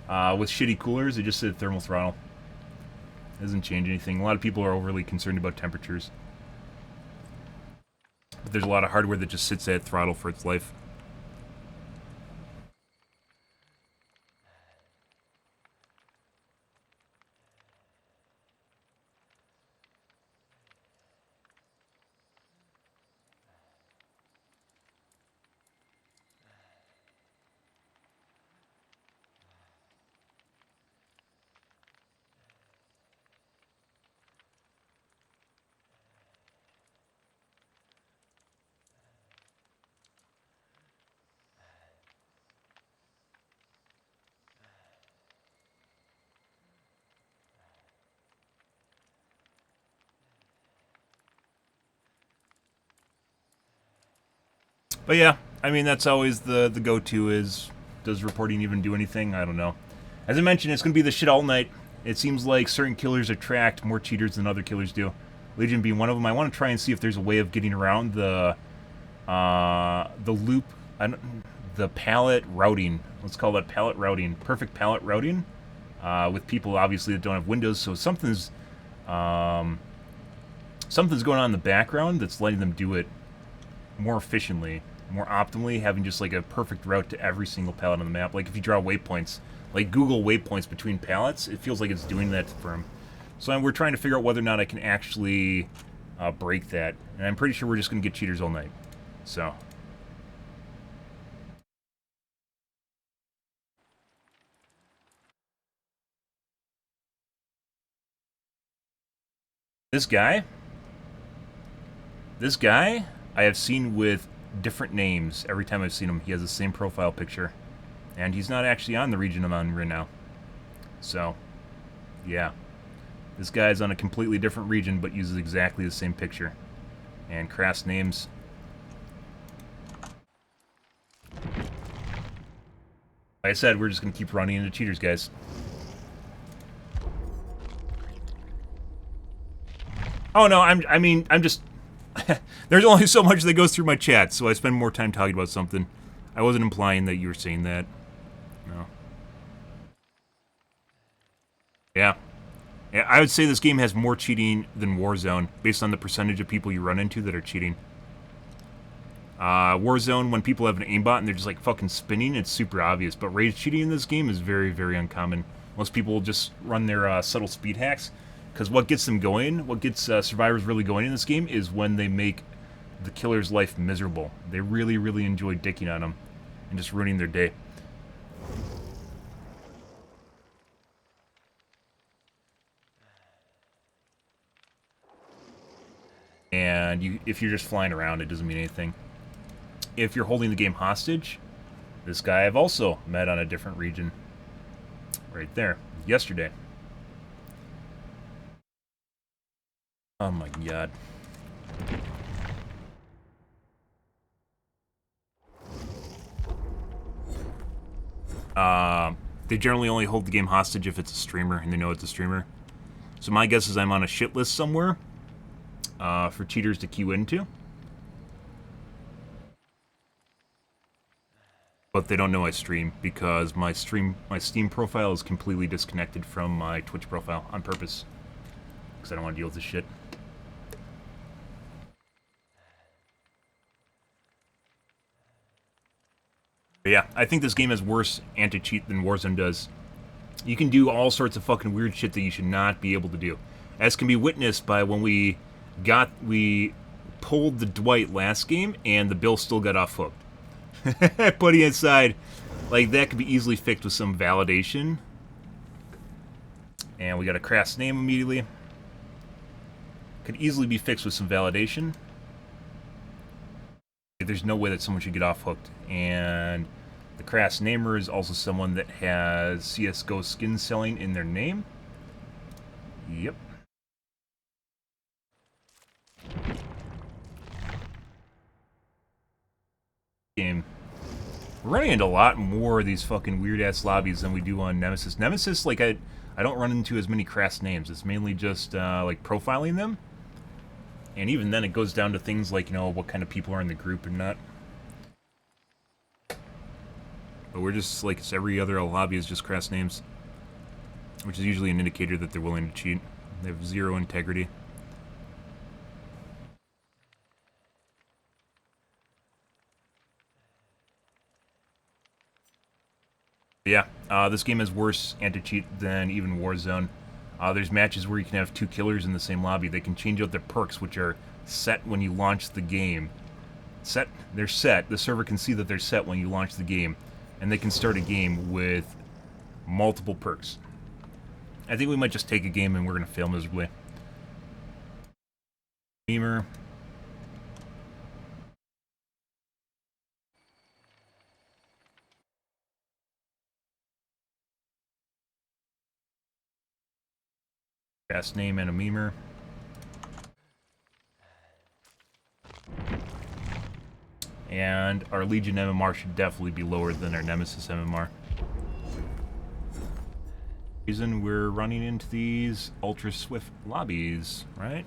with shitty coolers, they just sit at thermal throttle. Doesn't change anything. A lot of people are overly concerned about temperatures. But there's a lot of hardware that just sits at throttle for its life. But yeah, I mean, that's always the go-to is, does reporting even do anything? I don't know. As I mentioned, it's going to be the shit all night. It seems like certain killers attract more cheaters than other killers do. Legion being one of them. I want to try and see if there's a way of getting around the loop, the palette routing. Let's call that palette routing. Perfect palette routing. With people, obviously, that don't have Windows. So something's going on in the background that's letting them do it more efficiently, more optimally, having just like a perfect route to every single palette on the map. Like if you draw waypoints, like Google waypoints between palettes, it feels like it's doing that for them. So we're trying to figure out whether or not I can actually break that. And I'm pretty sure we're just going to get cheaters all night. So. This guy, I have seen with different names every time I've seen him. He has the same profile picture. And he's not actually on the region I'm on right now. So, yeah. This guy's on a completely different region, but uses exactly the same picture. And crass names. Like I said, we're just going to keep running into cheaters, guys. Oh, no, I'm just... There's only so much that goes through my chat, so I spend more time talking about something. I wasn't implying that you were saying that. No. Yeah. Yeah, I would say this game has more cheating than Warzone, based on the percentage of people you run into that are cheating. Warzone, when people have an aimbot and they're just like fucking spinning, it's super obvious. But rage cheating in this game is very, very uncommon. Most people just run their subtle speed hacks. Because what gets them going, what gets survivors really going in this game is when they make the killer's life miserable. They really, really enjoy dicking on them and just ruining their day. And if you're just flying around, it doesn't mean anything. If you're holding the game hostage, this guy I've also met on a different region. Right there. Yesterday. Oh my god. They generally only hold the game hostage if it's a streamer, and they know it's a streamer. So my guess is I'm on a shit list somewhere for cheaters to queue into. but they don't know I stream because my Steam profile is completely disconnected from my Twitch profile on purpose because I don't want to deal with this shit. But yeah, I think this game has worse anti-cheat than Warzone does. You can do all sorts of fucking weird shit that you should not be able to do, as can be witnessed by when we pulled the Dwight last game and the Bill still got off hooked. Putting aside, like, that could be easily fixed with some validation. And we got a crass name immediately. Could easily be fixed with some validation. There's no way that someone should get off hooked. And the crass namer is also someone that has CSGO skin selling in their name. Yep. Game. We're running into a lot more of these fucking weird-ass lobbies than we do on Nemesis. Nemesis, like, I don't run into as many crass names. It's mainly just, like, profiling them. And even then, it goes down to things like, you know, what kind of people are in the group and not. But we're just, like, it's every other lobby is just crass names. Which is usually an indicator that they're willing to cheat. They have zero integrity. Yeah, this game has worse anti-cheat than even Warzone. There's matches where you can have 2 killers in the same lobby. They can change out their perks, which are set when you launch the game. They're set. The server can see that they're set when you launch the game. And they can start a game with multiple perks. I think we might just take a game and we're going to fail miserably. Beamer. Cast name and a memer. And our Legion MMR should definitely be lower than our Nemesis MMR. Reason we're running into these ultra swift lobbies, right?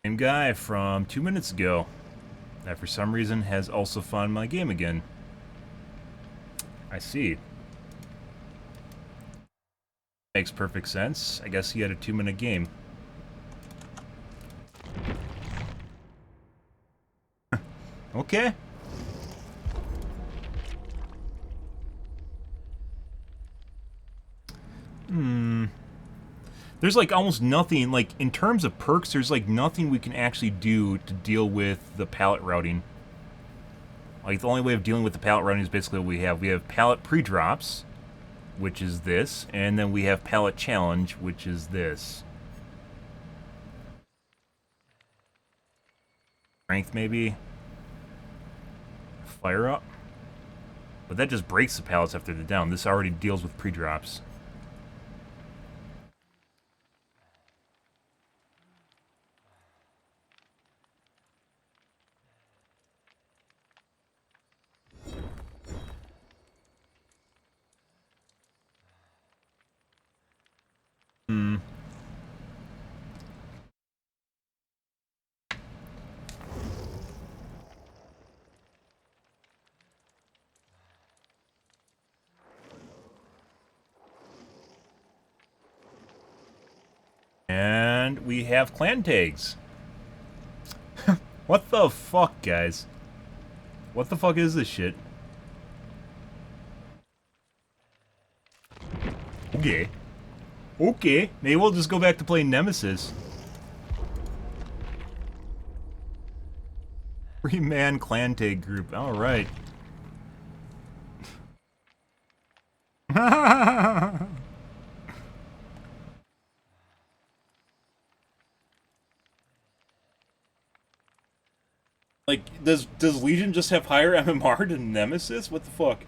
Same guy from 2 minutes ago that for some reason has also found my game again. I see. Makes perfect sense. I guess he had a 2-minute game. Okay. There's like almost nothing, like in terms of perks, there's like nothing we can actually do to deal with the pallet routing. Like the only way of dealing with the pallet routing is basically what we have. We have pallet pre-drops, which is this, and then we have pallet challenge, which is this. Strength maybe? Fire up? But that just breaks the pallets after they're down. This already deals with pre-drops. we have clan tags. What the fuck, guys? What the fuck is this shit? Okay. Okay, maybe we'll just go back to playing Nemesis. 3-man clan tag group, alright. Like, does Legion just have higher MMR than Nemesis? What the fuck?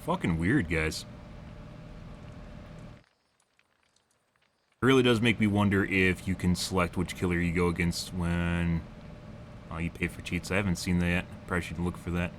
Fucking weird, guys. It really does make me wonder if you can select which killer you go against when you pay for cheats. I haven't seen that yet. Probably should look for that.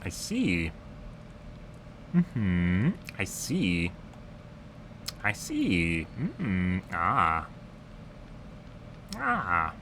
I see. I see. I see. Ah. Ah.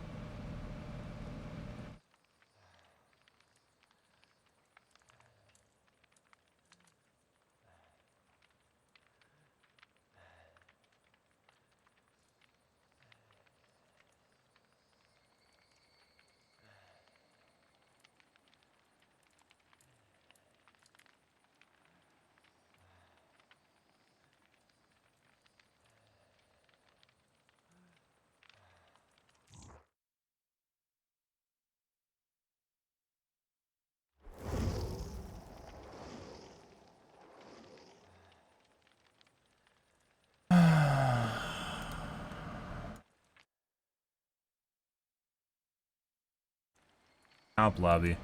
Top lobby.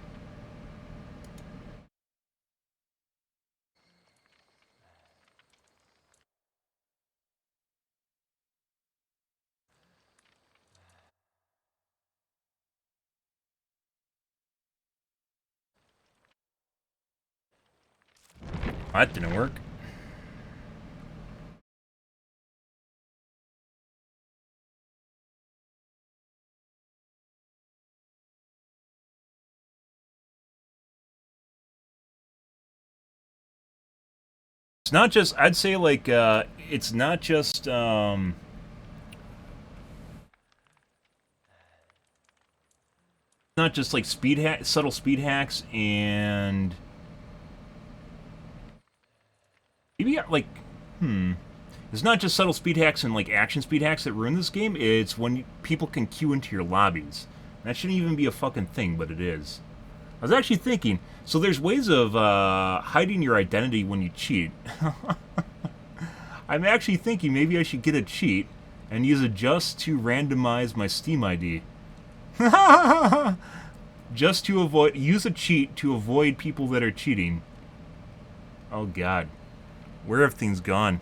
That didn't work. It's not just, I'd say, like, it's not just, not just, like, subtle speed hacks, and maybe, like, it's not just subtle speed hacks and, like, action speed hacks that ruin this game, it's when people can queue into your lobbies. That shouldn't even be a fucking thing, but it is. I was actually thinking, so there's ways of hiding your identity when you cheat. I'm actually thinking maybe I should get a cheat and use it just to randomize my Steam ID. Just to avoid, use a cheat to avoid people that are cheating. Oh god. Where have things gone?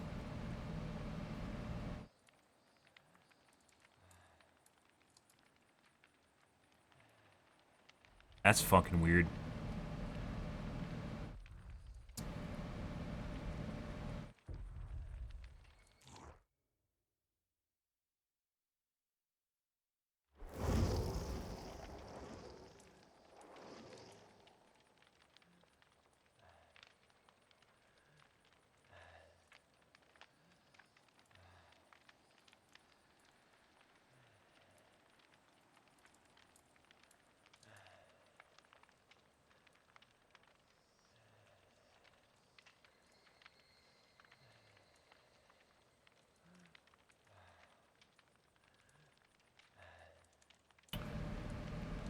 That's fucking weird.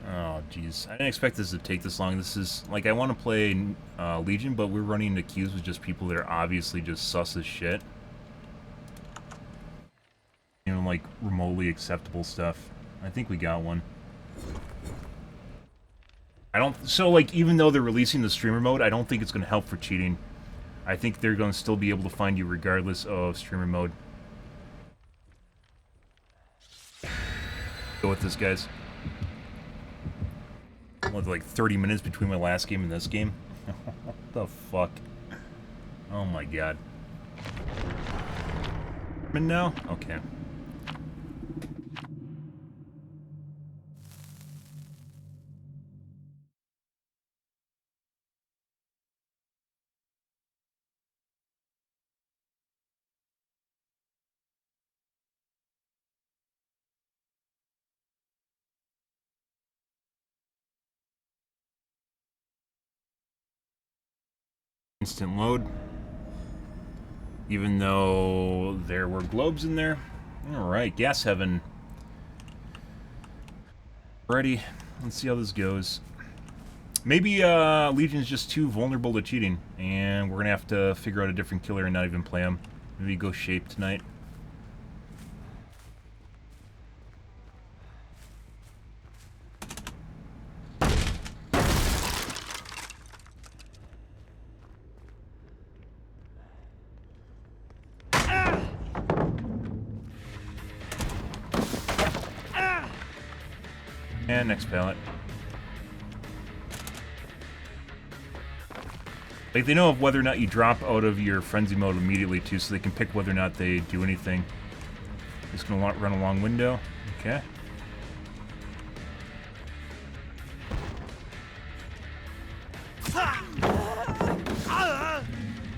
Oh, jeez. I didn't expect this to take this long. This is, like, I want to play Legion, but we're running into queues with just people that are obviously just sus as shit. You know, like, remotely acceptable stuff. I think we got one. So, like, even though they're releasing the streamer mode, I don't think it's going to help for cheating. I think they're going to still be able to find you regardless of streamer mode. Go with this, guys. What, like 30 minutes between my last game and this game? What the fuck? Oh my god. No? Okay. Instant load. Even though there were globes in there. Alright, gas heaven. Alrighty, let's see how this goes. Maybe Legion's just too vulnerable to cheating, and we're gonna have to figure out a different killer and not even play him. Maybe go shape tonight. And next pallet. Like, they know of whether or not you drop out of your frenzy mode immediately, too, so they can pick whether or not they do anything. Just gonna run a long window. Okay.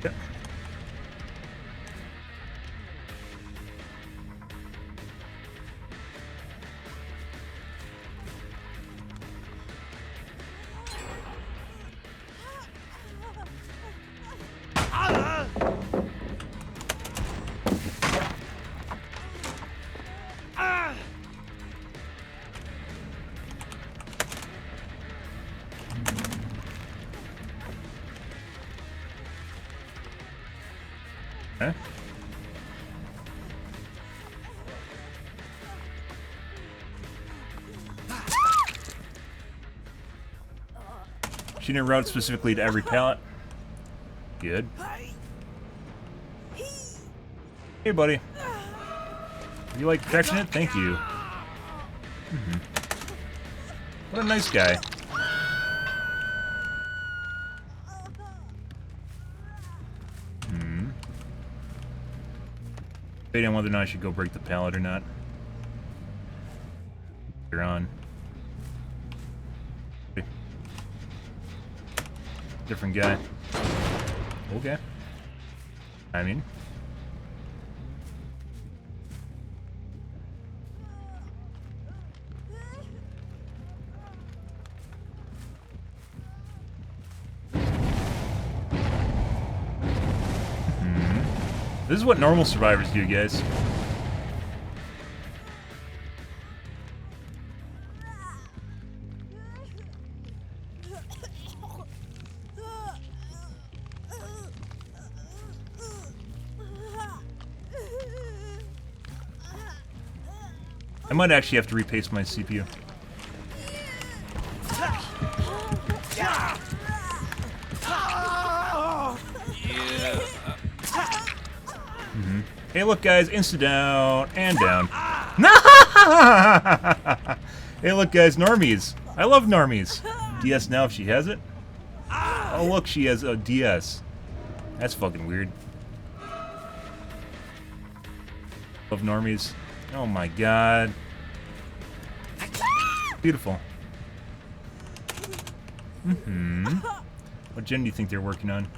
Yep. Okay. She didn't route specifically to every pallet. Good. Hey, buddy. You like protection it? Thank you. What a nice guy. Debating on whether or not I should go break the pallet or not. You're on. Different guy. Okay. I mean. This is what normal survivors do, guys. I might actually have to repaste my CPU. Hey, look, guys, insta down and down. Hey, look, guys, normies. I love normies. DS now if she has it. Oh, look, she has a DS. That's fucking weird. Love normies. Oh my god. Beautiful. What gen do you think they're working on?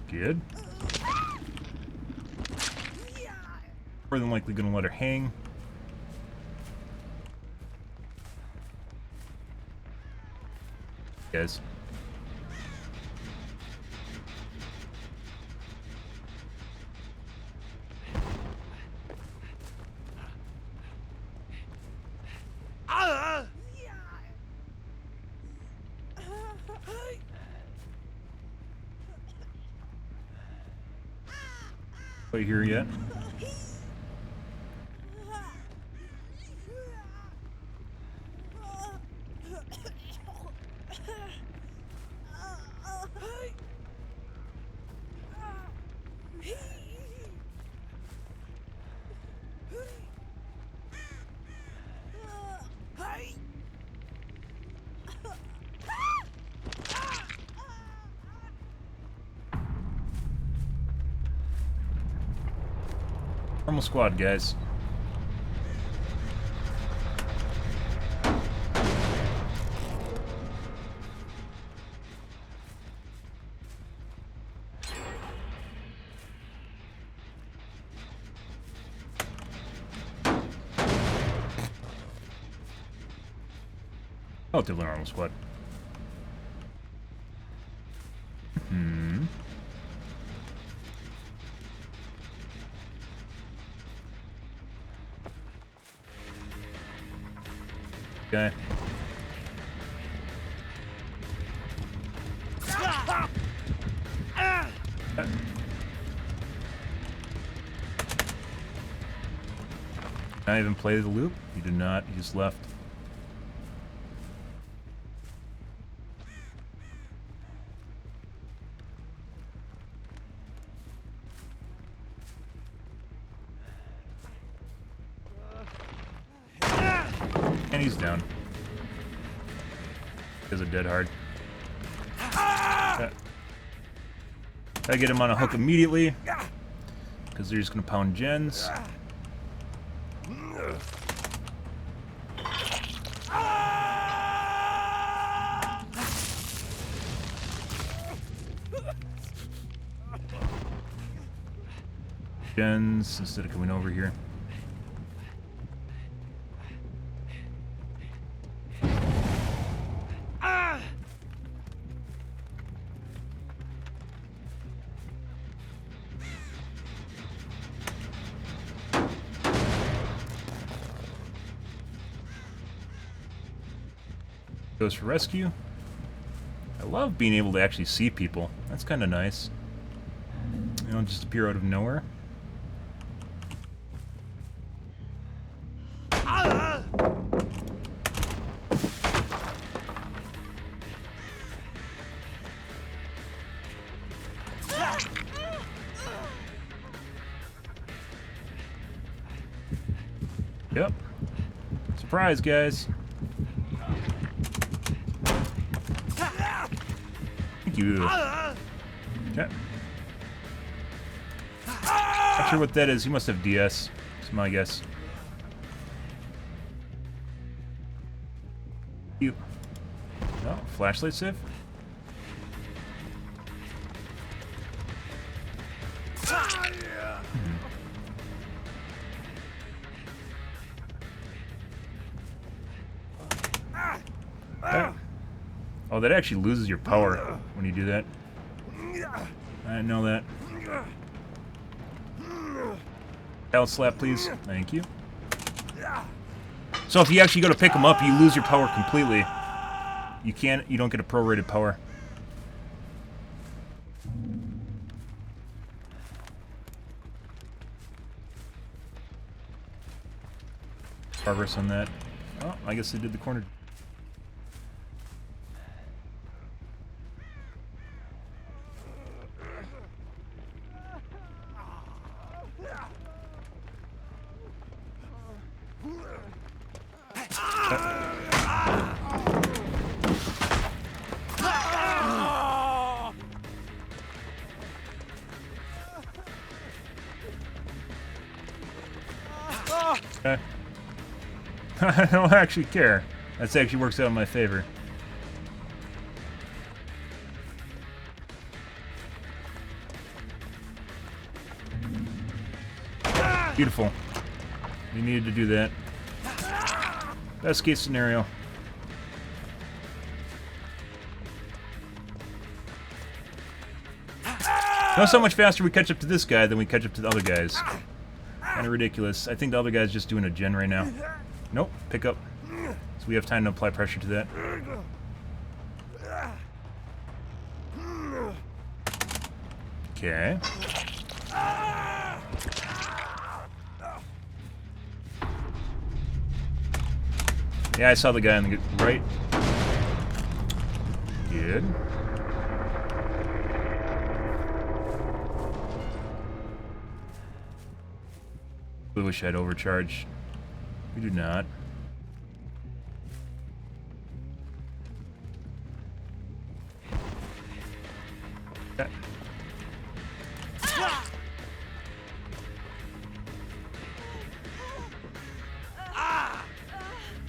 Good. More than likely gonna let her hang. Guys. Quite here yet? Normal squad, guys. Relatively normal squad. Okay. Can I even play the loop? He did not. He just left. And he's down. He has a dead hard. Gotta get him on a hook immediately, because they're just gonna pound gens. Gens instead of coming over here. Goes for rescue. I love being able to actually see people. That's kind of nice. You know, just appear out of nowhere. Yep. Surprise, guys. Thank you. Okay. Not sure what that is. He must have DS. That's my guess. You. No, flashlight save? Oh, that actually loses your power when you do that. I didn't know that. L slap, please. Thank you. So if you actually go to pick them up, you lose your power completely. You don't get a prorated power. Progress on that. Oh, I guess they did the corner. Okay. I don't actually care. That actually works out in my favor. Beautiful. You needed to do that. Best case scenario. Notice how much faster we catch up to this guy than we catch up to the other guys. Kind of ridiculous. I think the other guy's just doing a gen right now. Nope, pick up. So we have time to apply pressure to that. Okay. Yeah, I saw the guy on the right. Good. We wish I'd overcharge. We do not. Okay.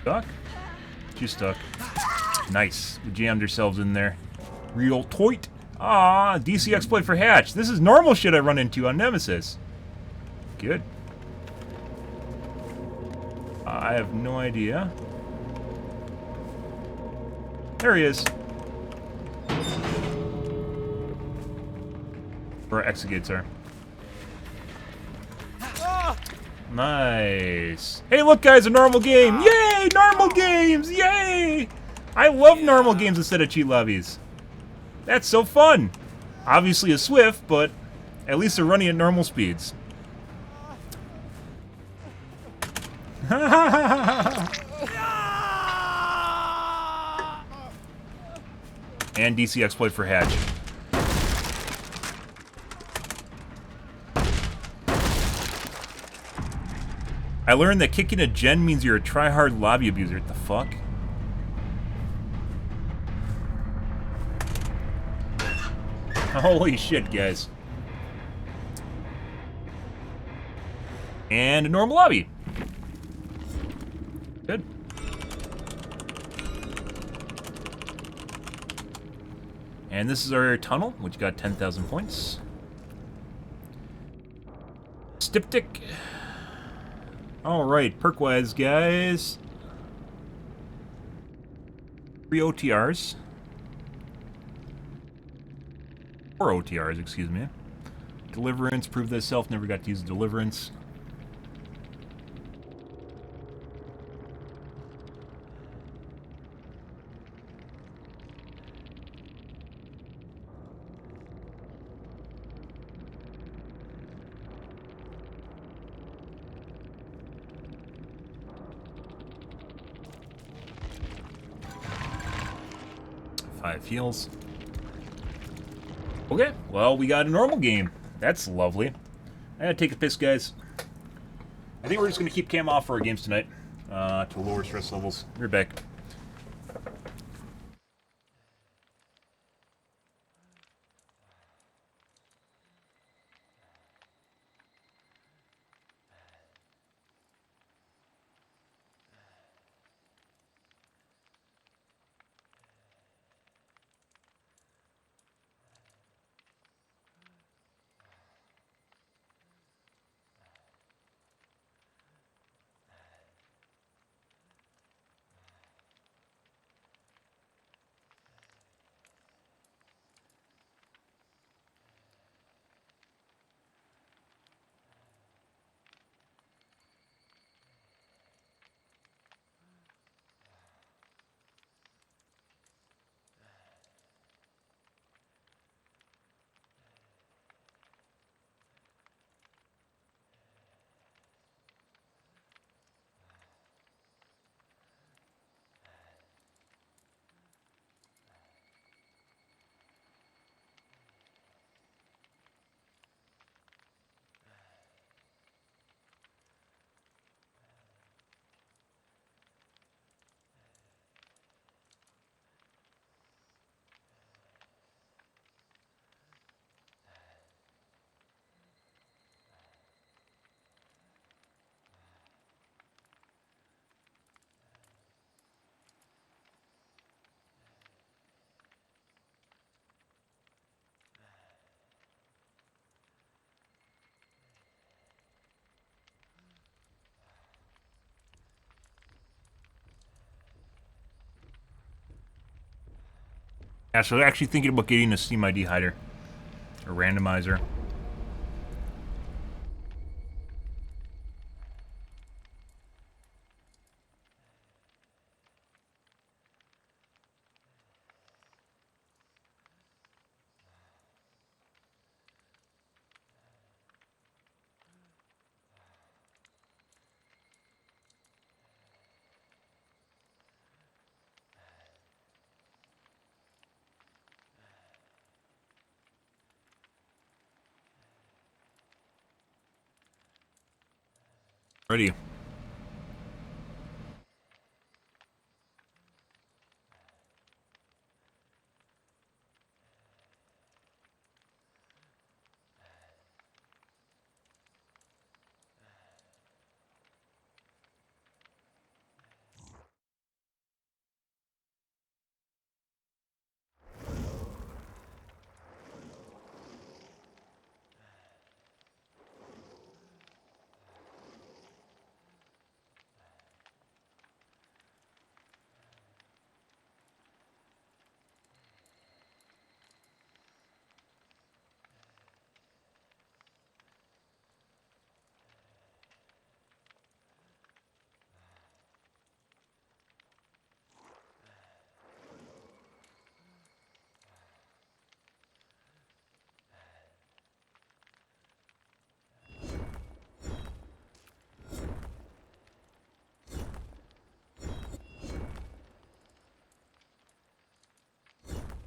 Stuck? You stuck. Nice. We jammed ourselves in there. Real toit. Ah, DC exploit for Hatch. This is normal shit I run into on Nemesis. Good. I have no idea. There he is. Where our exit gates are. Nice. Hey, look, guys, a normal game. Yay, normal games. Yay. I love normal games instead of cheat lobbies. That's so fun. Obviously a Swift, but at least they're running at normal speeds. And DC exploit for Hatch. I learned that kicking a gen means you're a try-hard lobby abuser. What the fuck? Holy shit, guys. And a normal lobby. Good. And this is our tunnel, which got 10,000 points. Styptic. Alright, perk-wise, guys. 3 OTRs. 4 OTRs, excuse me. Deliverance, prove thyself, never got to use Deliverance. Heals. Okay, well, we got a normal game. That's lovely. I gotta take a piss, guys. I think we're just gonna keep cam off for our games tonight to lower stress levels. We're back. Yeah, so they're actually thinking about getting a Steam ID hider. A randomizer. Ready.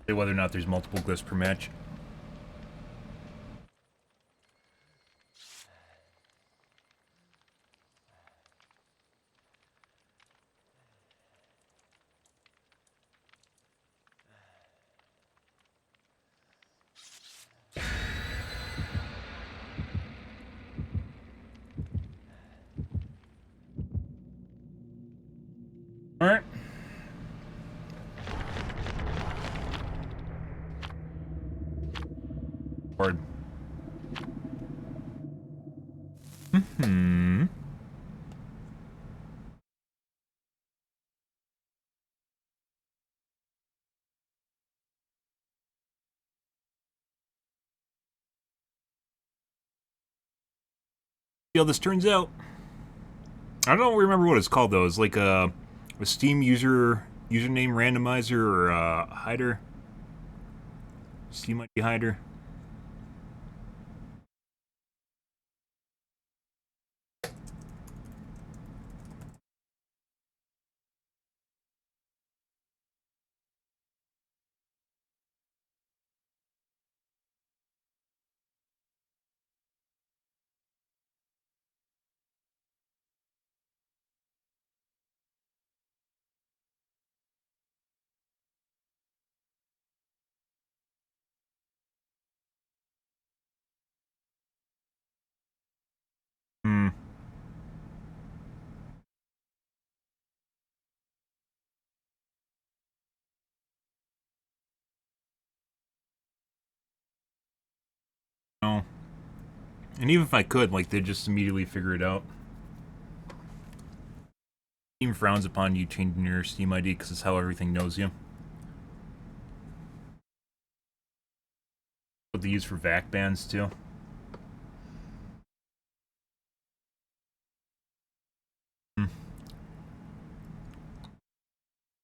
Say whether or not there's multiple glyphs per match. All right. Word. Hmm. See how this turns out. I don't remember what it's called though. It's like a Steam username randomizer or a hider. Steam ID hider. Hmm. No. And even if I could, like, they'd just immediately figure it out. Steam frowns upon you changing your Steam ID because it's how everything knows you. What they use for VAC bans too.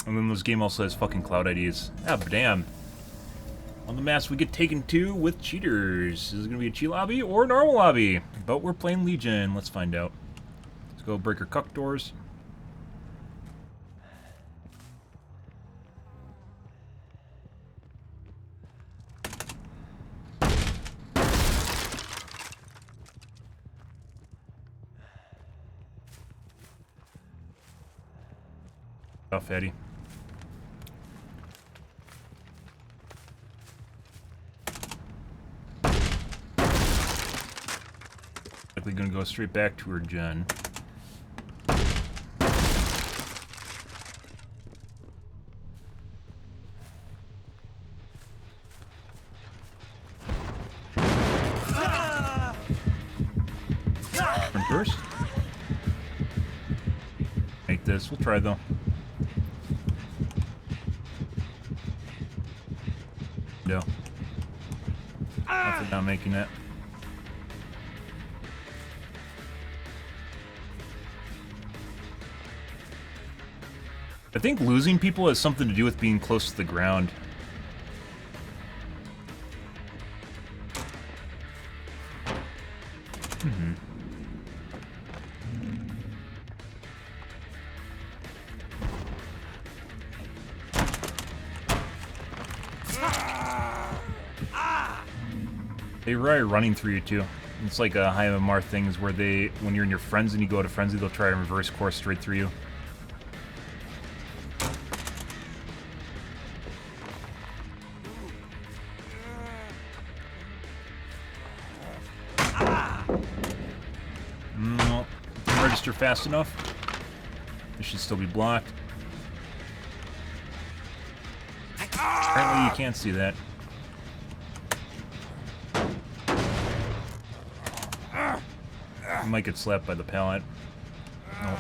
And then this game also has fucking cloud IDs. Ah, damn. On the maps we get taken to with cheaters. Is it gonna be a cheat lobby or a normal lobby? But we're playing Legion. Let's find out. Let's go break our cuck doors. Tough, Eddie. Likely gonna go straight back to her gen. First. Make this. We'll try though. window. Not for not making it. I think losing people has something to do with being close to the ground. They try running through you too. It's like a High MMR things where they, when you're in your frenzy and you go to frenzy, they'll try to reverse course straight through you. No, can register fast enough. This should still be blocked. Apparently you can't see that. You might get slapped by the pallet. Nope.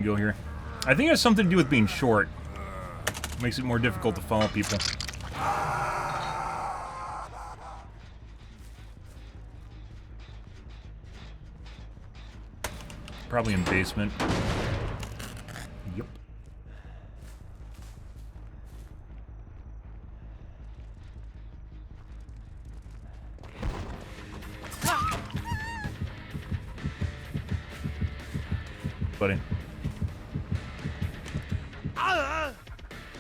Go here. I think it has something to do with being short. Makes it more difficult to follow people. Probably in basement. Yep. Buddy.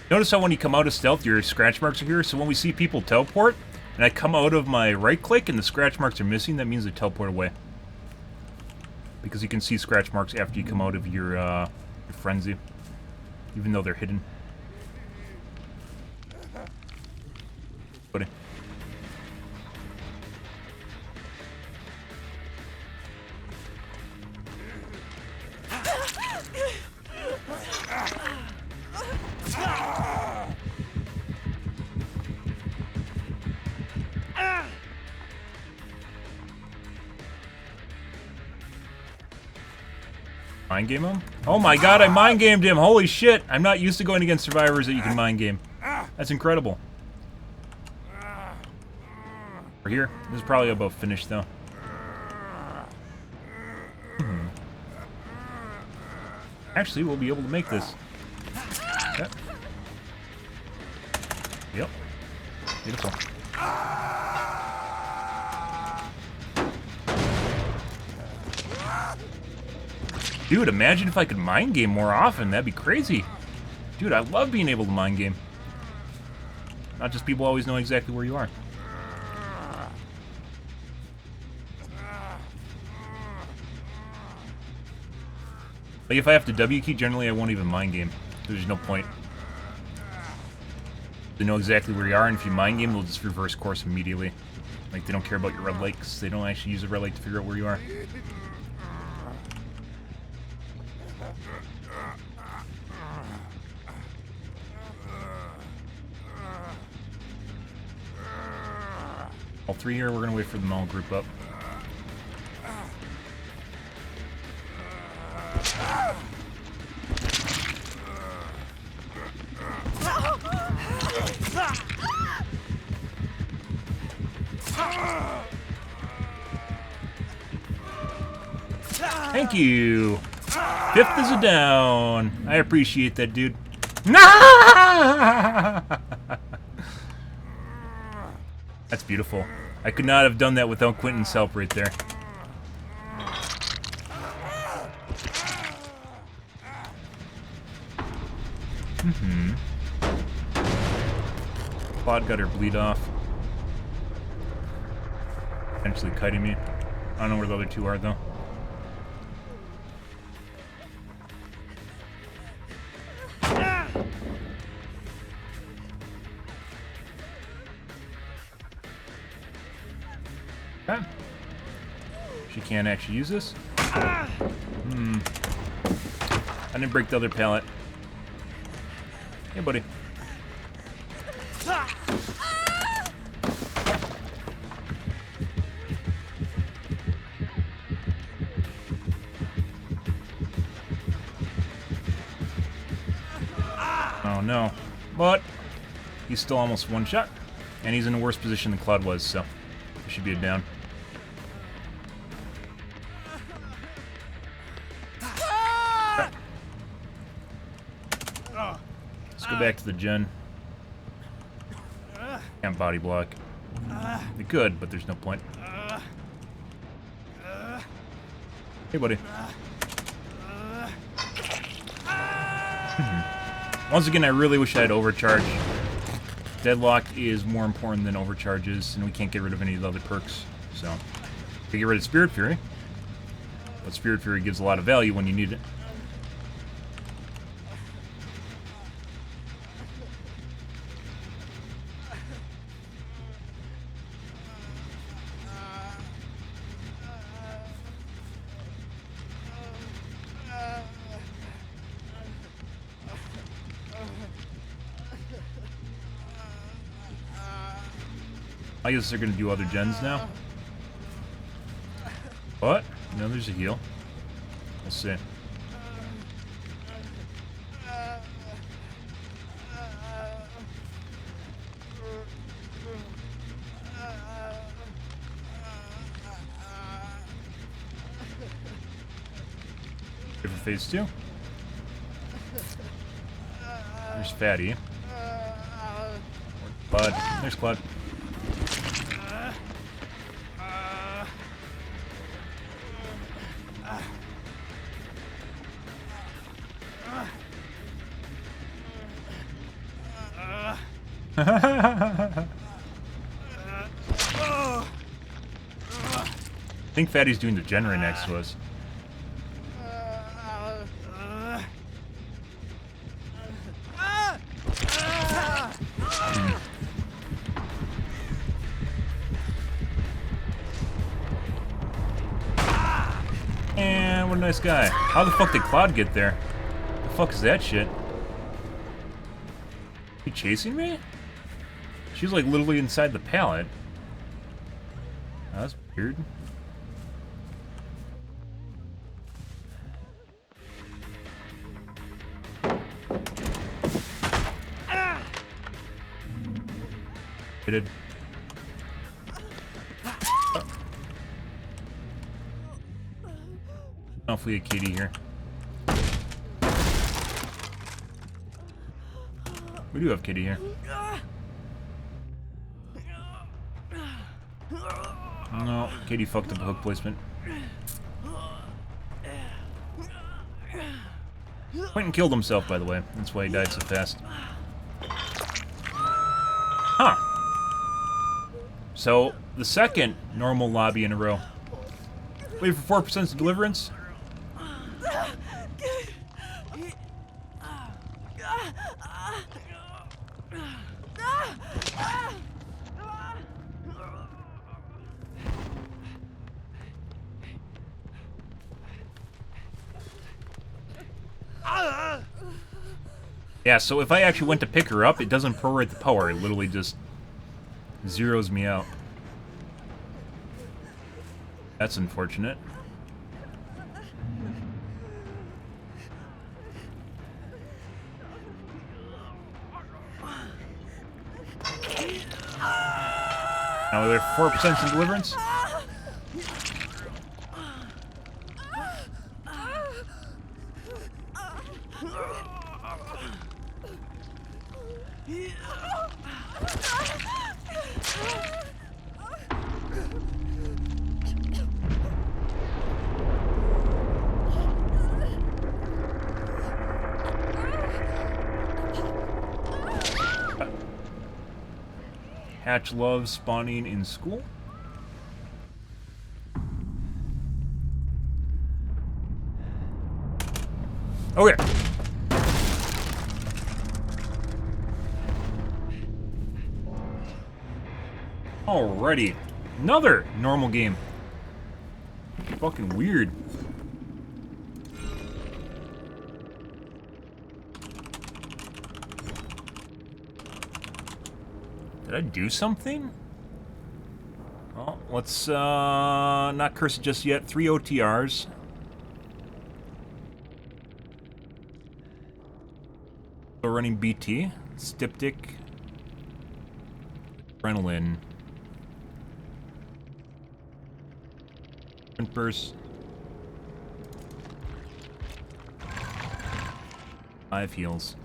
Notice how when you come out of stealth, your scratch marks are here. So when we see people teleport, and I come out of my right click and the scratch marks are missing, that means they teleport away. Because you can see scratch marks after you come out of your frenzy, even though they're hidden. Buddy. Mind game him? Oh my god, I mind gamed him! Holy shit! I'm not used to going against survivors that you can mind game. That's incredible. We're here. This is probably about finished though. Actually, we'll be able to make this. Yep. Yep. Beautiful. Dude, imagine if I could mind game more often. That'd be crazy. Dude, I love being able to mind game. Not just people always know exactly where you are. Like, if I have to W key, generally I won't even mind game. There's no point. They know exactly where you are, and if you mind game, they'll just reverse course immediately. Like, they don't care about your red light, because they don't actually use a red light to figure out where you are. All three here, we're gonna wait for them all to group up. Thank you. Fifth is a down. I appreciate that, dude. That's beautiful. I could not have done that without Quentin's help right there. Quad got her bleed off. Potentially kiting me. I don't know where the other two are though. Okay. She can't actually use this. I didn't break the other pallet. Hey, buddy. Oh no. But he's still almost one shot. And he's in a worse position than Cloud was, so it should be a down. Let's go back to the gen. Can't body block. They could, but there's no point. Hey, buddy. Once again, I really wish I had overcharge. Deadlock is more important than overcharges, and we can't get rid of any of the other perks. So, we get rid of Spirit Fury. But Spirit Fury gives a lot of value when you need it. I guess they're going to do other gens now. But, no, there's a heal. We'll see. Good for phase 2. There's Fatty. Bud. There's Cloud. I think Fatty's doing the gen right next to us. And what a nice guy. How the fuck did Cloud get there? The fuck is that shit? He chasing me? She's like literally inside the pallet. Oh, that's weird. Hit. Hopefully a kitty here. We do have kitty here. No, Katie fucked up the hook placement. Quentin killed himself, by the way. That's why he died so fast. Huh. So, the second normal lobby in a row. Wait for 4% of deliverance. Yeah, so if I actually went to pick her up, it doesn't prorate the power. It literally just zeroes me out. That's unfortunate. Now we're 4% in deliverance. Hatch loves spawning in school. Okay. Alrighty. Another normal game. Fucking weird. Did I do something? Well, let's not curse it just yet. 3 OTRs. Still running BT, Styptic, Adrenaline, Sprint Burst, 5 heals.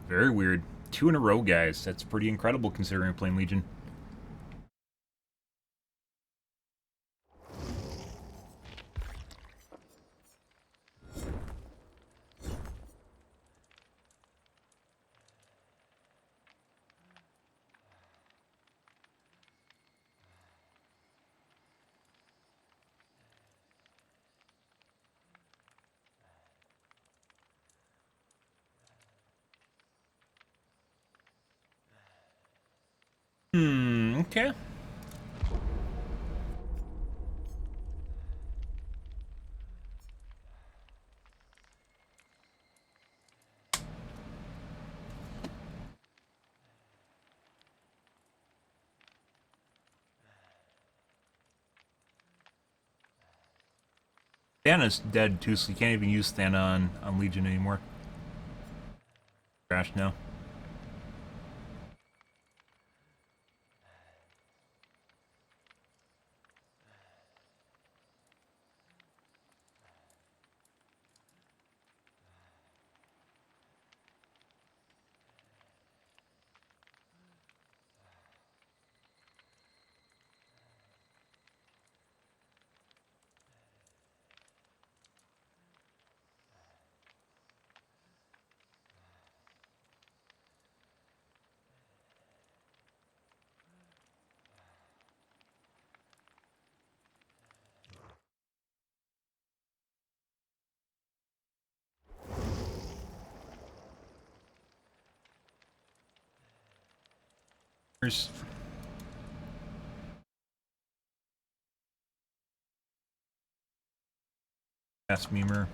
Very weird. 2 in a row, guys. That's pretty incredible considering we're playing Legion. Okay. Thana's dead too, so you can't even use Thana on Legion anymore. Trash now. Here's Memer.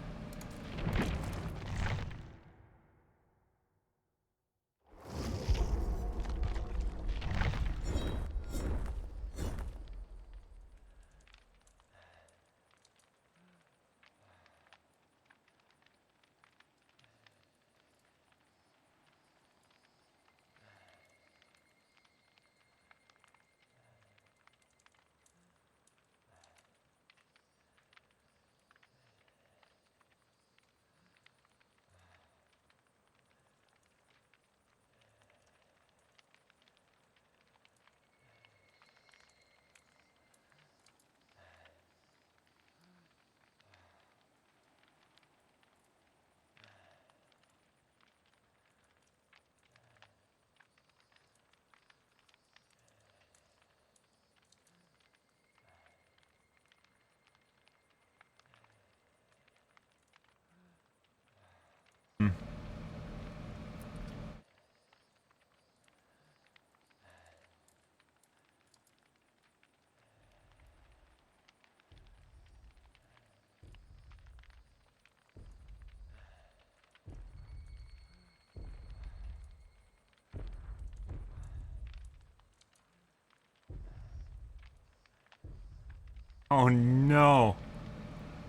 Oh no.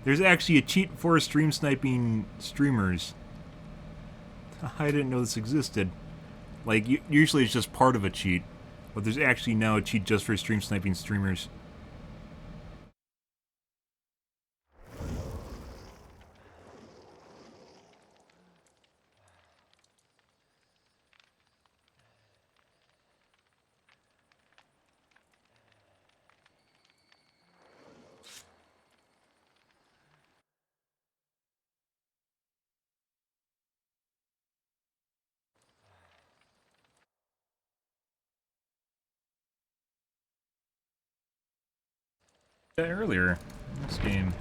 There's actually a cheat for stream sniping streamers. I didn't know this existed. Like, usually it's just part of a cheat. But there's actually now a cheat just for stream sniping streamers. Earlier in this game.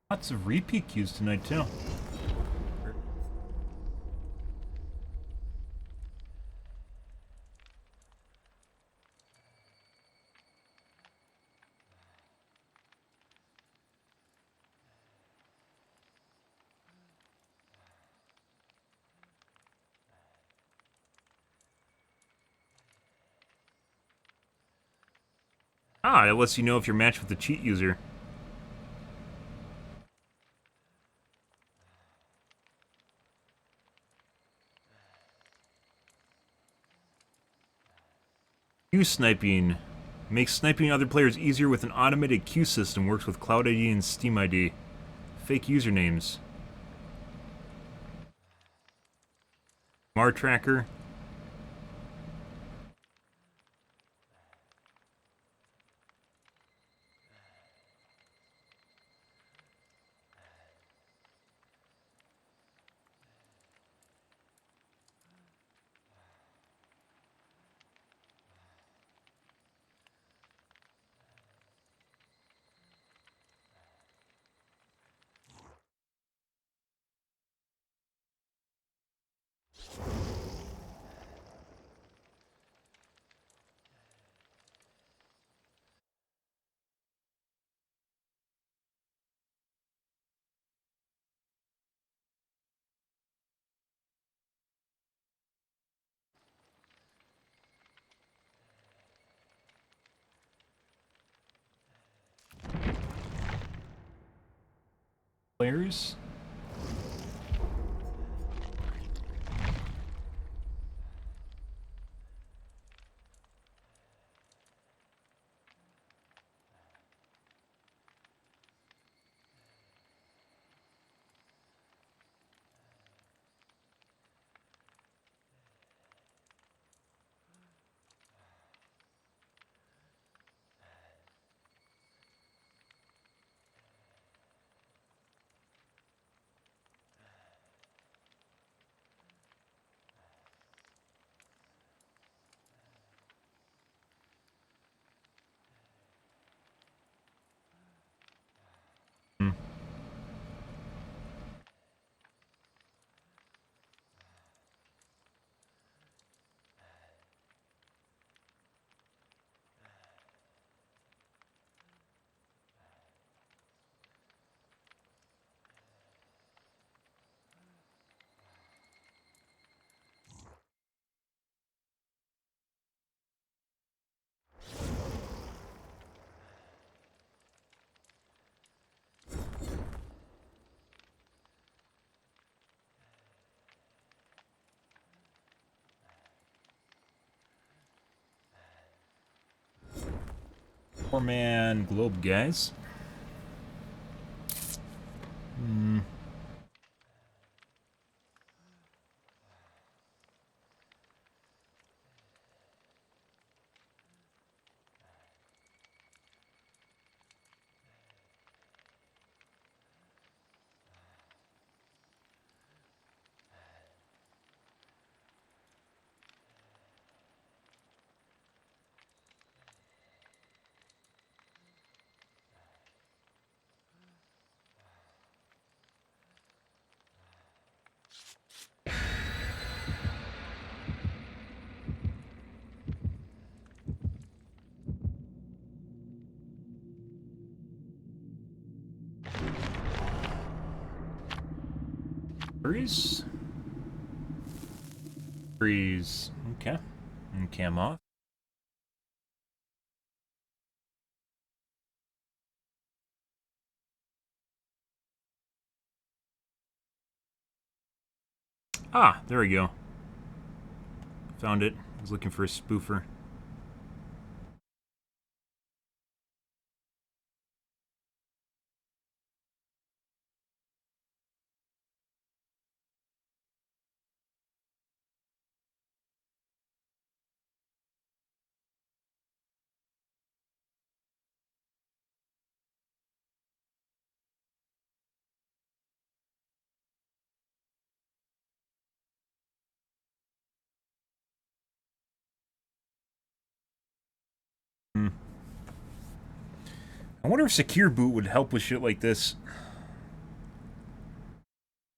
Lots of repeat queues tonight too. Ah, it lets you know if you're matched with the cheat user. Queue sniping. Makes sniping other players easier with an automated queue system. Works with Cloud ID and Steam ID. Fake usernames. Smart Tracker. Players. Four-man globe, guys. Freeze. Freeze. Okay. And cam off. Ah, there we go. Found it. I was looking for a spoofer. I wonder if Secure Boot would help with shit like this.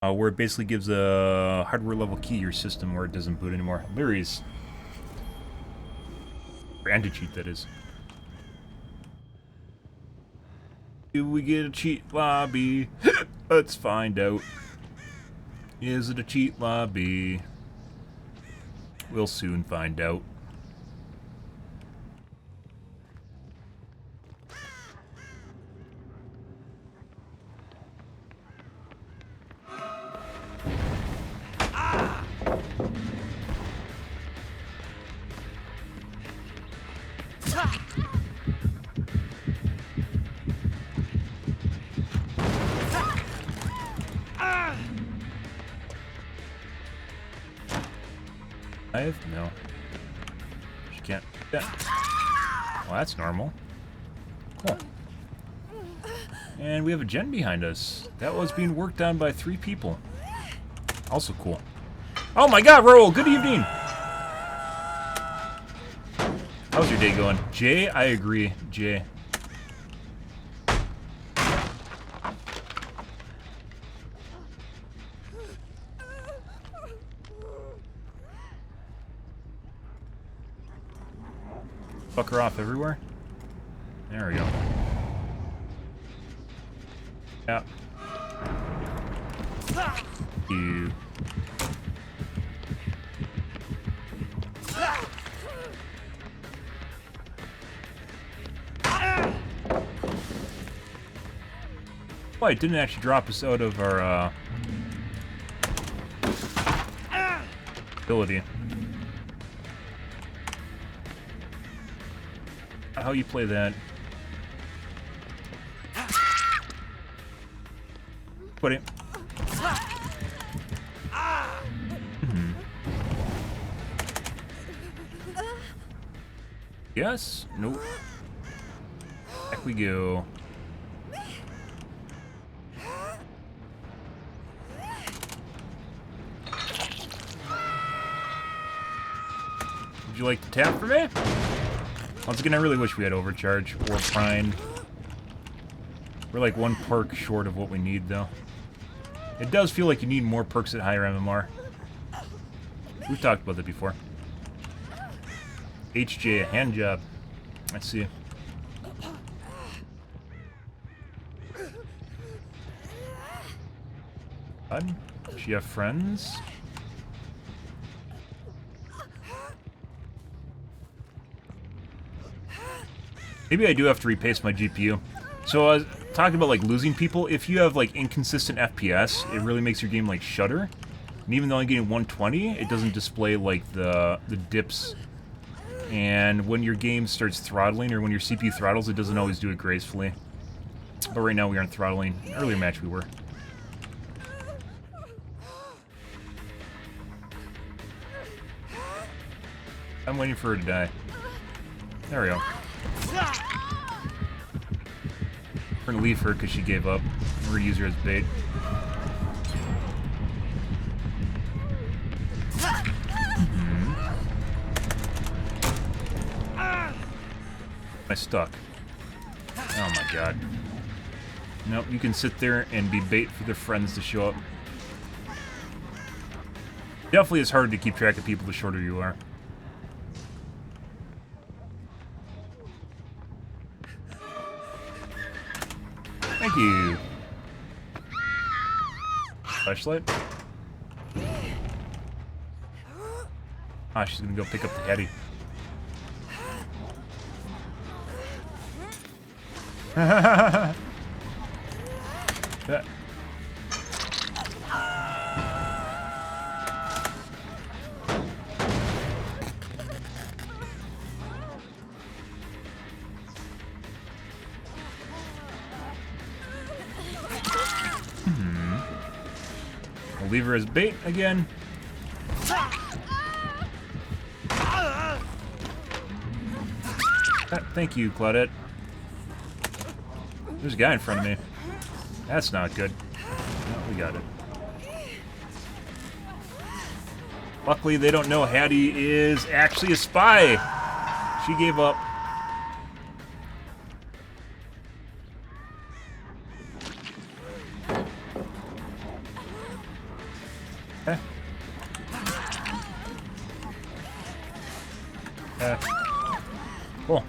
Where it basically gives a hardware level key to your system where it doesn't boot anymore. Larry's. Or anti-cheat, that is. Do we get a cheat lobby? Let's find out. Is it a cheat lobby? We'll soon find out. No. She can't. Yeah. Well, that's normal. Cool. And we have a gen behind us. That was being worked on by 3 people. Also cool. Oh my god, Raoul, good evening! How's your day going? Jay, I agree. Jay. Fuck her off everywhere. There we go. Yeah. You. Oh, it didn't actually drop us out of our ability. How you play that? Put it. Yes? Nope. Back we go. Would you like to tap for me? Once again, I really wish we had Overcharge or Prime. We're like 1 perk short of what we need, though. It does feel like you need more perks at higher MMR. We've talked about that before. HJ, a hand job. Let's see. God, does she have friends? Maybe I do have to repaste my GPU. So I was talking about like losing people. If you have like inconsistent FPS, it really makes your game like shudder. And even though I'm getting 120, it doesn't display like the dips. And when your game starts throttling, or when your CPU throttles, it doesn't always do it gracefully. But right now we aren't throttling. Earlier match we were. I'm waiting for her to die. There we go. We're gonna leave her because she gave up. We're gonna use her as bait. I stuck. Oh my god. Nope, you can sit there and be bait for their friends to show up. Definitely it's hard to keep track of people the shorter you are. Thank you. Flashlight. Ah, she's gonna go pick up the caddy. That. We'll leave her as bait again. Thank you, Claudette. There's a guy in front of me. That's not good. No, we got it. Luckily, they don't know Hattie is actually a spy. She gave up. Cool.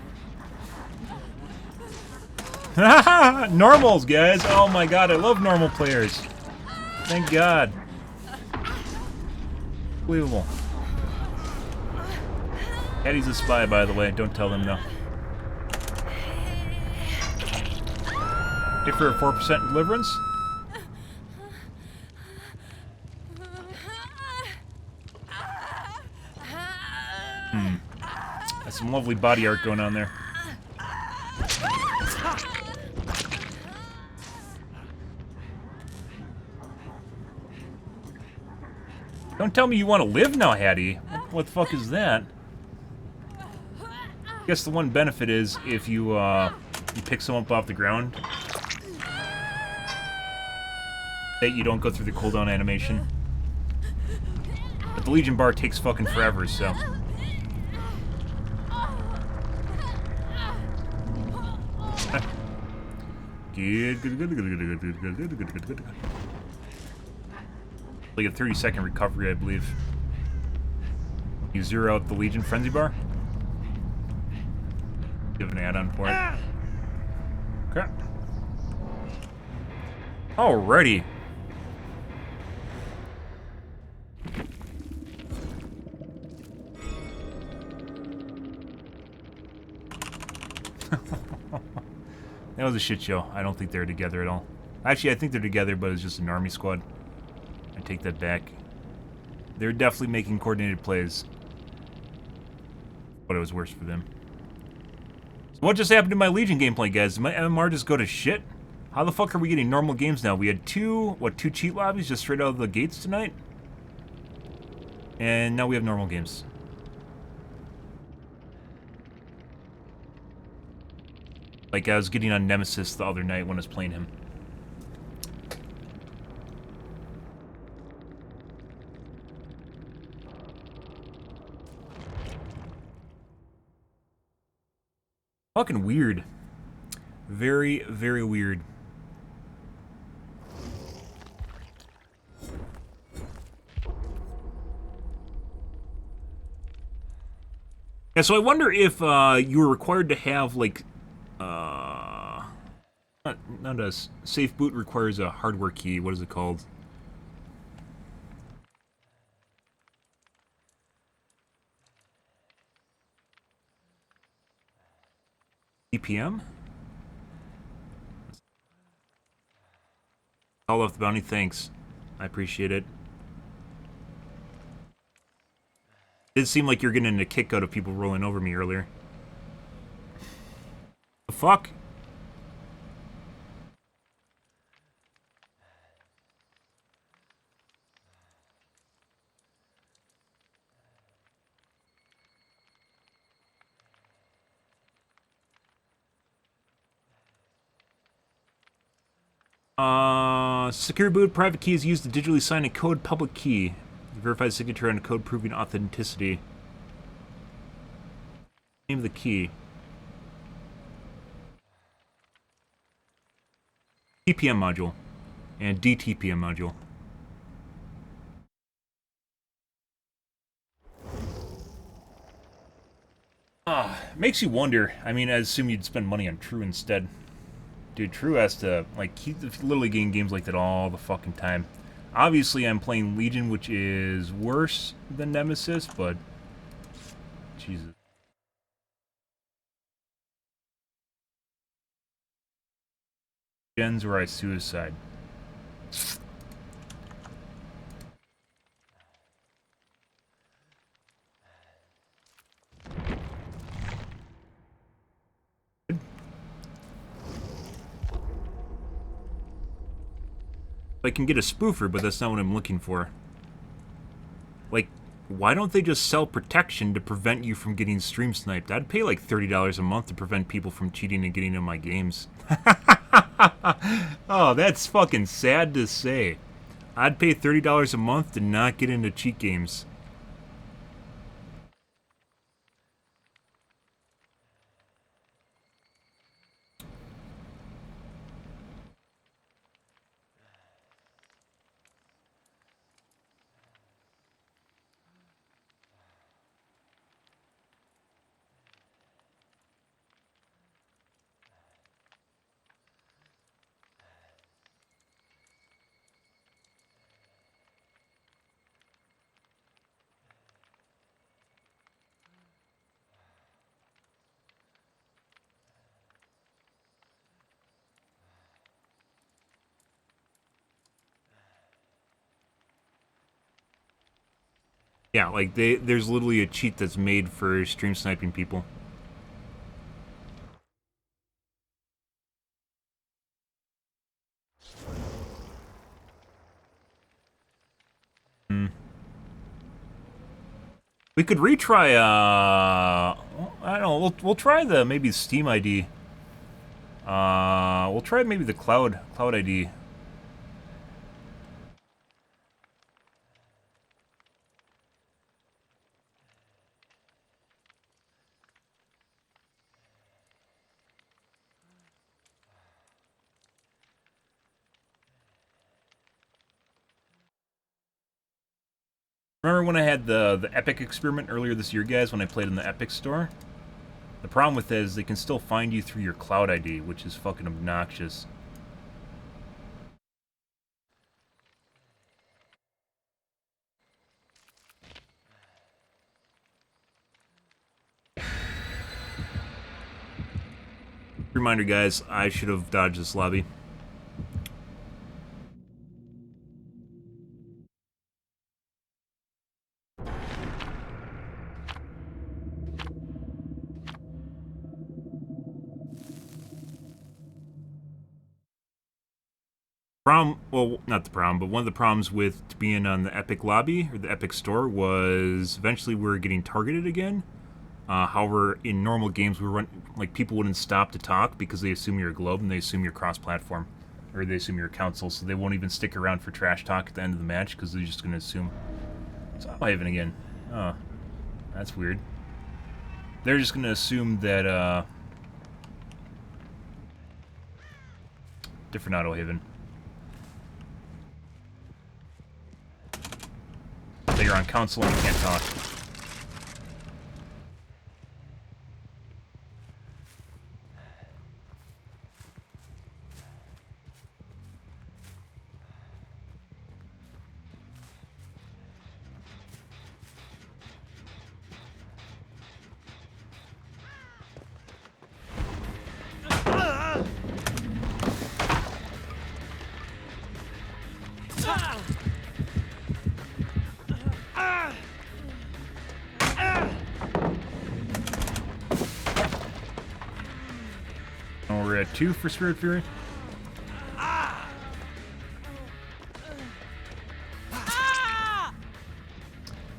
Normals, guys! Oh my god, I love normal players. Thank God. Unbelievable. Eddie's a spy, by the way. Don't tell them no. Hey, for a 4% deliverance? That's some lovely body art going on there. Don't tell me you want to live now, Hattie. What the fuck is that? I guess the one benefit is if you pick someone up off the ground, that you don't go through the cooldown animation. But the Legion bar takes fucking forever, so. Good. Like a 30-second recovery, I believe. You zero out the Legion Frenzy bar. Give an add-on for it. Okay. Alrighty. That was a shit show. I don't think they're together at all. Actually, I think they're together, but it's just an army squad. I take that back. They're definitely making coordinated plays. But it was worse for them. So what just happened to my Legion gameplay, guys? Did my MMR just go to shit? How the fuck are we getting normal games now? We had two cheat lobbies just straight out of the gates tonight? And now we have normal games. Like I was getting on Nemesis the other night when I was playing him. Fucking weird. Very, very weird. Yeah, so I wonder if you were required to have, like, not a safe boot requires a hardware key. What is it called? EPM? All off the bounty, thanks. I appreciate it. It seemed like you're getting a kick out of people rolling over me earlier. The fuck? Secure boot private key is used to digitally sign a code public key. Verified signature on a code proving authenticity. Name of the key. TPM module. And DTPM module. Makes you wonder. I mean, I assume you'd spend money on True instead. Dude, True has to, like, he's literally getting games like that all the fucking time. Obviously, I'm playing Legion, which is worse than Nemesis, but... Jesus. Gens where I suicide. I can get a spoofer, but that's not what I'm looking for. Like, why don't they just sell protection to prevent you from getting stream sniped? I'd pay like $30 a month to prevent people from cheating and getting in my games. Oh, that's fucking sad to say. I'd pay $30 a month to not get into cheat games. Yeah, like there's literally a cheat that's made for stream sniping people. We could retry, I don't know, we'll try the, maybe Steam ID. We'll try maybe the Cloud ID. Remember when I had the Epic experiment earlier this year, guys, when I played in the Epic store? The problem with that is they can still find you through your Cloud ID, which is fucking obnoxious. Reminder, guys, I should have dodged this lobby. Well, not the problem, but one of the problems with being on the Epic lobby, or the Epic store, was eventually we were getting targeted again. However, in normal games, people wouldn't stop to talk because they assume you're a globe and they assume you're cross-platform. Or they assume you're a console, so they won't even stick around for trash talk at the end of the match because they're just going to assume. So I'm Haven again. Oh, that's weird. They're just going to assume that, different Auto Haven. That you're on console and you can't talk. We're at 2 for Spirit Fury.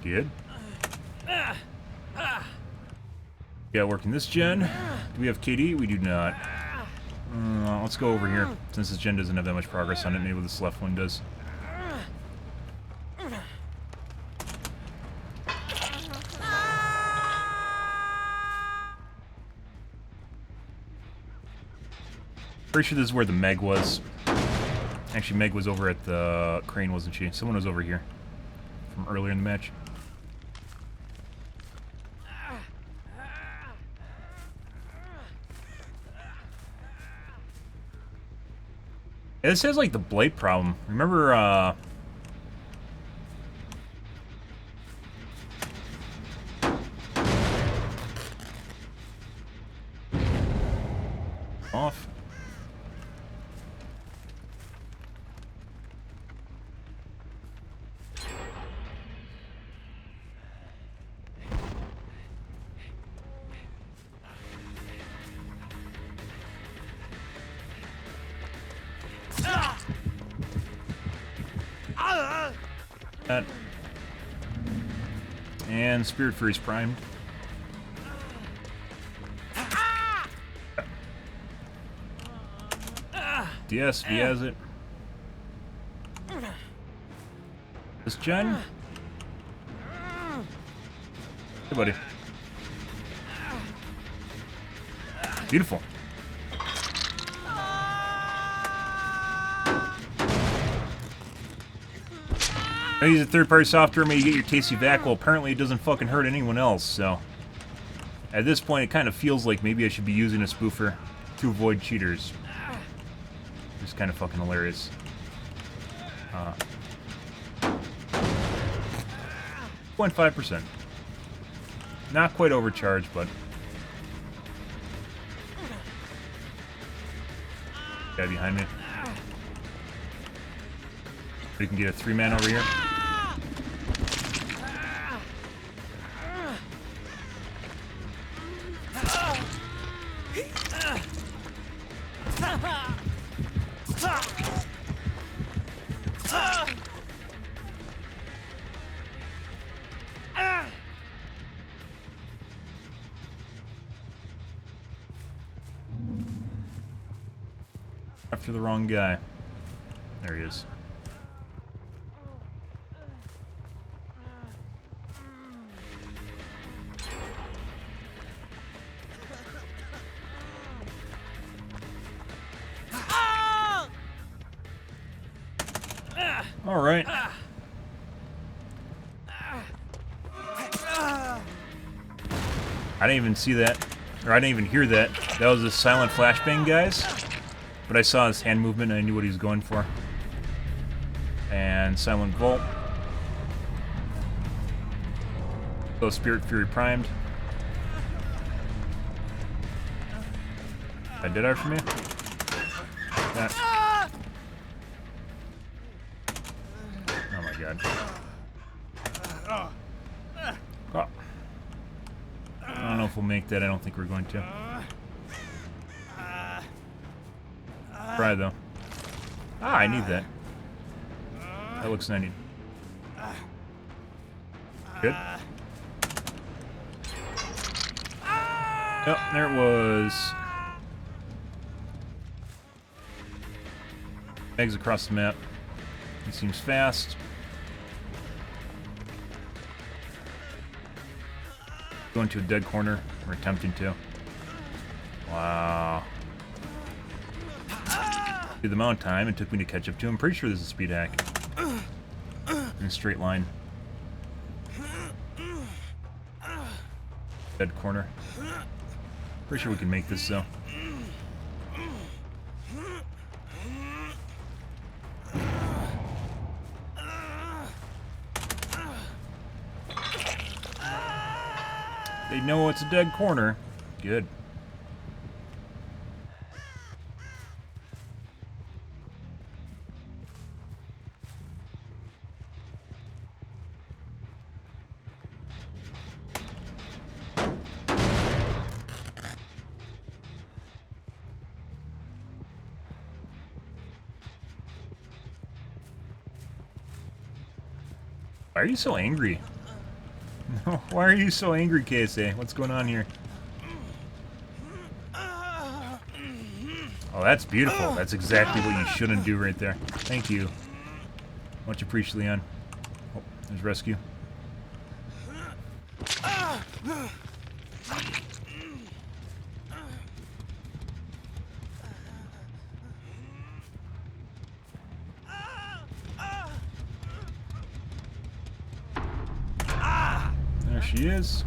Good. Yeah, working this gen. Do we have KD? We do not. Let's go over here. Since this gen doesn't have that much progress on it, maybe this left one does. Pretty sure this is where the Meg was. Actually, Meg was over at the crane, wasn't she? Someone was over here from earlier in the match. Yeah, this has like the blight problem. Remember, off. That. And Spirit Fury's primed. DS, he has it. This gen? Hey, buddy. Beautiful. I use a third-party software, maybe you get your tasty vac. Well, apparently it doesn't fucking hurt anyone else, so... At this point, it kind of feels like maybe I should be using a spoofer to avoid cheaters. It's kind of fucking hilarious. 0.5%. Not quite overcharged, but... Guy behind me. We can get a 3-man over here. after the wrong guy. There he is. All right. I didn't even see that, or I didn't even hear that. That was a silent flashbang, guys. But I saw his hand movement and I knew what he was going for. And silent vault. So Spirit Fury primed. That did it for me. That. Oh my god. Oh. I don't know if we'll make that. I don't think we're going to. Try though. Ah, I need that. That looks 90. Good. Yep, there it was. Eggs across the map. He seems fast. Going to a dead corner, or attempting to. Wow. The amount of time it took me to catch up to him. I'm pretty sure this is a speed hack. In a straight line. Dead corner. Pretty sure we can make this though. They know it's a dead corner. Good. Why are you so angry? Why are you so angry, KSA? What's going on here? Oh, that's beautiful. That's exactly what you shouldn't do right there. Thank you. Much appreciated, Leon. Oh, there's rescue. There she is.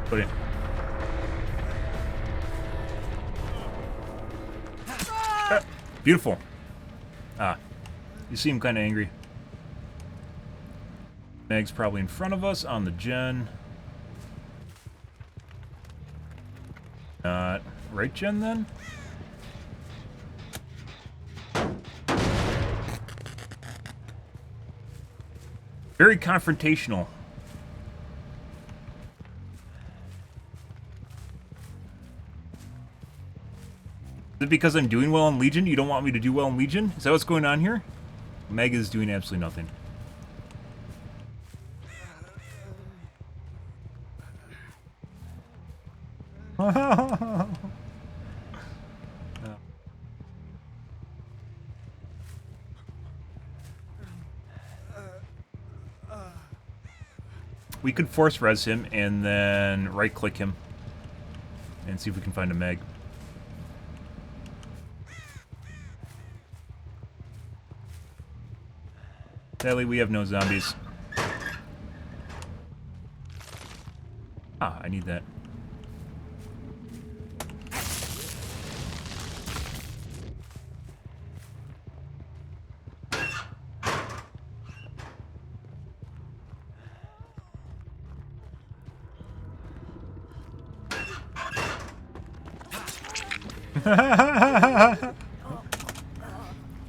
Put in. Ah, beautiful. Ah, you seem kind of angry. Meg's probably in front of us on the gen. Right gen then? Very confrontational. Is it because I'm doing well in Legion? You don't want me to do well in Legion? Is that what's going on here? Meg is doing absolutely nothing. We could force res him and then right click him and see if we can find a Meg. Sadly, we have no zombies. Ah, I need that.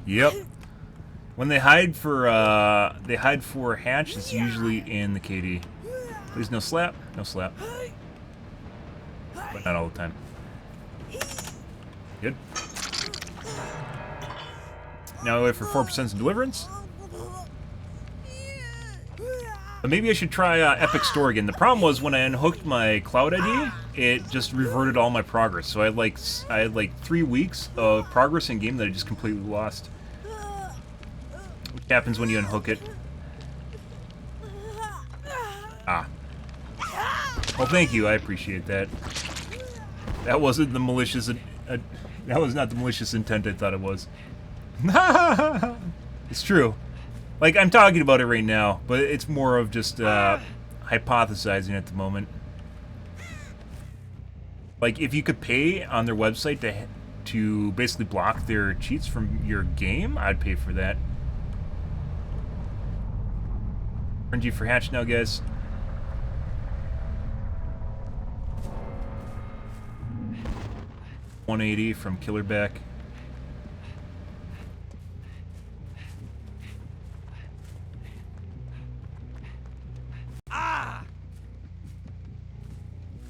Yep. When they hide for hatch, it's usually in the KD. Please no slap, no slap. But not all the time. Good. Now we wait for 4% in deliverance. But maybe I should try Epic Store again. The problem was when I unhooked my Cloud ID, it just reverted all my progress. So I had like 3 weeks of progress in game that I just completely lost. Which happens when you unhook it. Ah. Well, thank you. I appreciate that. That wasn't the malicious. That was not the malicious intent I thought it was. It's true. Like, I'm talking about it right now, but it's more of just hypothesizing at the moment. Like, if you could pay on their website to basically block their cheats from your game, I'd pay for that. RNG for hatch now, guys. $180 from Killerback.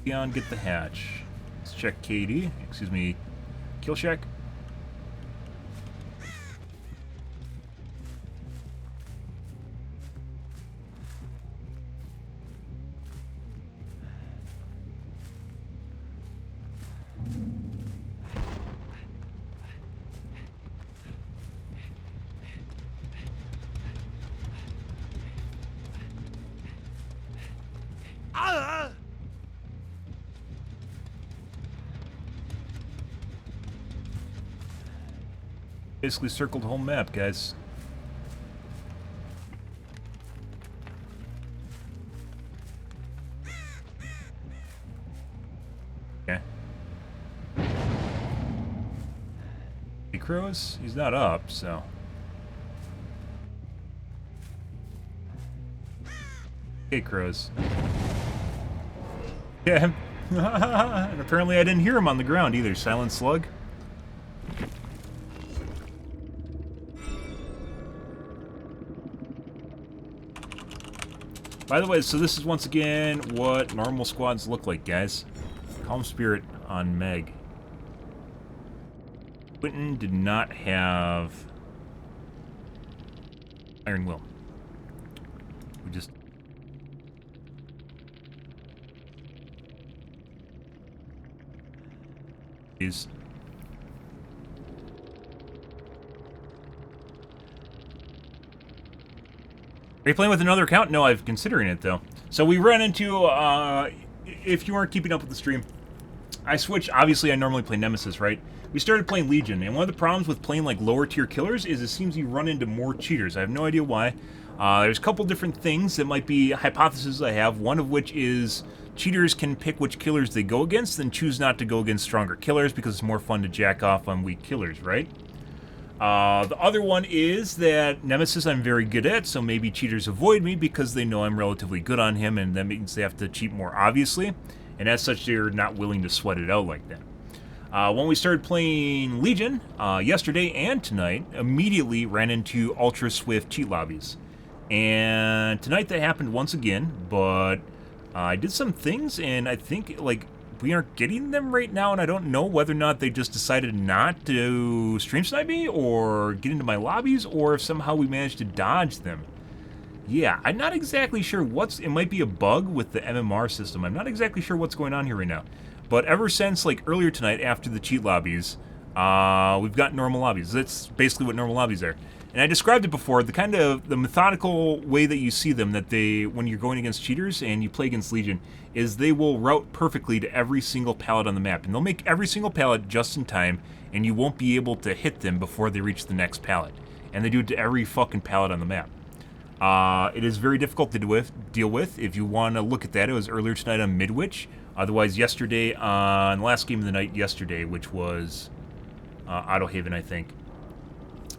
Beyond, get the hatch. Let's check KD. Excuse me, kill check. Basically circled the whole map, guys. Okay. Hey, Crows? He's not up, so... Hey, Crows. Yeah. And apparently I didn't hear him on the ground either. Silent Slug. By the way, so this is once again what normal squads look like, guys. Calm Spirit on Meg. Quentin did not have Iron Will. We just... Is... Are you playing with another account? No, I'm considering it, though. So we ran into, if you weren't keeping up with the stream, I switched. Obviously, I normally play Nemesis, right? We started playing Legion, and one of the problems with playing, like, lower-tier killers is it seems you run into more cheaters. I have no idea why. There's a couple different things that might be hypotheses I have, one of which is cheaters can pick which killers they go against and choose not to go against stronger killers because it's more fun to jack off on weak killers, right? The other one is that Nemesis I'm very good at, so maybe cheaters avoid me because they know I'm relatively good on him, and that means they have to cheat more obviously, and as such they're not willing to sweat it out like that. When we started playing Legion, yesterday and tonight, immediately ran into ultra swift cheat lobbies. And tonight that happened once again, but I did some things, and I think, like, we aren't getting them right now, and I don't know whether or not they just decided not to stream snipe me or get into my lobbies, or if somehow we managed to dodge them. Yeah, I'm not exactly sure what's... It might be a bug with the MMR system. I'm not exactly sure what's going on here right now. But ever since, like, earlier tonight, after the cheat lobbies, we've got normal lobbies. That's basically what normal lobbies are. And I described it before, the kind of, the methodical way that you see them, that they, when you're going against cheaters and you play against Legion, is they will route perfectly to every single pallet on the map. And they'll make every single pallet just in time, and you won't be able to hit them before they reach the next pallet. And they do it to every fucking pallet on the map. It is very difficult to deal with. If you want to look at that, it was earlier tonight on Midwich. Otherwise, yesterday on last game of the night yesterday, which was Autohaven, I think.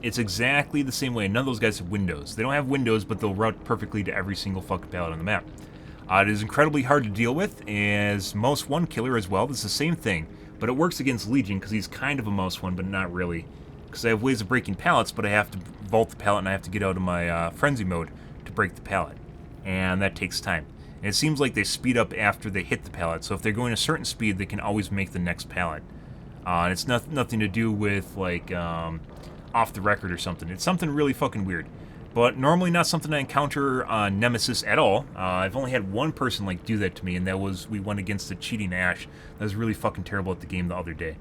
It's exactly the same way. None of those guys have windows. They don't have windows, but they'll route perfectly to every single fucking pallet on the map. It is incredibly hard to deal with, as Most One Killer as well. It's the same thing, but it works against Legion because he's kind of a Most One, but not really. Because I have ways of breaking pallets, but I have to vault the pallet and I have to get out of my frenzy mode to break the pallet. And that takes time. And it seems like they speed up after they hit the pallet, so if they're going a certain speed, they can always make the next pallet. And it's nothing to do with, like, off the record or something. It's something really fucking weird. But normally not something I encounter on Nemesis at all. I've only had one person like do that to me, and that was we went against the cheating Ash. That was really fucking terrible at the game the other day.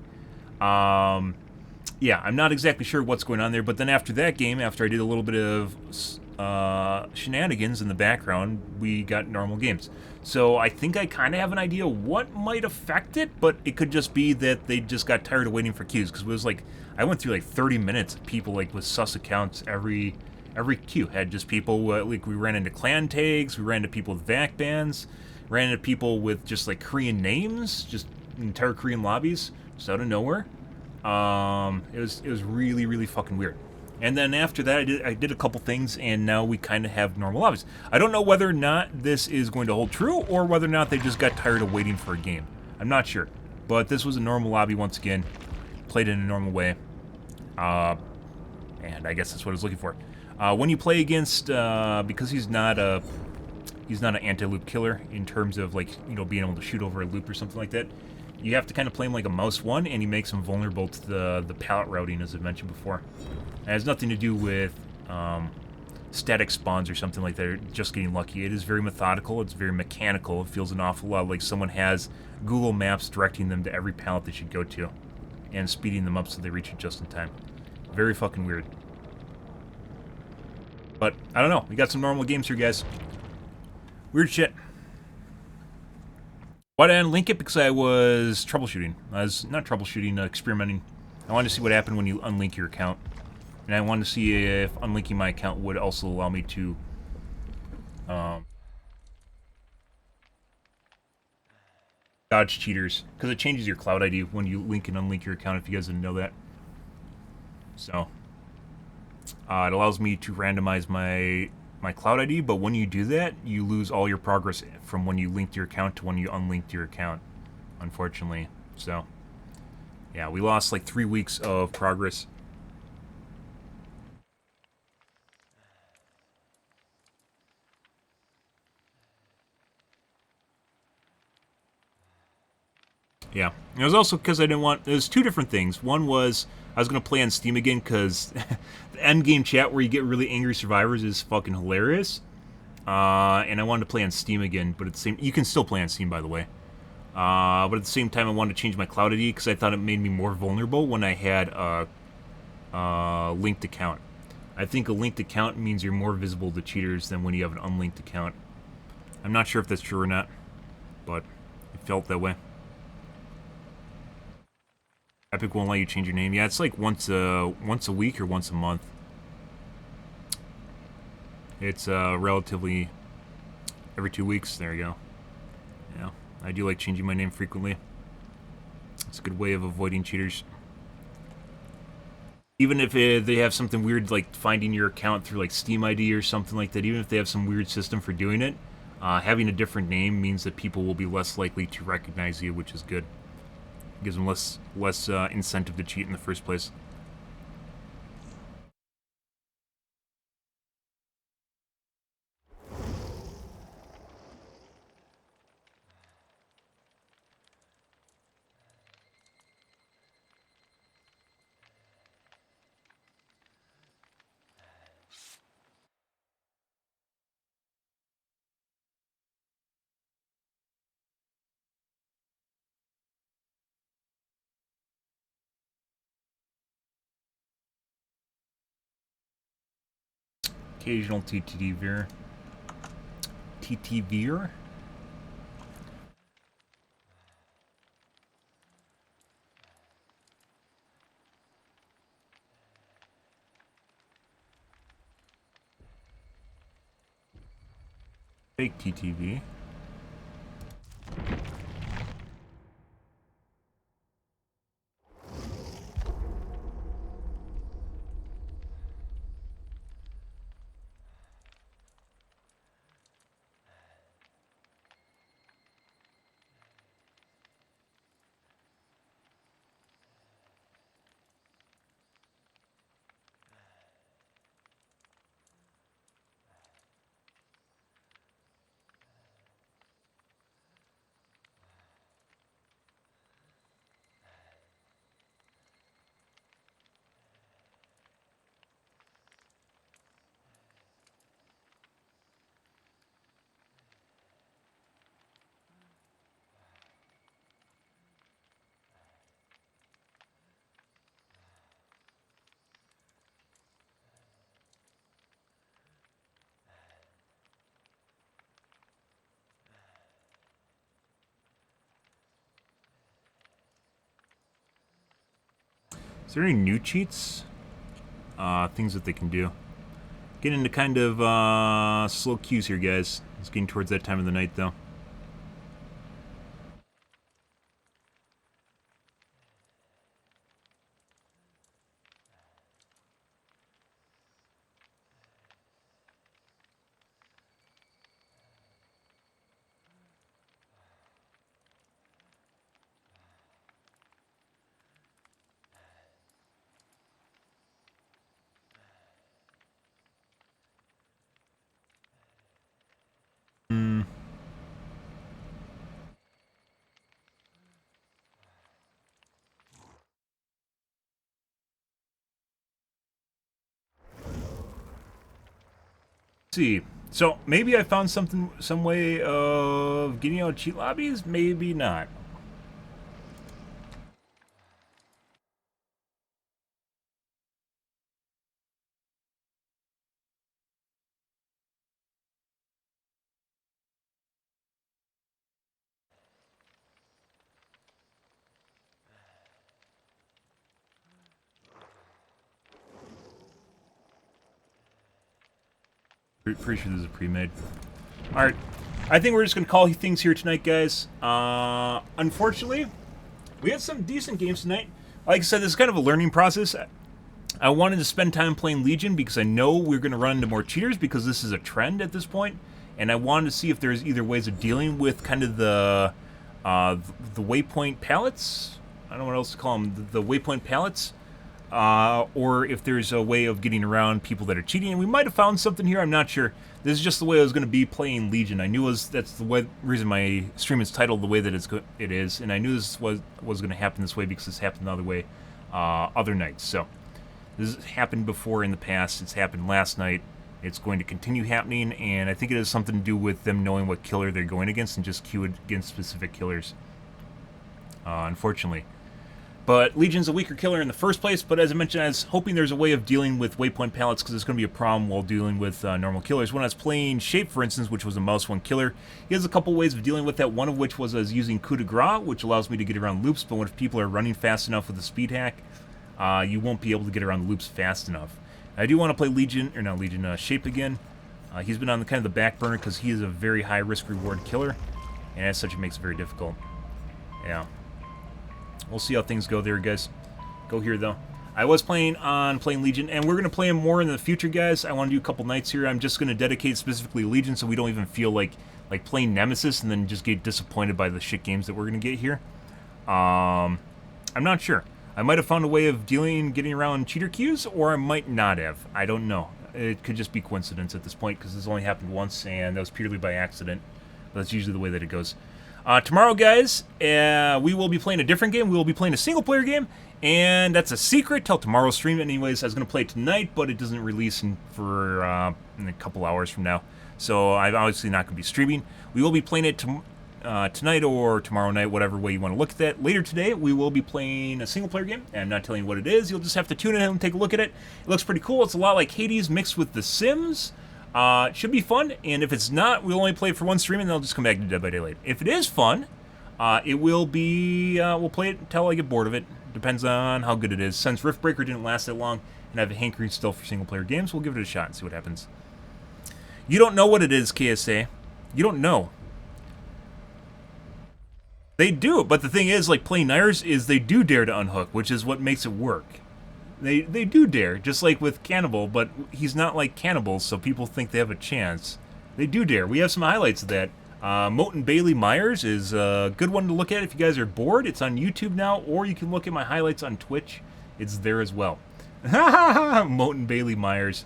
Yeah, I'm not exactly sure what's going on there, but then after that game, after I did a little bit of shenanigans in the background, we got normal games. So I think I kind of have an idea what might affect it, but it could just be that they just got tired of waiting for queues, because it was like, I went through like 30 minutes of people like with sus accounts. Every queue had just people, like we ran into clan tags, we ran into people with VAC bans, ran into people with just like Korean names, just entire Korean lobbies, just out of nowhere. It was really, really fucking weird. And then after that, I did a couple things, and now we kind of have normal lobbies. I don't know whether or not this is going to hold true, or whether or not they just got tired of waiting for a game. I'm not sure. But this was a normal lobby once again. Played in a normal way. And I guess that's what I was looking for. When you play against, because he's not an anti-loop killer in terms of, like, you know, being able to shoot over a loop or something like that, you have to kind of play him like a mouse one, and he makes him vulnerable to the pallet routing, as I mentioned before. It has nothing to do with static spawns or something like that, or just getting lucky. It is very methodical, it's very mechanical. It feels an awful lot like someone has Google Maps directing them to every pallet they should go to, and speeding them up so they reach it just in time. Very fucking weird. But, I don't know, we got some normal games here, guys. Weird shit. Why did I unlink it? Because I was troubleshooting. I was not troubleshooting, experimenting. I wanted to see what happened when you unlink your account. And I wanted to see if unlinking my account would also allow me to dodge cheaters. Because it changes your cloud ID when you link and unlink your account, if you guys didn't know that. So, it allows me to randomize my cloud ID, but when you do that, you lose all your progress from when you linked your account to when you unlinked your account, unfortunately. So, yeah, we lost like 3 weeks of progress. Yeah, it was also because I didn't want. There's two different things. One was I was gonna play on Steam again because the end game chat where you get really angry survivors is fucking hilarious. And I wanted to play on Steam again, but at the same, you can still play on Steam, by the way. But at the same time, I wanted to change my cloud ID because I thought it made me more vulnerable when I had a linked account. I think a linked account means you're more visible to cheaters than when you have an unlinked account. I'm not sure if that's true or not, but it felt that way. Epic won't let you change your name. Yeah, it's like once a week or once a month. It's relatively every 2 weeks. There you go. Yeah, I do like changing my name frequently. It's a good way of avoiding cheaters. Even if they have something weird like finding your account through like Steam ID or something like that, even if they have some weird system for doing it, having a different name means that people will be less likely to recognize you, which is good. Gives them less incentive to cheat in the first place. Occasional TTD veer. TT veer? Fake TTV. Is there any new cheats? Things that they can do. Getting into kind of slow queues here, guys. It's getting towards that time of the night, though. See, so maybe I found some way of getting out of cheat lobbies, maybe not. Pretty sure this is a pre-made. Alright, I think we're just going to call things here tonight, guys. Unfortunately, we had some decent games tonight. Like I said, this is kind of a learning process. I wanted to spend time playing Legion because I know we're going to run into more cheaters because this is a trend at this point. And I wanted to see if there's either ways of dealing with kind of the waypoint pallets. I don't know what else to call them. The waypoint pallets. Or if there's a way of getting around people that are cheating. And we might have found something here, I'm not sure. This is just the way I was going to be playing Legion. I knew that's the reason my stream is titled the way that it is. And I knew this was going to happen this way because this happened the other way other nights. So this has happened before in the past. It's happened last night. It's going to continue happening. And I think it has something to do with them knowing what killer they're going against and just queue against specific killers. Unfortunately. But Legion's a weaker killer in the first place, but as I mentioned, I was hoping there's a way of dealing with waypoint pallets because it's going to be a problem while dealing with normal killers. When I was playing Shape, for instance, which was a mouse 1 killer, he has a couple ways of dealing with that, one of which was I was using coup de grace, which allows me to get around loops, but if people are running fast enough with a speed hack, you won't be able to get around the loops fast enough. I do want to play Legion, or not Legion, Shape again. He's been on the kind of the back burner because he is a very high risk-reward killer, and as such it makes it very difficult. Yeah. We'll see how things go there, guys. Go here, though. I was playing Legion, and we're going to play him more in the future, guys. I want to do a couple nights here. I'm just going to dedicate specifically Legion so we don't even feel like playing Nemesis and then just get disappointed by the shit games that we're going to get here. I'm not sure. I might have found a way of getting around cheater queues, or I might not have. I don't know. It could just be coincidence at this point, because this only happened once, and that was purely by accident. But that's usually the way that it goes. Tomorrow, guys, we will be playing a different game. We will be playing a single-player game, and that's a secret till tomorrow's stream. Anyways, I was going to play it tonight, but it doesn't release for in a couple hours from now. So I'm obviously not going to be streaming. We will be playing it tonight or tomorrow night, whatever way you want to look at that. Later today, we will be playing a single-player game, and I'm not telling you what it is. You'll just have to tune in and take a look at it. It looks pretty cool. It's a lot like Hades mixed with The Sims. It should be fun, and if it's not, we'll only play it for one stream, and then I'll just come back to Dead by Daylight. If it is fun, it will be, we'll play it until I get bored of it. Depends on how good it is. Since Riftbreaker didn't last that long, and I have a hankering still for single-player games, we'll give it a shot and see what happens. You don't know what it is, KSA. You don't know. They do, but the thing is, like playing Nyers, is they do dare to unhook, which is what makes it work. They do dare, just like with Cannibal, but he's not like Cannibal, so people think they have a chance. They do dare. We have some highlights of that. Moten Bailey Myers is a good one to look at if you guys are bored. It's on YouTube now, or you can look at my highlights on Twitch. It's there as well. Moten Bailey Myers.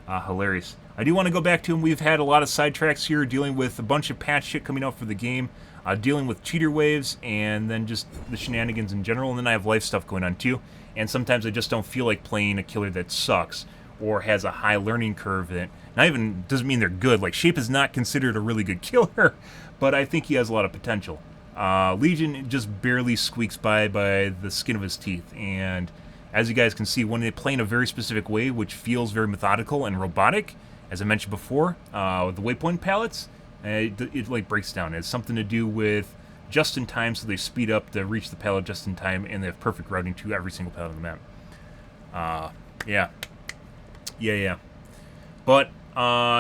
Hilarious. I do want to go back to him. We've had a lot of sidetracks here, dealing with a bunch of patch shit coming out for the game, dealing with cheater waves, and then just the shenanigans in general, and then I have life stuff going on too. And sometimes I just don't feel like playing a killer that sucks or has a high learning curve that not even doesn't mean they're good. Like Shape is not considered a really good killer, but I think he has a lot of potential. Legion just barely squeaks by the skin of his teeth, and as you guys can see, when they play in a very specific way, which feels very methodical and robotic, as I mentioned before, with the waypoint pallets, it like breaks down. It has something to do with just in time, so they speed up to reach the pallet just in time, and they have perfect routing to every single pallet on the map. Yeah. Yeah. But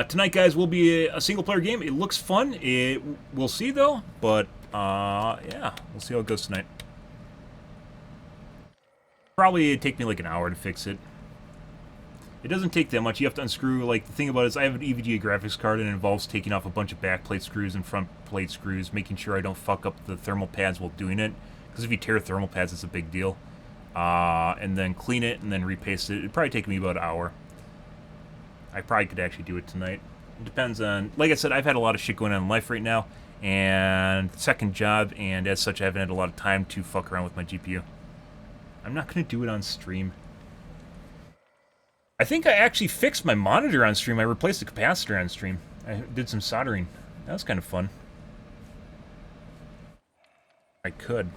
tonight, guys, will be a single-player game. It looks fun. We'll see, though. But, yeah, we'll see how it goes tonight. Probably it'd take me like an hour to fix it. It doesn't take that much. You have to unscrew, like, the thing about it is I have an EVGA graphics card, and it involves taking off a bunch of back plate screws and front plate screws, making sure I don't fuck up the thermal pads while doing it. Because if you tear thermal pads, it's a big deal. And then clean it, and then repaste it. It'd probably take me about an hour. I probably could actually do it tonight. It depends on... Like I said, I've had a lot of shit going on in life right now, and second job, and as such, I haven't had a lot of time to fuck around with my GPU. I'm not going to do it on stream. I think I actually fixed my monitor on stream. I replaced the capacitor on stream. I did some soldering. That was kind of fun. I could.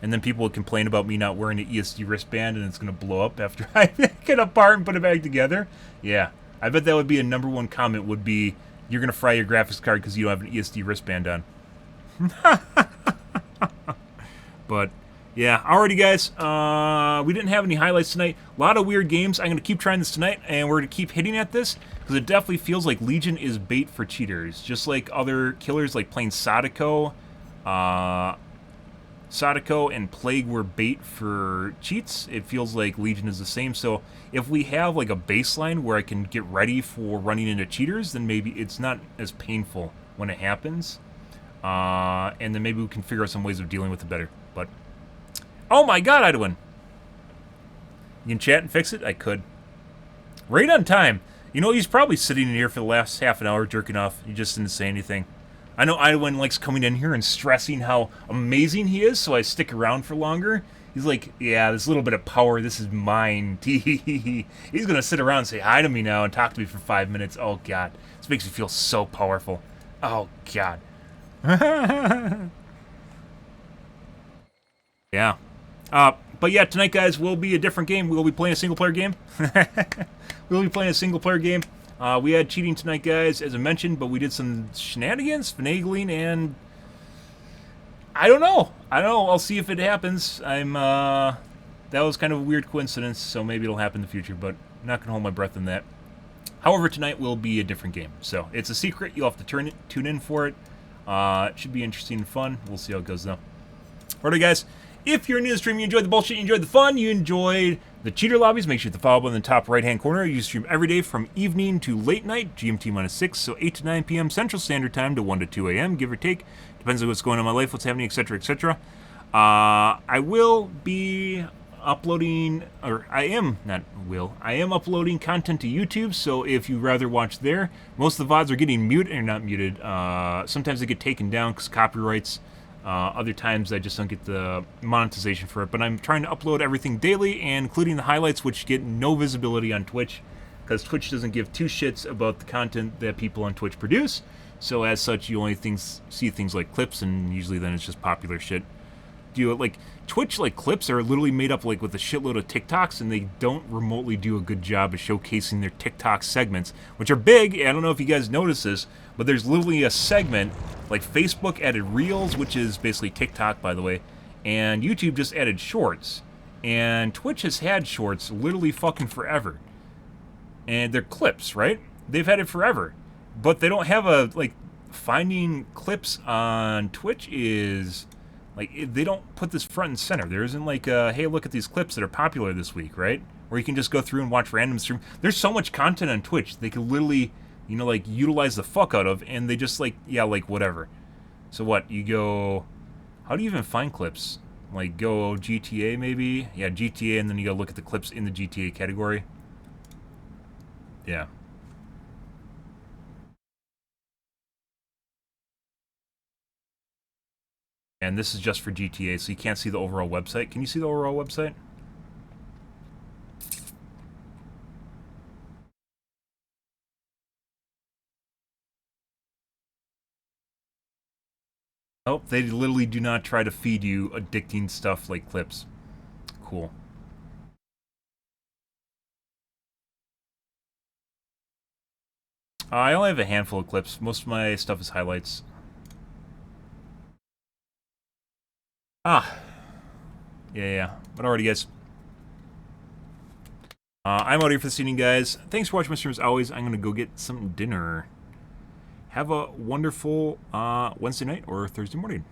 And then people would complain about me not wearing an ESD wristband and it's going to blow up after I pick it apart and put it back together. Yeah. I bet that would be a #1 comment would be, you're going to fry your graphics card because you don't have an ESD wristband on. But... yeah, alrighty guys, we didn't have any highlights tonight. A lot of weird games. I'm going to keep trying this tonight, and we're going to keep hitting at this, because it definitely feels like Legion is bait for cheaters. Just like other killers, like playing Sadako. Sadako and Plague were bait for cheats. It feels like Legion is the same. So if we have like a baseline where I can get ready for running into cheaters, then maybe it's not as painful when it happens. And then maybe we can figure out some ways of dealing with it better. But... oh my god, Idwin! You can chat and fix it? I could. Right on time. You know, he's probably sitting in here for the last half an hour jerking off. He just didn't say anything. I know Idwin likes coming in here and stressing how amazing he is, so I stick around for longer. He's like, yeah, this little bit of power, this is mine. He's gonna sit around and say hi to me now and talk to me for 5 minutes. Oh god. This makes me feel so powerful. Oh god. Yeah. But yeah, tonight, guys, will be a different game. We'll be playing a single-player game. We'll be playing a single-player game. We had cheating tonight, guys, as I mentioned, but we did some shenanigans, finagling, and... I don't know. I'll see if it happens. That was kind of a weird coincidence, so maybe it'll happen in the future, but I'm not going to hold my breath on that. However, tonight will be a different game. So, it's a secret. You'll have to tune in for it. It should be interesting and fun. We'll see how it goes, though. Alright, guys. If you're new to the stream, you enjoyed the bullshit, you enjoyed the fun, you enjoyed the cheater lobbies, make sure to follow button in the top right-hand corner. You stream every day from evening to late night, GMT-6, so 8 to 9 p.m. Central Standard Time to 1 to 2 a.m., give or take. Depends on what's going on in my life, what's happening, etc., etc. I will be uploading, or I am uploading content to YouTube, so if you'd rather watch there, most of the VODs are getting muted, or not muted, sometimes they get taken down because copyrights. Other times I just don't get the monetization for it, but I'm trying to upload everything daily, and including the highlights, which get no visibility on Twitch, because Twitch doesn't give two shits about the content that people on Twitch produce, so as such, you only see things like clips, and usually then it's just popular shit. Twitch, clips are literally made up, with a shitload of TikToks, and they don't remotely do a good job of showcasing their TikTok segments, which are big. I don't know if you guys notice this, but there's literally a segment, Facebook added Reels, which is basically TikTok, by the way, and YouTube just added Shorts, and Twitch has had Shorts literally fucking forever, and they're clips, right? They've had it forever, but they don't have finding clips on Twitch is... they don't put this front and center. There isn't hey, look at these clips that are popular this week, right? Or you can just go through and watch random stream. There's so much content on Twitch they can literally, utilize the fuck out of, and they just whatever. So what, you go, how do you even find clips? Go GTA maybe? Yeah, GTA, and then you go look at the clips in the GTA category. Yeah. And this is just for GTA, so you can't see the overall website. Can you see the overall website? Oh, they literally do not try to feed you addicting stuff like clips. Cool. I only have a handful of clips. Most of my stuff is highlights. Ah. Yeah. But alrighty, guys. I'm out here for this evening, guys. Thanks for watching my stream as always. I'm going to go get some dinner. Have a wonderful Wednesday night or Thursday morning.